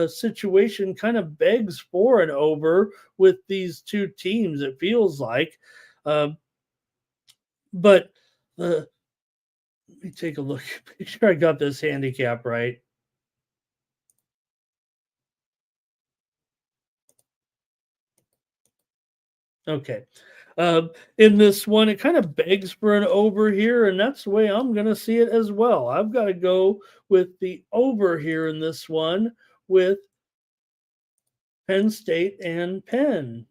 situation kind of begs for an over with these two teams, it feels like. But let me take a look. Make sure I got this handicap right. Okay. In this one, it kind of begs for an over here, and that's the way I'm going to see it as well. I've got to go with the over here in this one with Penn State and Penn.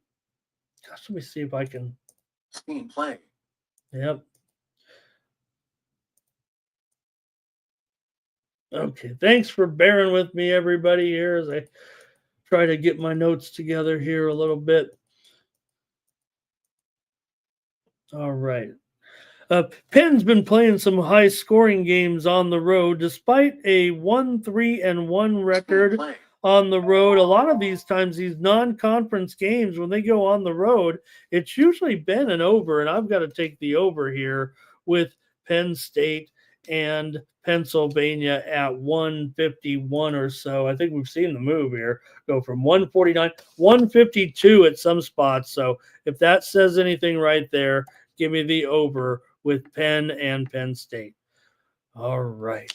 Gosh, let me see if I can. Team play. Yep. Okay. Thanks for bearing with me, everybody, here as I try to get my notes together here a little bit. All right. Penn's been playing some high-scoring games on the road, despite a 1-3-1 record on the road. A lot of these times, these non-conference games, when they go on the road, it's usually been an over, and I've got to take the over here with Penn State and Pennsylvania at 151 or so. I think we've seen the move here go from 149, 152 at some spots. So if that says anything right there, give me the over with Penn and Penn State. All right.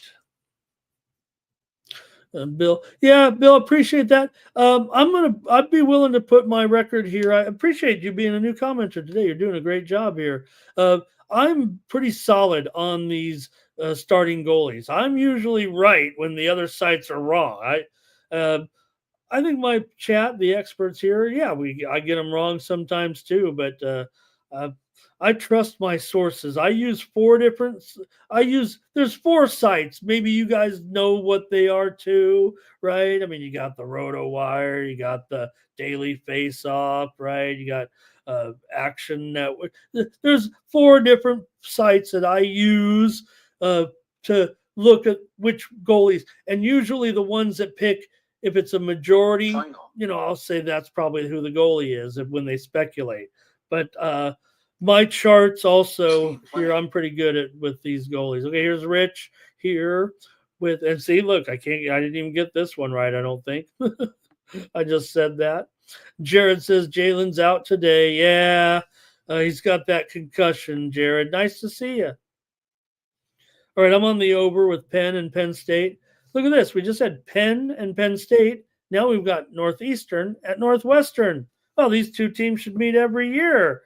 Bill, yeah, Bill, appreciate that. I'd be willing to put my record here. I appreciate you being a new commenter today. You're doing a great job here. I'm pretty solid on these starting goalies. I'm usually right when the other sites are wrong. I think my chat, the experts here, yeah, I get them wrong sometimes too, but I trust my sources. There's 4 sites. Maybe you guys know what they are too, right? I mean, you got the RotoWire, you got the Daily Face Off, right? You got Action Network. There's 4 different sites that I use to look at which goalies, and usually the ones that pick, if it's a majority, Final. I'll say that's probably who the goalie is when they speculate. But my charts also here, I'm pretty good with these goalies. Okay, here's Rich here and see, look, I didn't even get this one right, I don't think. I just said that. Jared says Jalen's out today. Yeah, he's got that concussion, Jared. Nice to see you. All right, I'm on the over with Penn and Penn State. Look at this. We just had Penn and Penn State. Now we've got Northeastern at Northwestern. Well, these 2 teams should meet every year,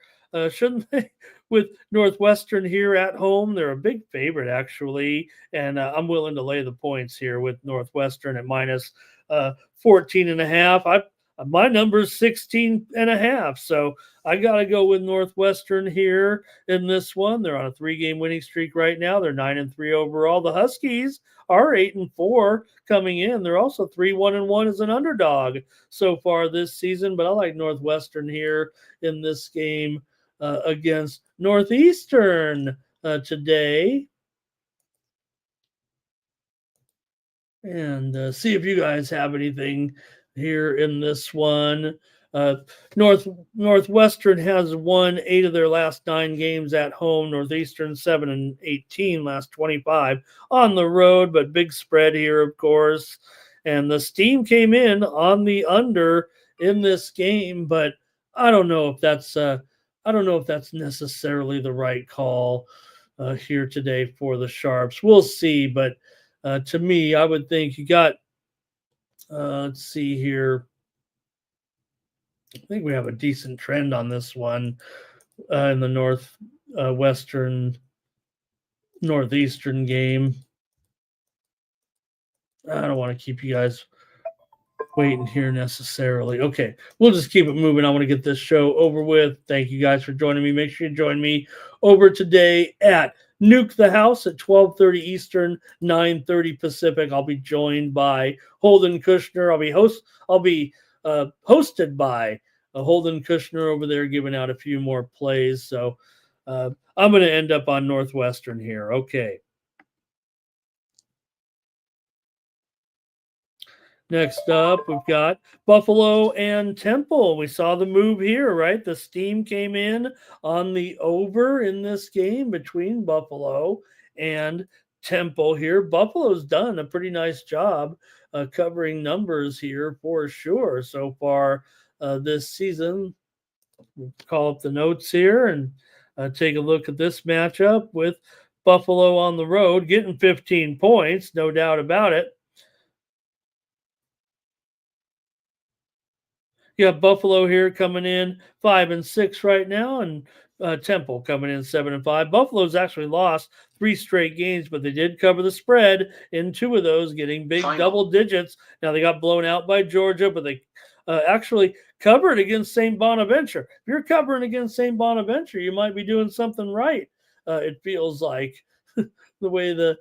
shouldn't they? With Northwestern here at home, they're a big favorite, actually. And I'm willing to lay the points here with Northwestern at minus 14.5. My number is 16.5. So I got to go with Northwestern here in this one. They're on a 3-game winning streak right now. They're 9-3 overall. The Huskies are 8-4 coming in. They're also 3-1-1 as an underdog so far this season. But I like Northwestern here in this game against Northeastern today. And see if you guys have anything here in this one. Northwestern has won 8 of their last 9 games at home. Northeastern 7-18 last 25 on the road, but big spread here, of course. And the steam came in on the under in this game, but I don't know if that's necessarily the right call here today for the Sharps. We'll see, but to me, I would think you got. Let's see here. I think we have a decent trend on this one in the Northeastern game. I don't want to keep you guys waiting here necessarily. Okay, we'll just keep it moving. I want to get this show over with. Thank you guys for joining me. Make sure you join me over today at Nuke the House at 12:30 Eastern, 9:30 Pacific. I'll be joined by Holden Kushner. I'll be hosted by Holden Kushner over there, giving out a few more plays. So I'm going to end up on Northwestern here. Okay. Next up, we've got Buffalo and Temple. We saw the move here, right? The steam came in on the over in this game between Buffalo and Temple here. Buffalo's done a pretty nice job covering numbers here for sure so far this season. We'll call up the notes here and take a look at this matchup with Buffalo on the road, getting 15 points, no doubt about it. You have Buffalo here coming in 5-6 right now, and Temple coming in 7-5. Buffalo's actually lost 3 straight games, but they did cover the spread in 2 of those, getting big double digits. Now they got blown out by Georgia, but they actually covered against St. Bonaventure. If you're covering against St. Bonaventure, you might be doing something right. It feels like the way the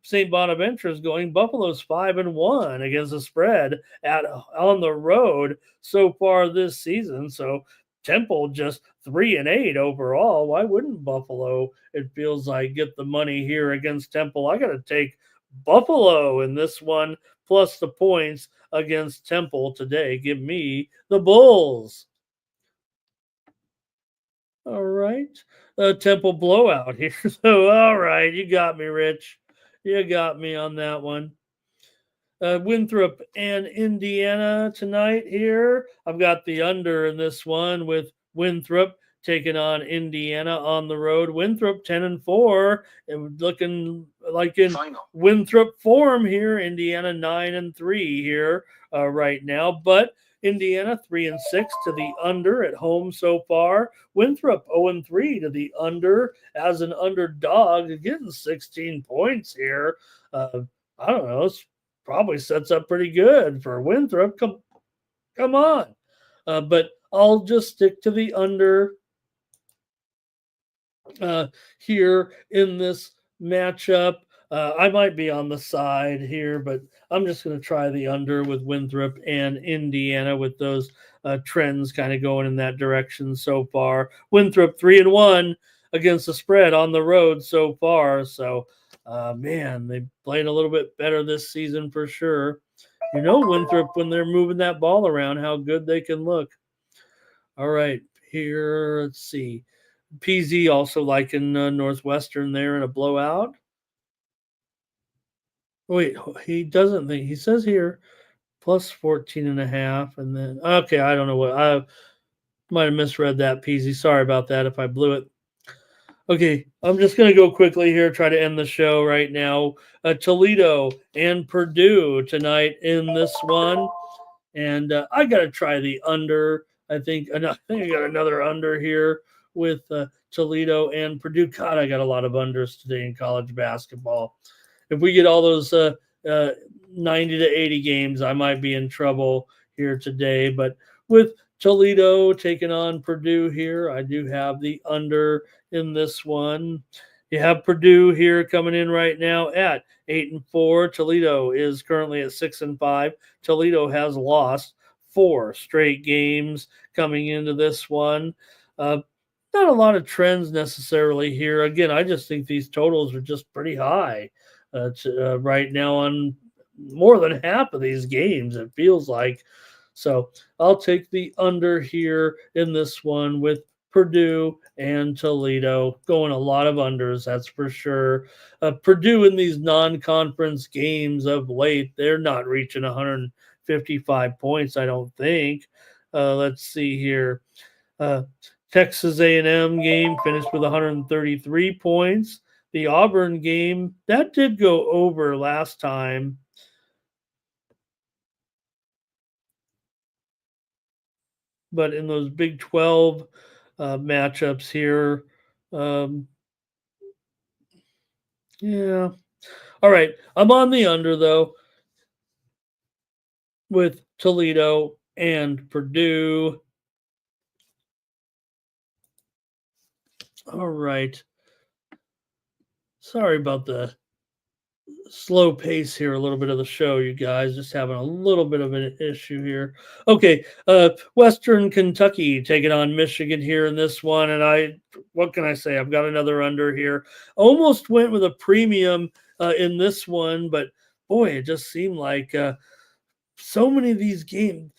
St. Bonaventure is going. Buffalo's 5-1 against the spread on the road so far this season. So Temple just 3-8 overall. Why wouldn't Buffalo, it feels like, get the money here against Temple? I got to take Buffalo in this one, plus the points against Temple today. Give me the Bulls. All right. Temple blowout here. So, all right. You got me, Rich. You got me on that one. Winthrop and Indiana tonight here. I've got the under in this one with Winthrop taking on Indiana on the road. Winthrop 10-4 and looking like in Final. Winthrop form here. Indiana 9-3 here right now, but Indiana 3-6 to the under at home so far. Winthrop 0-3 to the under as an underdog, getting 16 points here. I don't know. It's probably sets up pretty good for Winthrop. Come on. But I'll just stick to the under here in this matchup. I might be on the side here, but I'm just going to try the under with Winthrop and Indiana with those trends kind of going in that direction so far. Winthrop 3-1 against the spread on the road so far. So, man, they played a little bit better this season for sure. You know, Winthrop, when they're moving that ball around, how good they can look. All right, here, let's see. PZ also liking Northwestern there in a blowout. Wait, he doesn't think. He says here plus 14.5. And then, okay, I don't know what. I might have misread that, PZ. Sorry about that if I blew it. Okay, I'm just going to go quickly here, try to end the show right now. Toledo and Purdue tonight in this one. And I got to try the under. I think I got another under here with Toledo and Purdue. God, I got a lot of unders today in college basketball. If we get all those 90 to 80 games, I might be in trouble here today. But with Toledo taking on Purdue here, I do have the under in this one. You have Purdue here coming in right now at 8-4. Toledo is currently at 6-5. Toledo has lost 4 straight games coming into this one. Not a lot of trends necessarily here. Again, I just think these totals are just pretty high right now on more than half of these games, it feels like. So I'll take the under here in this one with Purdue and Toledo. Going a lot of unders, that's for sure. Purdue in these non-conference games of late, they're not reaching 155 points, I don't think. Let's see here. Texas A&M game finished with 133 points. The Auburn game, that did go over last time. But in those Big 12 matchups here, yeah. All right. I'm on the under, though, with Toledo and Purdue. All right. Sorry about the slow pace here, a little bit of the show, you guys. Just having a little bit of an issue here. Okay. Western Kentucky taking on Michigan here in this one. And what can I say? I've got another under here. Almost went with a premium in this one, but boy, it just seemed like so many of these games.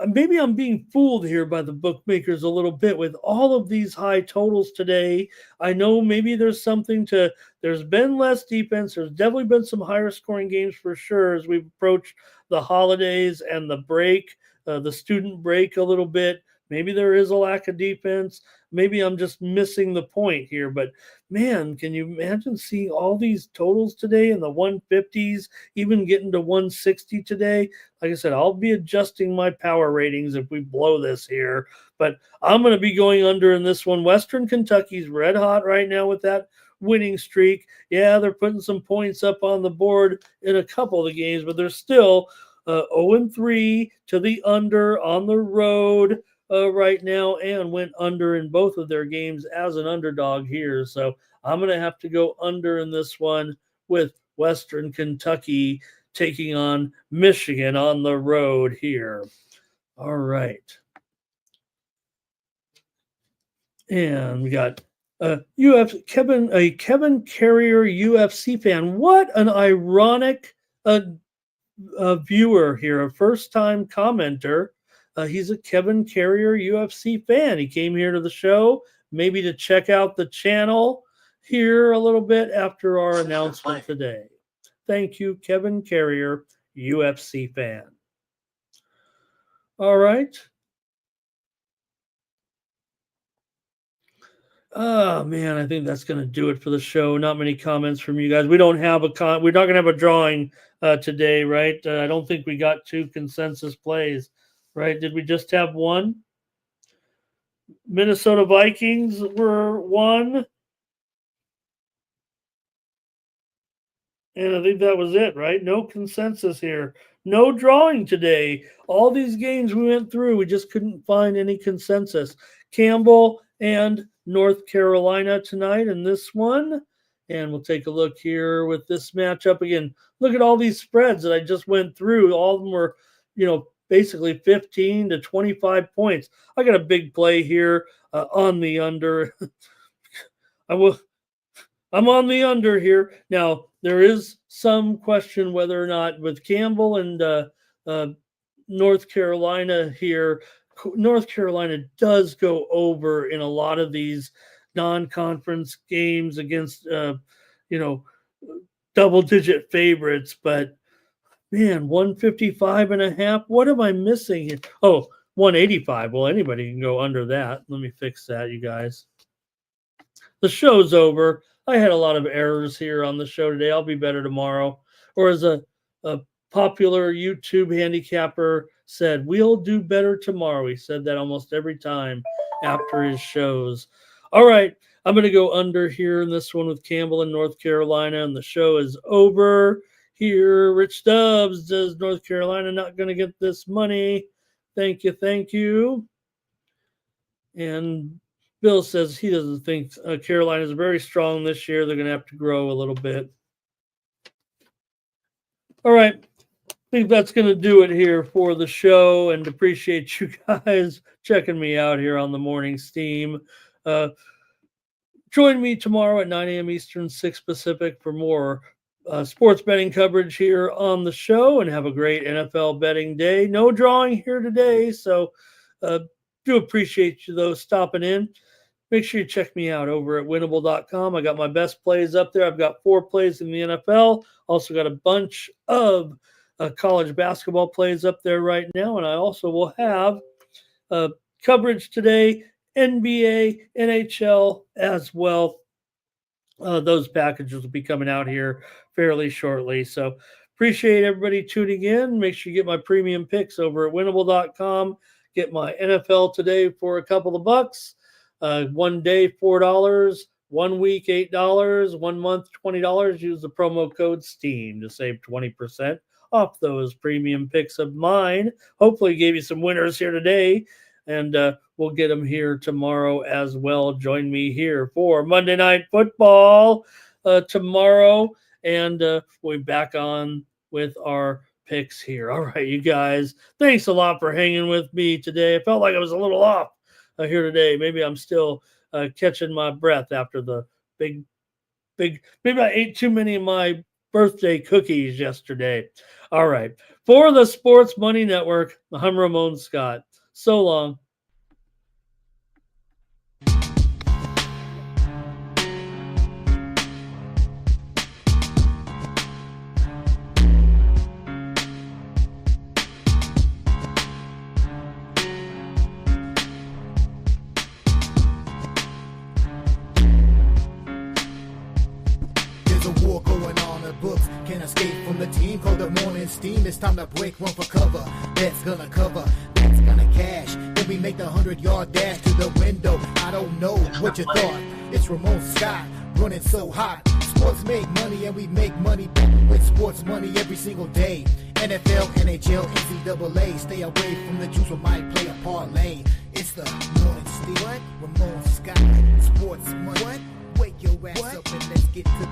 Maybe I'm being fooled here by the bookmakers a little bit with all of these high totals today. I know maybe there's been less defense. There's definitely been some higher scoring games for sure as we've approached the holidays and the break, the student break a little bit. Maybe there is a lack of defense. Maybe I'm just missing the point here. But man, can you imagine seeing all these totals today in the 150s, even getting to 160 today? Like I said, I'll be adjusting my power ratings if we blow this here. But I'm going to be going under in this one. Western Kentucky's red hot right now with that winning streak. Yeah, they're putting some points up on the board in a couple of the games, but they're still 0-3 to the under on the road right now, and went under in both of their games as an underdog here. So I'm going to have to go under in this one with Western Kentucky taking on Michigan on the road here. All right. And we got Kevin Carrier UFC fan. What an ironic viewer here, a first-time commenter. He's a Kevin Carrier UFC fan. He came here to the show, maybe to check out the channel here a little bit after our announcement today. Thank you, Kevin Carrier, UFC fan. All right. Oh man, I think that's going to do it for the show. Not many comments from you guys. We don't have we're not going to have a drawing today, right? I don't think we got 2 consensus plays, right? Did we just have 1? Minnesota Vikings were 1. And I think that was it, right? No consensus here. No drawing today. All these games we went through, we just couldn't find any consensus. Campbell and North Carolina tonight in this one. And we'll take a look here with this matchup again. Look at all these spreads that I just went through. All of them were, basically 15 to 25 points. I got a big play here on the under. I'm on the under here. Now, there is some question whether or not with Campbell and North Carolina here, North Carolina does go over in a lot of these non-conference games against, double-digit favorites. But, man, 155.5. What am I missing here? Oh, 185. Well, anybody can go under that. Let me fix that, you guys. The show's over. I had a lot of errors here on the show today. I'll be better tomorrow. Or as a popular YouTube handicapper said, we'll do better tomorrow. He said that almost every time after his shows. All right, I'm going to go under here in this one with Campbell in North Carolina, and the show is over here. Rich Stubbs, does North Carolina not going to get this money? Thank you. And Bill says he doesn't think Carolina is very strong this year. They're going to have to grow a little bit. All right. I think that's going to do it here for the show, and appreciate you guys checking me out here on the morning steam. Join me tomorrow at 9 a.m. Eastern, 6 Pacific for more sports betting coverage here on the show, and have a great NFL betting day. No drawing here today, so do appreciate you, though, stopping in. Make sure you check me out over at winnable.com. I got my best plays up there. I've got 4 plays in the NFL. Also got a bunch of college basketball plays up there right now. And I also will have coverage today, NBA, NHL as well. Those packages will be coming out here fairly shortly. So appreciate everybody tuning in. Make sure you get my premium picks over at winnable.com. Get my NFL today for a couple of bucks. 1 day, $4. 1 week, $8. 1 month, $20. Use the promo code STEAM to save 20% off those premium picks of mine. Hopefully gave you some winners here today, and we'll get them here tomorrow as well. Join me here for Monday Night Football tomorrow, and we'll be back on with our picks here. All right, you guys, thanks a lot for hanging with me today. I felt like I was a little off here today. Maybe I'm still catching my breath after the big, maybe I ate too many of my birthday cookies yesterday. All right. For the Sports Money Network, I'm Ramon Scott. So long. Steam, it's time to break, run for cover. That's gonna cover, that's gonna cash. Then we make the 100-yard dash to the window. I don't know what you thought. It's Ramon Scott, running so hot. Sports make money and we make money with sports money every single day. NFL, NHL, NCAA. Stay away from the juice, we might play a parlay. It's the morning steam. What? Ramon Scott, sports money. What? Wake your ass up and let's get to